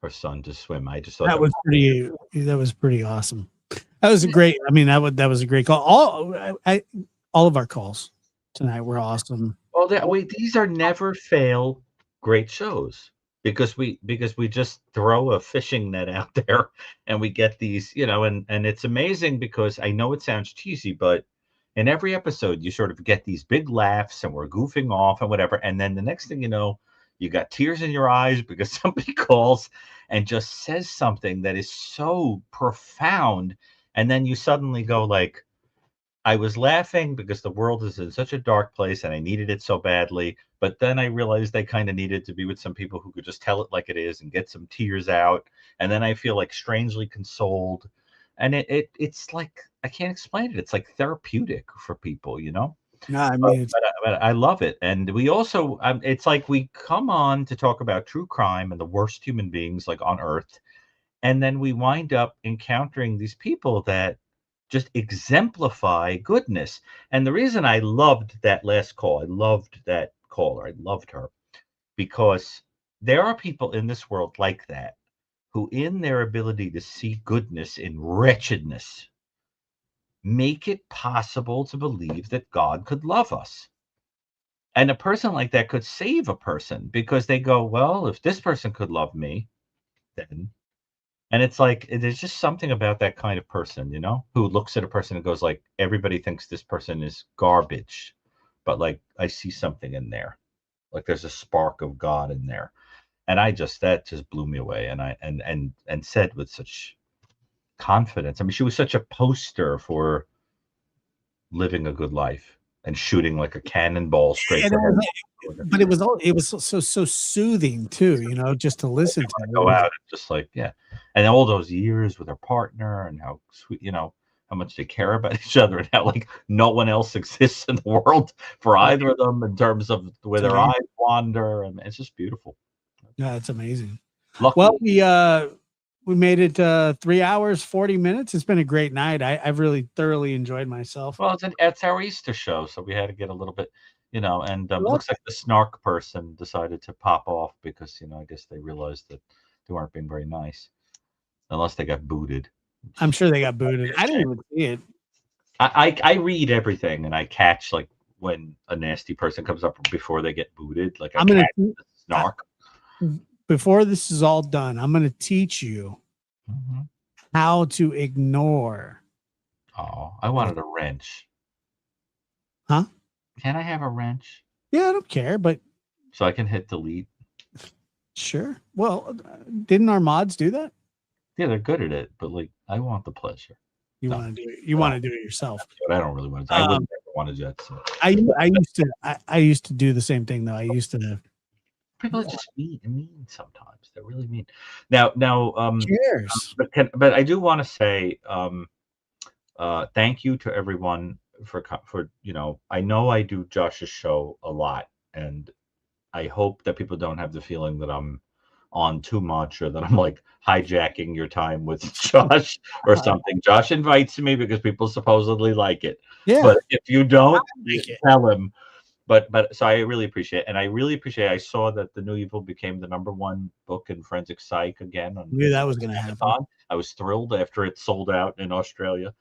son to swim. I just thought that was pretty awesome. That was a great. I mean, that was a great call. All of our calls tonight were awesome. Well, these are never fail great shows because we just throw a fishing net out there and we get these, and it's amazing because I know it sounds cheesy, but in every episode you sort of get these big laughs and we're goofing off and whatever, and then the next thing you know, you got tears in your eyes because somebody calls and just says something that is so profound, and then you suddenly go like, I was laughing because the world is in such a dark place and I needed it so badly. But then I realized I kind of needed to be with some people who could just tell it like it is and get some tears out. And then I feel like strangely consoled. And it's like, I can't explain it. It's like therapeutic for people, No, I But, mean, but I love it. And we also, it's like we come on to talk about true crime and the worst human beings like on earth. And then we wind up encountering these people that just exemplify goodness. And the reason I loved that last call, I loved that caller, I loved her, because there are people in this world like that who, in their ability to see goodness in wretchedness, make it possible to believe that God could love us. And a person like that could save a person because they go, well, if this person could love me, then. And it's like, there's just something about that kind of person, who looks at a person and goes like, everybody thinks this person is garbage, but like, I see something in there. Like there's a spark of God in there. And that just blew me away. And and said with such confidence. I mean, she was such a poster for living a good life and shooting like a cannonball straight to heaven. but it was so soothing too, just to listen to. Go out and just like, yeah. And all those years with her partner and how sweet, how much they care about each other and how like no one else exists in the world for either of them in terms of where their eyes wander. And it's just beautiful. Yeah, it's amazing. Lucky. Well, we made it 3 hours, 40 minutes. It's been a great night. I've really thoroughly enjoyed myself. Well, it's our Easter show, so we had to get a little bit, and it looks like the snark person decided to pop off because, I guess they realized that they weren't being very nice, unless they got booted. I'm sure they got booted. I didn't even see it. I read everything and I catch like when a nasty person comes up before they get booted. Like I'm gonna catch the snark. Before this is all done, I'm going to teach you how to ignore. Oh, I wanted a wrench. Huh? Can I have a wrench? Yeah, I don't care, but so I can hit delete. Sure. Well, didn't our mods do that? Yeah, they're good at it, but like I want the pleasure. You No. want to do it. You want to do it yourself. But I don't really want to. I wouldn't ever want to jet. So. I used to do the same thing though. I used to. People are just mean sometimes. They're really mean. Now. Cheers. But I do want to say thank you to everyone for I know I do Josh's show a lot, and I hope that people don't have the feeling that I'm on too much or that I'm like hijacking your time with Josh or something. Josh invites me because people supposedly like it. Yeah. But if you don't, like it. tell him. But so I really appreciate it. And I really appreciate I saw that The New Evil became the #1 book in forensic psych again. On Knew that was going to happen. I was thrilled after it sold out in Australia.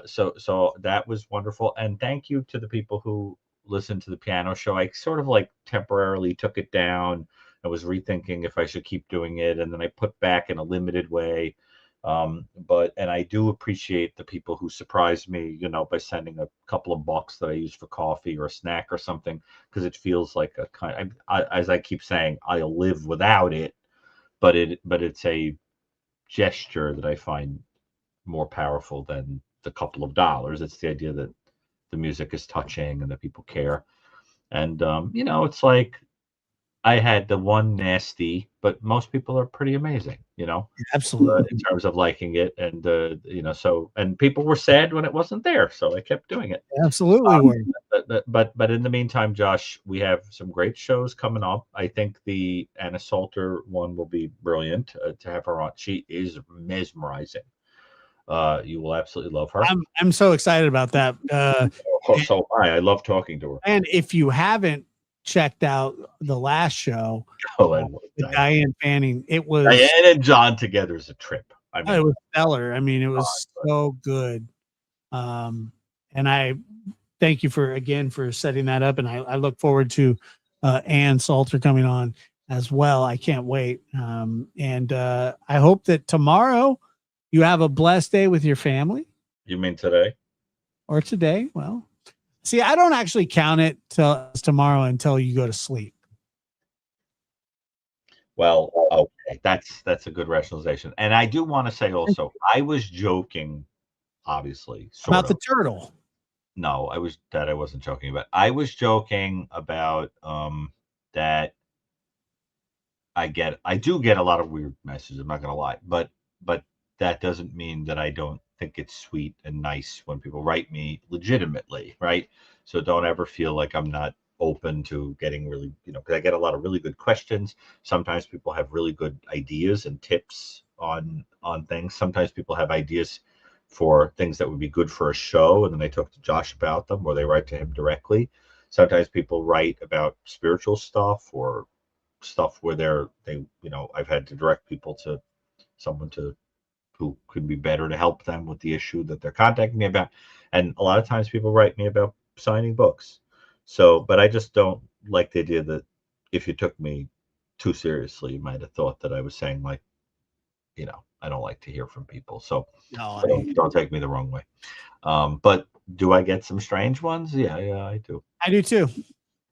So that was wonderful. And thank you to the people who listened to the piano show. I sort of like temporarily took it down. I was rethinking if I should keep doing it, and then I put back in a limited way. And I do appreciate the people who surprised me, by sending a couple of bucks that I use for coffee or a snack or something, because it feels like a kind. As I keep saying, I'll live without it, but it's a gesture that I find more powerful than the couple of dollars. It's the idea that the music is touching and that people care. And it's like I had the one nasty, but most people are pretty amazing, Absolutely. in terms of liking it. And and people were sad when it wasn't there, so I kept doing it. Absolutely. But in the meantime, Josh, we have some great shows coming up. I think the Anna Salter one will be brilliant to have her on. She is mesmerizing. You will absolutely love her. I'm so excited about that. So I love talking to her. And if you haven't checked out the last show, with Diane Fanning, it was Diane and John together is a trip. it was stellar. I mean, it was so good. And I thank you for setting that up, and I look forward to Ann Salter coming on as well. I can't wait. And I hope that tomorrow you have a blessed day with your family. You mean today? Or today? Well, see, I don't actually count it till tomorrow until you go to sleep. Well, okay, that's a good rationalization. And I do want to say also, I was joking, obviously, about the turtle. No, I wasn't joking about. I was joking about that I do get a lot of weird messages, I'm not gonna lie, but that doesn't mean that I don't think it's sweet and nice when people write me legitimately, right? So don't ever feel like I'm not open to getting really, because I get a lot of really good questions. Sometimes people have really good ideas and tips on things. Sometimes people have ideas for things that would be good for a show, and then they talk to Josh about them, or they write to him directly. Sometimes people write about spiritual stuff or stuff where I've had to direct people to someone who could be better to help them with the issue that they're contacting me about. And a lot of times people write me about signing books. So, but I just don't like the idea that if you took me too seriously, you might have thought that I was saying like, I don't like to hear from people. So don't take me the wrong way. But do I get some strange ones? Yeah, I do. I do too.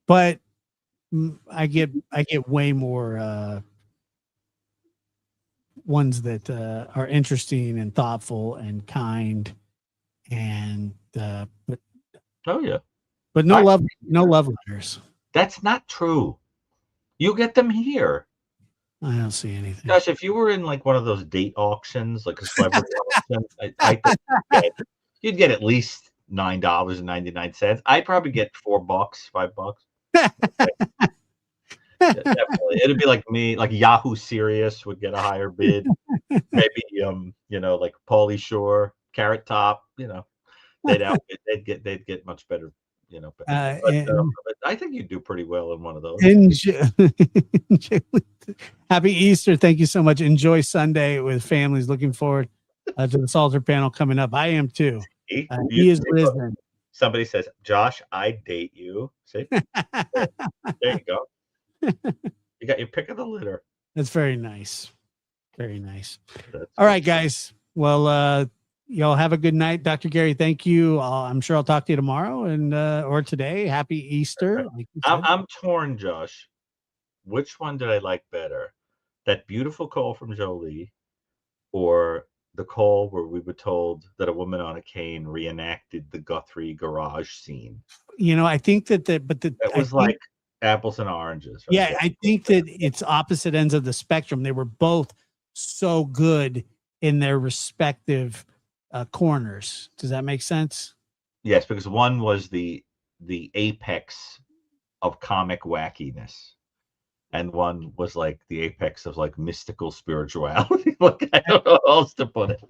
But I get way more ones that are interesting and thoughtful and kind, and but no love letters. That's not true. You get them here. I don't see anything. Gosh, if you were in like one of those date auctions, like a celebrity auction, I think you'd get at least $9.99. I'd probably get $4, $5. Definitely. It'd be like me, like Yahoo Serious would get a higher bid. Maybe like Pauly Shore, Carrot Top, they'd get much better, but I think you do pretty well in one of those. Happy Easter. Thank you so much. Enjoy Sunday with families. Looking forward to the Salter panel coming up. I am too. He is risen. Somebody says, Josh, I date you. See? There you go. You got your pick of the litter. That's very nice. Very nice. All right, guys. Well, y'all have a good night. Dr. Gary, thank you. I'm sure I'll talk to you tomorrow or today. Happy Easter. Like I'm torn, Josh. Which one did I like better? That beautiful call from Jolie or the call where we were told that a woman on a cane reenacted the Guthrie garage scene. I think that It was like apples and oranges. Right? Yeah, I think that it's opposite ends of the spectrum. They were both so good in their respective corners. Does that make sense? Yes, because one was the apex of comic wackiness, and one was like the apex of like mystical spirituality. Like I don't know how else to put it.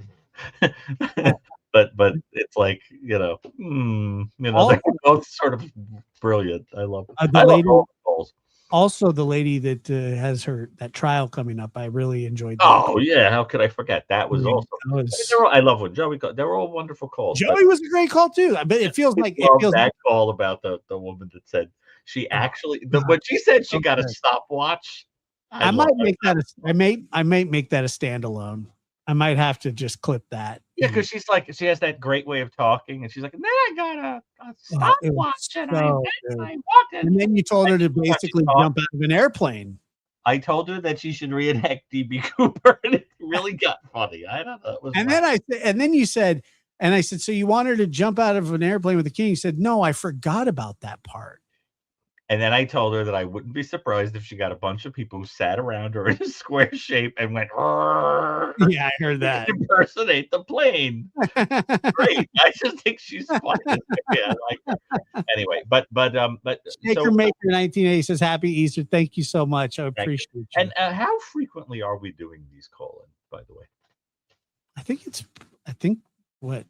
but it's like they're both sort of brilliant. I love all the calls. Also, the lady that has that trial coming up, I really enjoyed that. Oh yeah, how could I forget? That was also. I love when Joey. They were all wonderful calls. Joey was a great call too. But it feels like that call about the woman that said she actually when she said she got a stopwatch. I might make that. I might make that a standalone. I might have to just clip that. Yeah, because she's like, she has that great way of talking, and she's like, and then I got a stopwatch, and I walked in. And then you told her to basically jump out of an airplane. I told her that she should reenact DB Cooper, and it really got funny. I don't know. Then you said, and I said, so you want her to jump out of an airplane with the king? You said, no, I forgot about that part. And then I told her that I wouldn't be surprised if she got a bunch of people who sat around her in a square shape and went, yeah, I heard that. Impersonate the plane. Great. I just think she's funny. Yeah, anyway, but Maker 1980 says happy Easter. Thank you so much. I appreciate you. And how frequently are we doing these call-ins, by the way? I think what?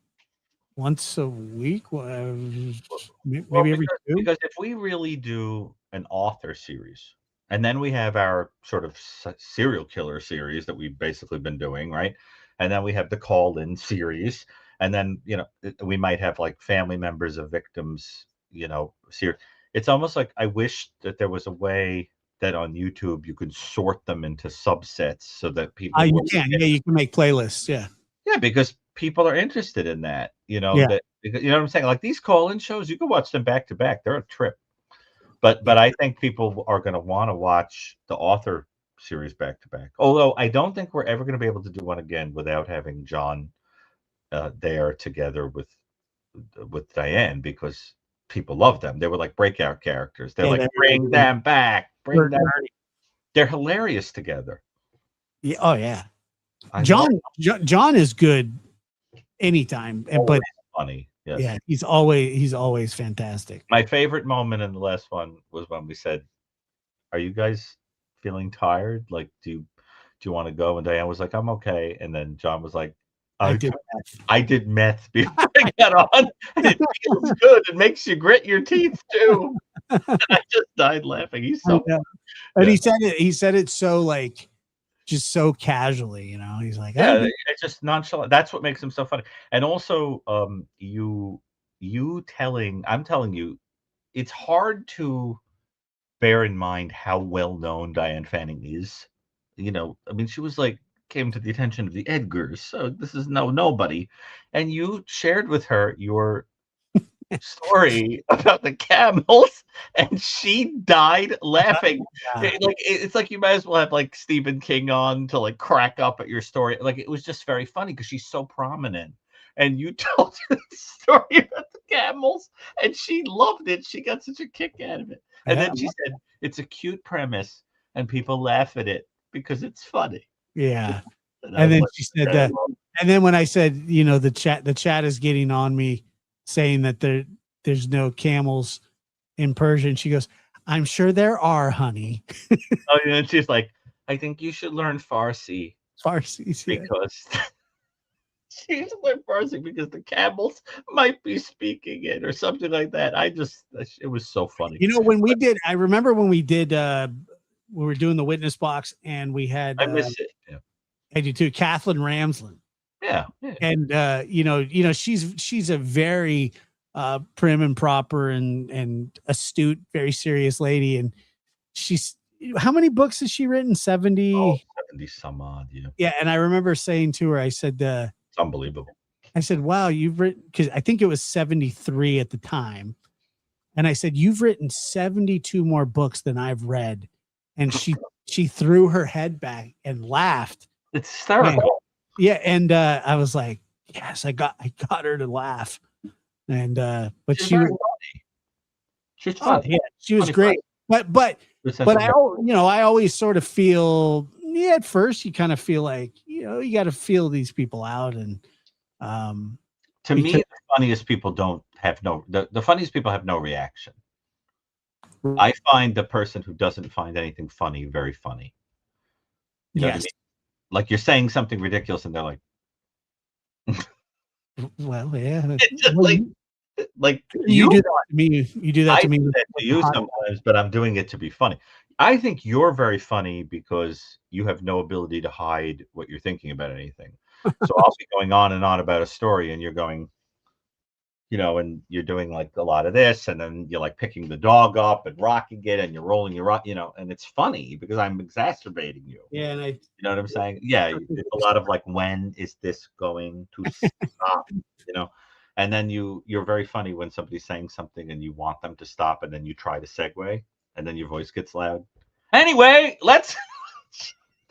Once a week, maybe every two. Because if we really do an author series, and then we have our sort of serial killer series that we've basically been doing, right? And then we have the call-in series, and then we might have like family members of victims, series. It's almost like I wish that there was a way that on YouTube you could sort them into subsets so that people. You can, you can make playlists, yeah, because people are interested in that, that, you know what I'm saying? Like these call-in shows, you can watch them back to back. They're a trip. But I think people are going to want to watch the author series back to back. Although I don't think we're ever going to be able to do one again without having John there together with Diane, because people love them. They were like breakout characters. They're like, bring them back. Bring them. They're hilarious together. Yeah. Oh yeah. John is good anytime, but funny. Yes. Yeah, he's always fantastic. My favorite moment in the last one was when we said, "Are you guys feeling tired? Like, do you want to go?" And Diane was like, "I'm okay." And then John was like, I did meth before I got on, and it feels good. It makes you grit your teeth too." And I just died laughing. He's so. And he said it so like. Just so casually, he's like, it's just nonchalant. That's what makes him so funny. And also, I'm telling you, it's hard to bear in mind how well known Diane Fanning is. I mean, she was like, came to the attention of the Edgars, so this is nobody. And you shared with her your story about the camels, and she died laughing. It's like you might as well have like Stephen King on to like crack up at your story. Like it was just very funny because she's so prominent, and you told her the story about the camels, and she loved it. She got such a kick out of it. And then she said it's a cute premise, and people laugh at it because it's funny. Yeah. And then she said that. And then when I said, the chat is getting on me, saying that there's no camels in Persian, she goes, "I'm sure there are, honey." Oh, yeah, and she's like, "I think you should learn Farsi." Because she should learn Farsi because the camels might be speaking it or something like that. It was so funny. I remember when we did, we were doing the witness box, and we had. I miss it. Yeah. I do too. Kathleen Ramsland. Yeah. And she's a very prim and proper and astute, very serious lady. And she's, how many books has she written? 70 some odd. Yeah. Yeah. And I remember saying to her, I said, it's unbelievable. I said, wow, you've written, because I think it was 73 at the time. And I said, you've written 72 more books than I've read. And she threw her head back and laughed. It's hysterical. Yeah, and I was like, yes, I got her to laugh. And but She's she very was funny. She's oh funny. yeah, she was Funny great. But Good sense but of I humor. I always sort of feel at first you kind of feel like, you got to feel these people out and To because me, the funniest people don't have the funniest people have no reaction. I find the person who doesn't find anything funny very funny. You know what I yes. mean? Like you're saying something ridiculous and they're like, Well, yeah. it's just Well, like you you do that to me. You do that I to me. do with that to the you hot- sometimes, but I'm doing it to be funny. I think you're very funny because you have no ability to hide what you're thinking about anything. So I'll be going on and on about a story, and you're going, and you're doing like a lot of this, and then you're like picking the dog up and rocking it, and you're rolling your rock, and it's funny because I'm exacerbating you. Yeah, and You know what I'm saying? Yeah, it's a lot of like, when is this going to stop? You know, and then you're very funny when somebody's saying something and you want them to stop, and then you try to segue, and then your voice gets loud. Anyway, let's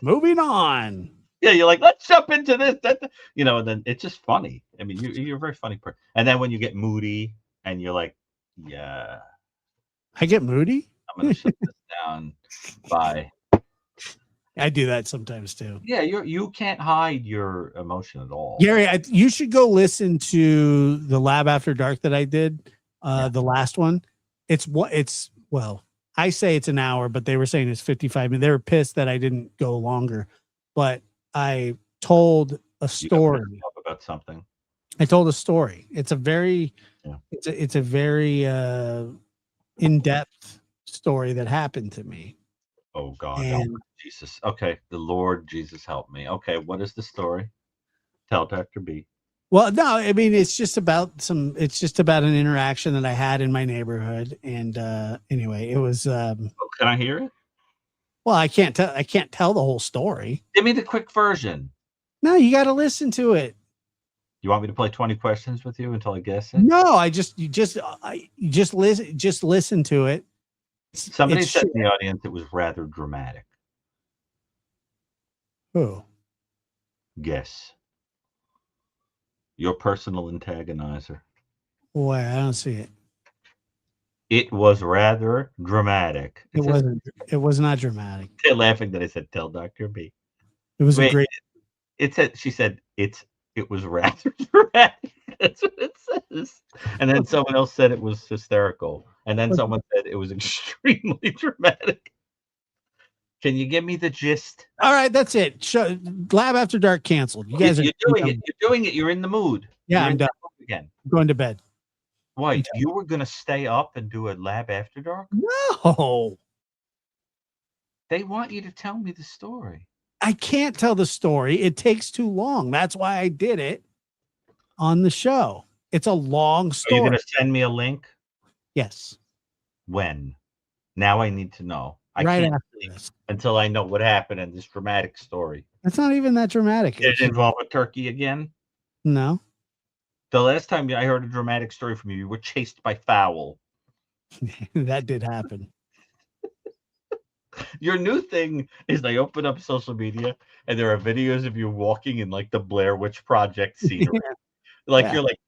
moving on. yeah, you're like, let's jump into this, and then it's just funny. I mean, you're a very funny person. And then when you get moody and you're like, yeah, I get moody. I'm gonna shut this down. Bye. I do that sometimes too. Yeah, you can't hide your emotion at all. Gary, you should go listen to the Lab After Dark that I did, the last one. Well, I say it's an hour, but they were saying it's 55 minutes. They were pissed that I didn't go longer, but I told a story. You got about something. I told a story. It's a very, it's a very in-depth story that happened to me. Oh God, And Jesus. Okay, the Lord Jesus help me. Okay, what is the story? Tell Dr. B. well, no, I mean it's just about an interaction that I had in my neighborhood. And anyway, it was Can I hear it? well, I can't tell the whole story. Give me the quick version. No, you got to listen to it. You want me to play 20 questions with you until I guess it? No, you just listen to it. Somebody said in the audience it was rather dramatic. Who? Guess. Your personal antagonizer. Boy, I don't see it. It was rather dramatic. It wasn't. It was not dramatic. They're laughing that I said tell Dr. B. It was a great. It said she said it was rather dramatic. That's what it says. And then someone else said it was hysterical. And then someone said it was extremely dramatic. Can you give me the gist? All right, that's it. Lab After Dark canceled. You guys You're doing it. You're doing it. You're in the mood. Yeah, I'm done. Again. I'm going to bed. Why? You were going to stay up and do a Lab After Dark? No. They want you to tell me the story. I can't tell the story. It takes too long. That's why I did it on the show. It's a long story. Are you going to send me a link? Yes. When? Now I need to know. I Right can't after this. until I know what happened in this dramatic story. It's not even that dramatic. Did it involve a turkey again? No. The last time I heard a dramatic story from you, you were chased by fowl. That did happen. Your new thing is they open up social media and there are videos of you walking in like the Blair Witch Project scenery. You're like,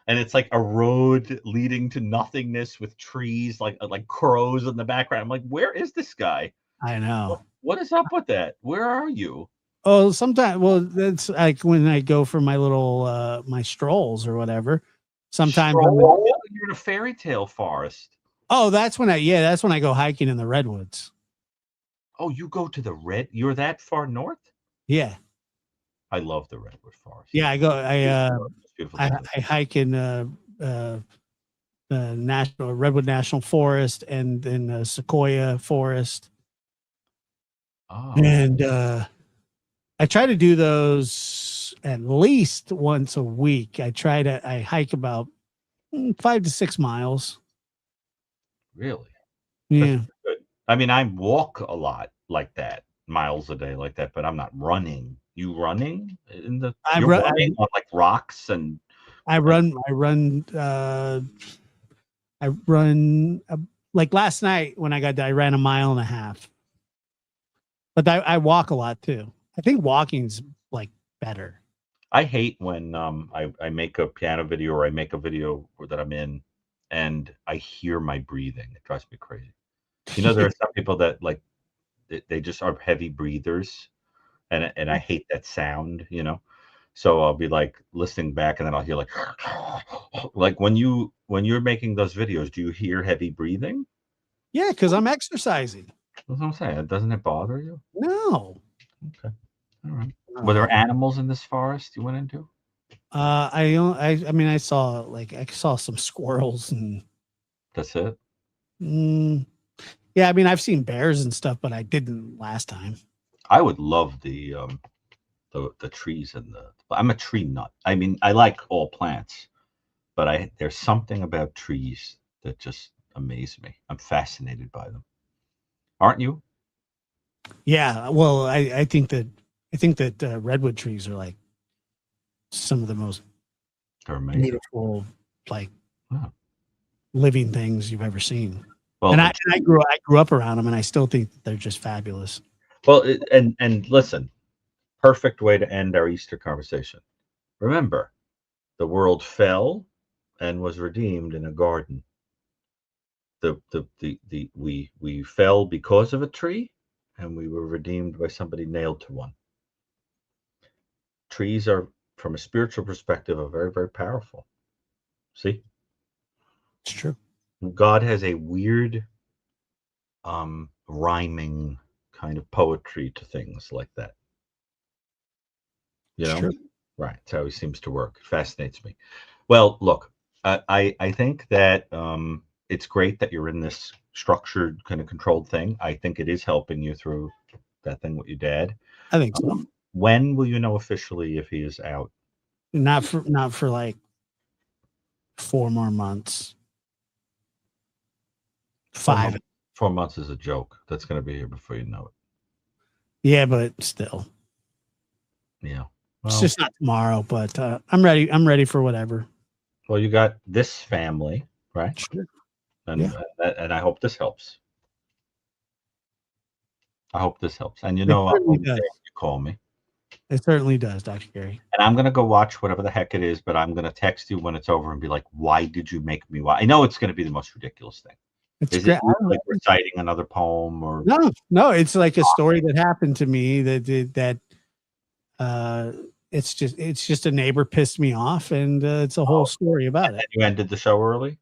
and it's like a road leading to nothingness with trees, like crows in the background. I'm like, where is this guy? I know. What is up with that? Where are you? Oh, sometimes. Well, that's like when I go for my little my strolls or whatever. Sometimes you're in a fairy tale forest. Oh, that's when I go hiking in the redwoods. Oh, you go to you're that far north? Yeah. I love the redwood forest. Yeah, I hike in the Redwood National Forest and then Sequoia Forest. Oh. And I try to do those at least once a week. I hike about 5 to 6 miles. Really? Yeah. Good. I mean, I walk a lot like that, miles a day like that, but I'm not running. You running in the? You're running on like rocks and. I run like last night when I got there, I ran 1.5 miles. But I walk a lot too. I think walking's like better. I hate when I make a piano video or I make a video that I'm in and I hear my breathing. It drives me crazy. You know, there are some people that like they just are heavy breathers, and I hate that sound, you know. So I'll be like listening back and then I'll hear like when you're making those videos, do you hear heavy breathing? Yeah, because I'm exercising. That's what I'm saying. Doesn't it bother you? No. Okay. All right. Were there animals in this forest you went into? I mean, I saw some squirrels and That's it. yeah, I mean, I've seen bears and stuff, but I didn't last time. I would love the trees and I'm a tree nut. I mean, I like all plants, but there's something about trees that just amaze me. I'm fascinated by them. Aren't you? Yeah, well, I think that redwood trees are like some of the most beautiful, like living things you've ever seen. Well, and I grew up around them, and I still think that they're just fabulous. Well, and listen, perfect way to end our Easter conversation. Remember, the world fell and was redeemed in a garden. We fell because of a tree, and we were redeemed by somebody nailed to one. Trees are, from a spiritual perspective, are very, very powerful. See? It's true. God has a weird rhyming kind of poetry to things like that. You know? True. Right. That's how he seems to work. It fascinates me. Well, look, I think that it's great that you're in this structured kind of controlled thing. I think it is helping you through that thing with your dad. I think so. When will you know officially if he is out? Not for like 4 more months. 5. 4 months is a joke. That's going to be here before you know it. Yeah, but still. Yeah. It's Well, just not tomorrow, but I'm ready. I'm ready for whatever. well, you got this family, right? Sure. And Yeah. and I hope this helps. I hope this helps. And you It know, certainly does. you call me. It certainly does, Dr. Gary. And I'm going to go watch whatever the heck it is, but I'm going to text you when it's over and be like, why did you make me watch? I know it's going to be the most ridiculous thing. Is great. it like reciting another poem or? No, it's like a story that happened to me that it's just a neighbor pissed me off, and it's a whole story about it. And you ended the show early?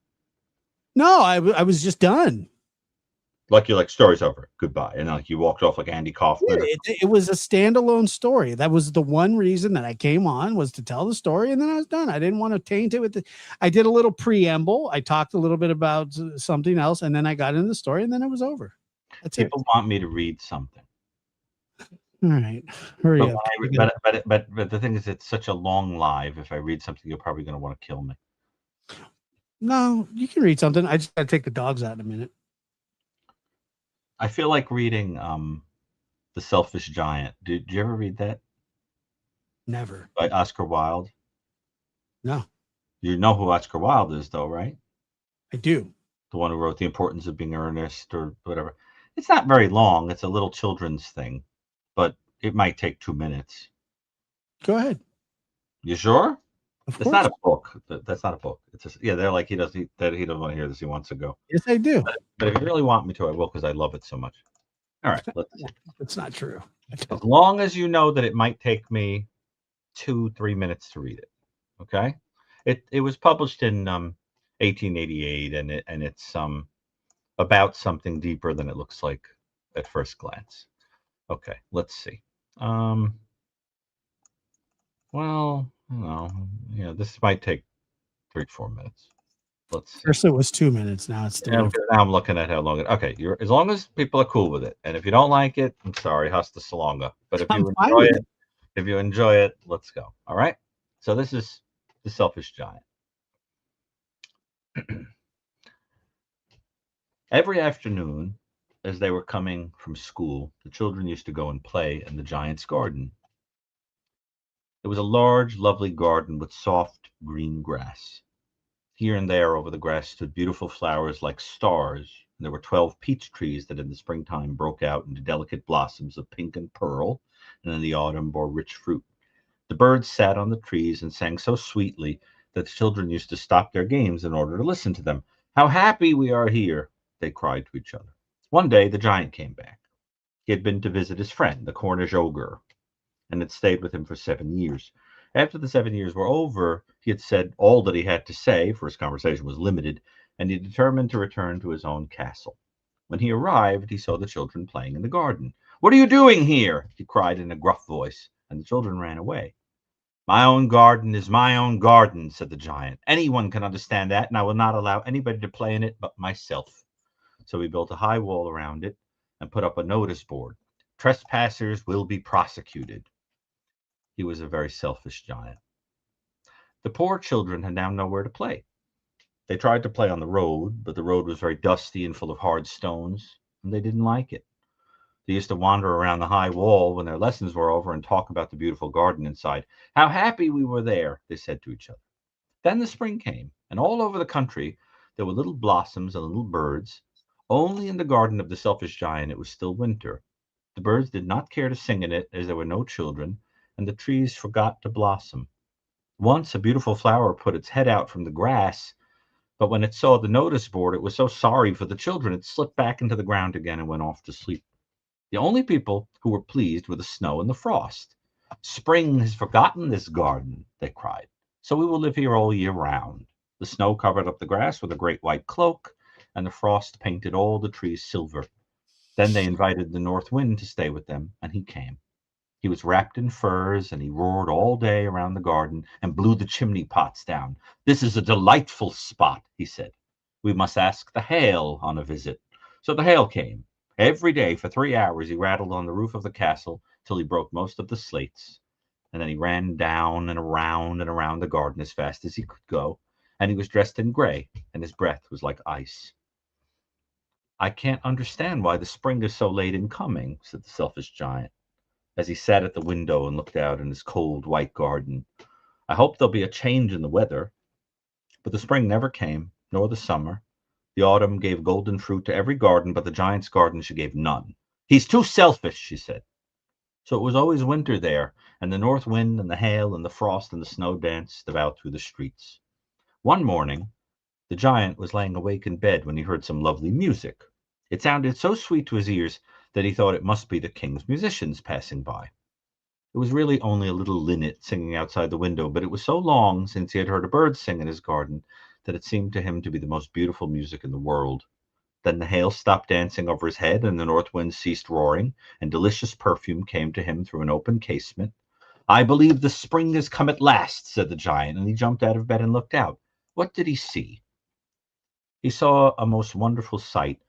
No, I was just done. Like you're like, story's over, goodbye, and like you walked off like Andy Kaufman. It was a standalone story. That was the one reason that I came on, was to tell the story, and then I was done. I didn't want to taint it with I did a little preamble. I talked a little bit about something else, and then I got into the story, and then it was over. That's People want me to read something. All right, hurry up. But the thing is, it's such a long live. If I read something, you're probably going to want to kill me. No, you can read something. I just got to take the dogs out in a minute. I feel like reading The Selfish Giant. Did you ever read that? Never. By Oscar Wilde? No. You know who Oscar Wilde is, though, right? I do. The one who wrote The Importance of Being Earnest or whatever. It's not very long. It's a little children's thing, but it might take 2 minutes. Go ahead. You sure? Of It's not a book. That's not a book. It's just, yeah, they're like, he doesn't want to hear this. He wants to go. Yes, I do. But if you really want me to, I will, because I love it so much. All right. Let's see. It's not true. As long as you know that it might take me 2-3 minutes to read it. Okay. It was published in 1888, and it's about something deeper than it looks like at first glance. Okay, let's see. Well, this might take 3-4 minutes. Let's see. First it was 2 minutes. Now it's 3. Now I'm looking at how long it. Okay, as long as people are cool with it, and if you don't like it, I'm sorry, hasta salonga. But if you enjoy it, let's go. All right. So this is The Selfish Giant. Every afternoon, as they were coming from school, the children used to go and play in the giant's garden. It was a large, lovely garden with soft green grass. Here and there over the grass stood beautiful flowers like stars And there were 12 peach trees that in the springtime broke out into delicate blossoms of pink and pearl, and in the autumn bore rich fruit. The birds sat on the trees and sang so sweetly that the children used to stop their games in order to listen to them. "How happy we are here," they cried to each other. One day the giant came back. He had been to visit his friend, the Cornish ogre, and had stayed with him for 7 years. After the 7 years were over, he had said all that he had to say, for his conversation was limited, and he determined to return to his own castle. When he arrived, he saw the children playing in the garden. "What are you doing here?" he cried in a gruff voice, and the children ran away. "My own garden is my own garden," said the giant. "Anyone can understand that, and I will not allow anybody to play in it but myself." So he built a high wall around it and put up a notice board. "Trespassers will be prosecuted." He was a very selfish giant. The poor children had now nowhere to play. They tried to play on the road, but the road was very dusty and full of hard stones, and they didn't like it. They used to wander around the high wall when their lessons were over and talk about the beautiful garden inside. "How happy we were there," they said to each other. Then the spring came, and all over the country there were little blossoms and little birds. Only in the garden of the selfish giant it was still winter. The birds did not care to sing in it, as there were no children, and the trees forgot to blossom. Once a beautiful flower put its head out from the grass, but when it saw the notice board, it was so sorry for the children it slipped back into the ground again and went off to sleep. The only people who were pleased were the snow and the frost. "Spring has forgotten this garden," they cried, "so we will live here all year round." The snow covered up the grass with a great white cloak, and the frost painted all the trees silver. Then they invited the north wind to stay with them, and he came. He was wrapped in furs, and he roared all day around the garden and blew the chimney pots down. "This is a delightful spot," he said. "We must ask the hail on a visit." So the hail came. Every day for 3 hours he rattled on the roof of the castle till he broke most of the slates. And then he ran down and around the garden as fast as he could go, and he was dressed in gray, and his breath was like ice. "I can't understand why the spring is so late in coming," said the selfish giant, as he sat at the window and looked out in his cold white garden. "I hope there'll be a change in the weather." But the spring never came, nor the summer. The autumn gave golden fruit to every garden, but the giant's garden she gave none. "He's too selfish," she said. So it was always winter there, and the north wind and the hail and the frost and the snow danced about through the streets. One morning the giant was lying awake in bed when he heard some lovely music. It sounded so sweet to his ears that he thought it must be the king's musicians passing by. It was really only a little linnet singing outside the window, but it was so long since he had heard a bird sing in his garden that it seemed to him to be the most beautiful music in the world. Then the hail stopped dancing over his head, and the north wind ceased roaring, and delicious perfume came to him through an open casement. "I believe the spring has come at last," said the giant, and he jumped out of bed and looked out. What did he see? He saw a most wonderful sight.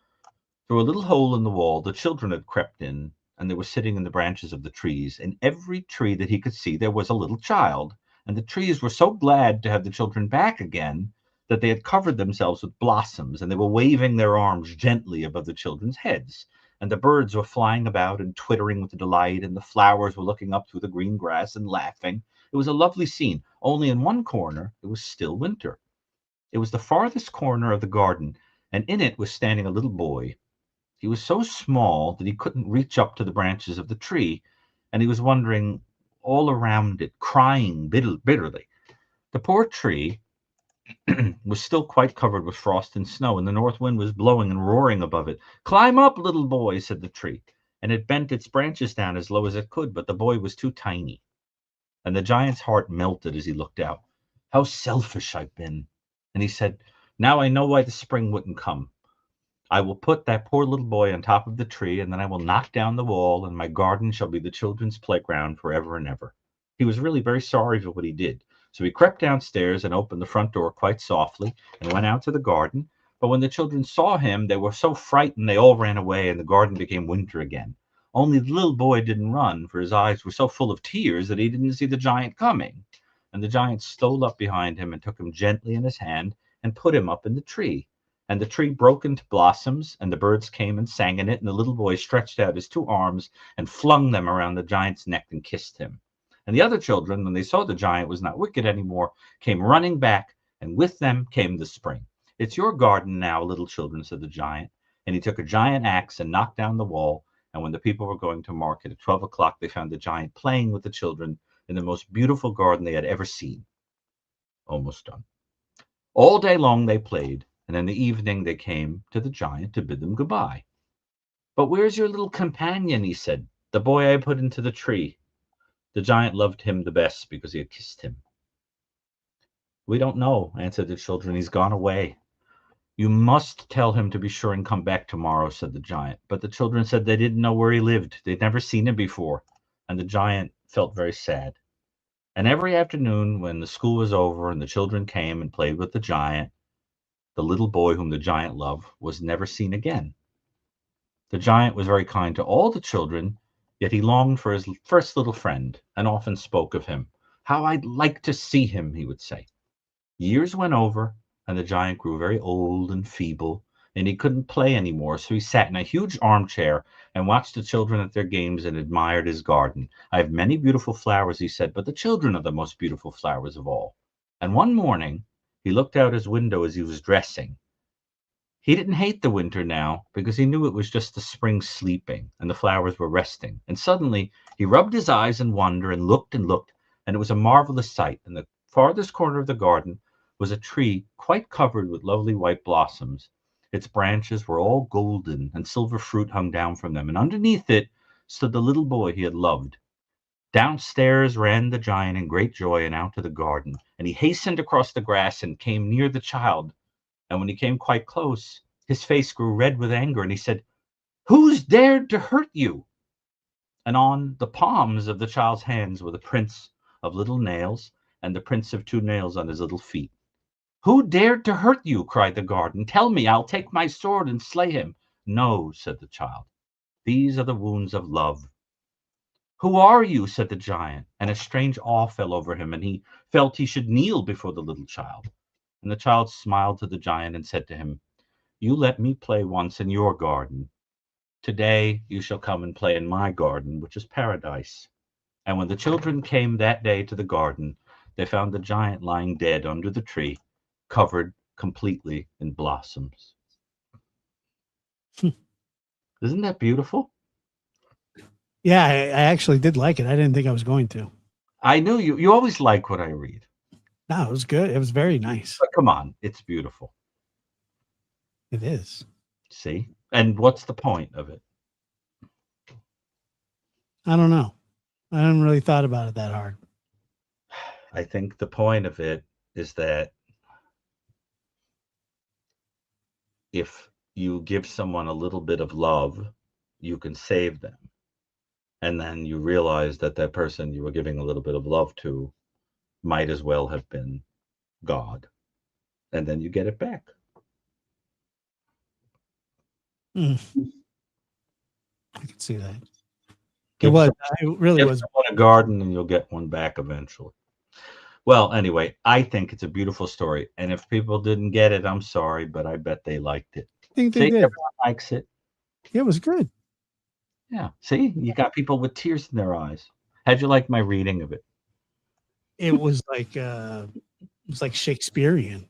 Through a little hole in the wall the children had crept in, and they were sitting in the branches of the trees. In every tree that he could see there was a little child, and the trees were so glad to have the children back again that they had covered themselves with blossoms, and they were waving their arms gently above the children's heads. And the birds were flying about and twittering with delight, and the flowers were looking up through the green grass and laughing. It was a lovely scene, only in one corner it was still winter. It was the farthest corner of the garden, and in it was standing a little boy. He was so small that he couldn't reach up to the branches of the tree, and he was wandering all around it, crying bitterly. The poor tree was still quite covered with frost and snow, and the north wind was blowing and roaring above it. "Climb up, little boy," said the tree, and it bent its branches down as low as it could, but the boy was too tiny. And the giant's heart melted as he looked out. "How selfish I've been." And he said, "Now I know why the spring wouldn't come. I will put that poor little boy on top of the tree, and then I will knock down the wall, and my garden shall be the children's playground forever and ever." He was really very sorry for what he did. So he crept downstairs and opened the front door quite softly and went out to the garden. But when the children saw him, they were so frightened they all ran away, and the garden became winter again. Only the little boy didn't run, for his eyes were so full of tears that he didn't see the giant coming. And the giant stole up behind him and took him gently in his hand and put him up in the tree. And the tree broke into blossoms, and the birds came and sang in it, and the little boy stretched out his 2 arms and flung them around the giant's neck and kissed him. And the other children, when they saw the giant was not wicked anymore, came running back, and with them came the spring. "It's your garden now, little children," said the giant, And he took a giant axe and knocked down the wall. And when the people were going to market at 12 o'clock, they found the giant playing with the children in the most beautiful garden they had ever seen. Almost done. All day long they played, and in the evening they came to the giant to bid them goodbye. But where's your little companion, he said, the boy I put into the tree. The giant loved him the best because he had kissed him. We don't know, answered the children. He's gone away. You must tell him to be sure and come back tomorrow, said the giant. But the children said they didn't know where he lived. They'd never seen him before. And the giant felt very sad. And every afternoon when the school was over and the children came and played with the giant, the little boy whom the giant loved was never seen again. The giant was very kind to all the children, yet he longed for his first little friend and often spoke of him. How I'd like to see him, he would say. Years went over, and the giant grew very old and feeble, and he couldn't play anymore, so he sat in a huge armchair and watched the children at their games and admired his garden. I have many beautiful flowers, he said, but the children are the most beautiful flowers of all. And one morning, he looked out his window as he was dressing. He didn't hate the winter now, because he knew it was just the spring sleeping, and the flowers were resting. And suddenly, he rubbed his eyes in wonder and looked, and it was a marvelous sight. In the farthest corner of the garden was a tree quite covered with lovely white blossoms. Its branches were all golden, and silver fruit hung down from them, and underneath it stood the little boy he had loved. Downstairs ran the giant in great joy and out to the garden, and he hastened across the grass and came near the child. And when he came quite close, his face grew red with anger, and he said, "Who's dared to hurt you?" And on the palms of the child's hands were the prints of little nails, and the prints of 2 nails on his little feet. "Who dared to hurt you?" cried the garden. "Tell me, I'll take my sword and slay him." "No," said the child. "These are the wounds of love." "Who are you?" said the giant, and a strange awe fell over him, and he felt he should kneel before the little child. And the child smiled to the giant and said to him, "You let me play once in your garden. Today you shall come and play in my garden, which is paradise." And when the children came that day to the garden, they found the giant lying dead under the tree, covered completely in blossoms. Isn't that beautiful? Yeah, I actually did like it. I didn't think I was going to. I knew you always like what I read. No, it was good. It was very nice. But come on, it's beautiful. It is. See? And what's the point of it? I don't know. I haven't really thought about it that hard. I think the point of it is that if you give someone a little bit of love, you can save them. And then you realize that that person you were giving a little bit of love to might as well have been God. And then you get it back. I can see that. Give It was. someone- I really give was. someone a garden and you'll get one back eventually. Well, anyway, I think it's a beautiful story. And if people didn't get it, I'm sorry, but I bet they liked it. I think they See, did. everyone likes it. It was good. Yeah. See, you got people with tears in their eyes. How'd you like my reading of it? It was like Shakespearean.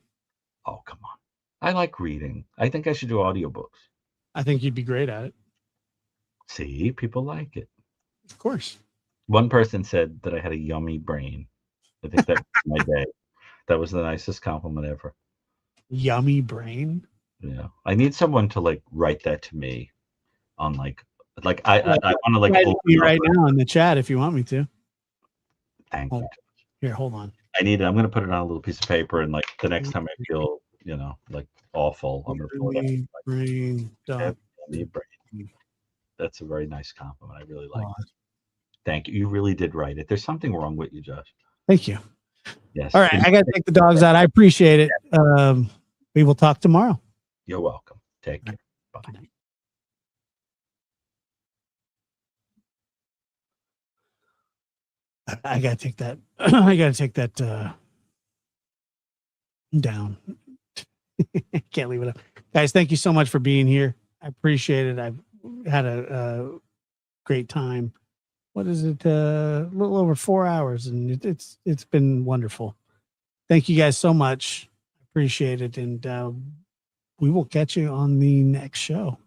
Oh, come on. I like reading. I think I should do audiobooks. I think you'd be great at it. See, people like it. Of course. One person said that I had a yummy brain. I think that was my day. That was the nicest compliment ever. Yummy brain. Yeah. I need someone to like write that to me on like I want to like Write it open to me up right a- now in the chat if you want me to. Thank Hold you. on. Here, hold on. I need it. I'm gonna put it on a little piece of paper and like the next time I feel, like awful, I'm gonna pull it Yummy out. brain. Like, yummy brain. That's a very nice compliment. I really like Oh, it. Thank you. You really did write it. There's something wrong with you, Josh. thank you. Yes. All right, I got to take the dogs out. I appreciate it. We will talk tomorrow. You're welcome. Take care. Bye. I got to take that. I got to take that down. Can't leave it up. Guys, thank you so much for being here. I appreciate it. I've had a great time. What is it? A little over 4 hours, and it's been wonderful. Thank you guys so much. Appreciate it, and we will catch you on the next show.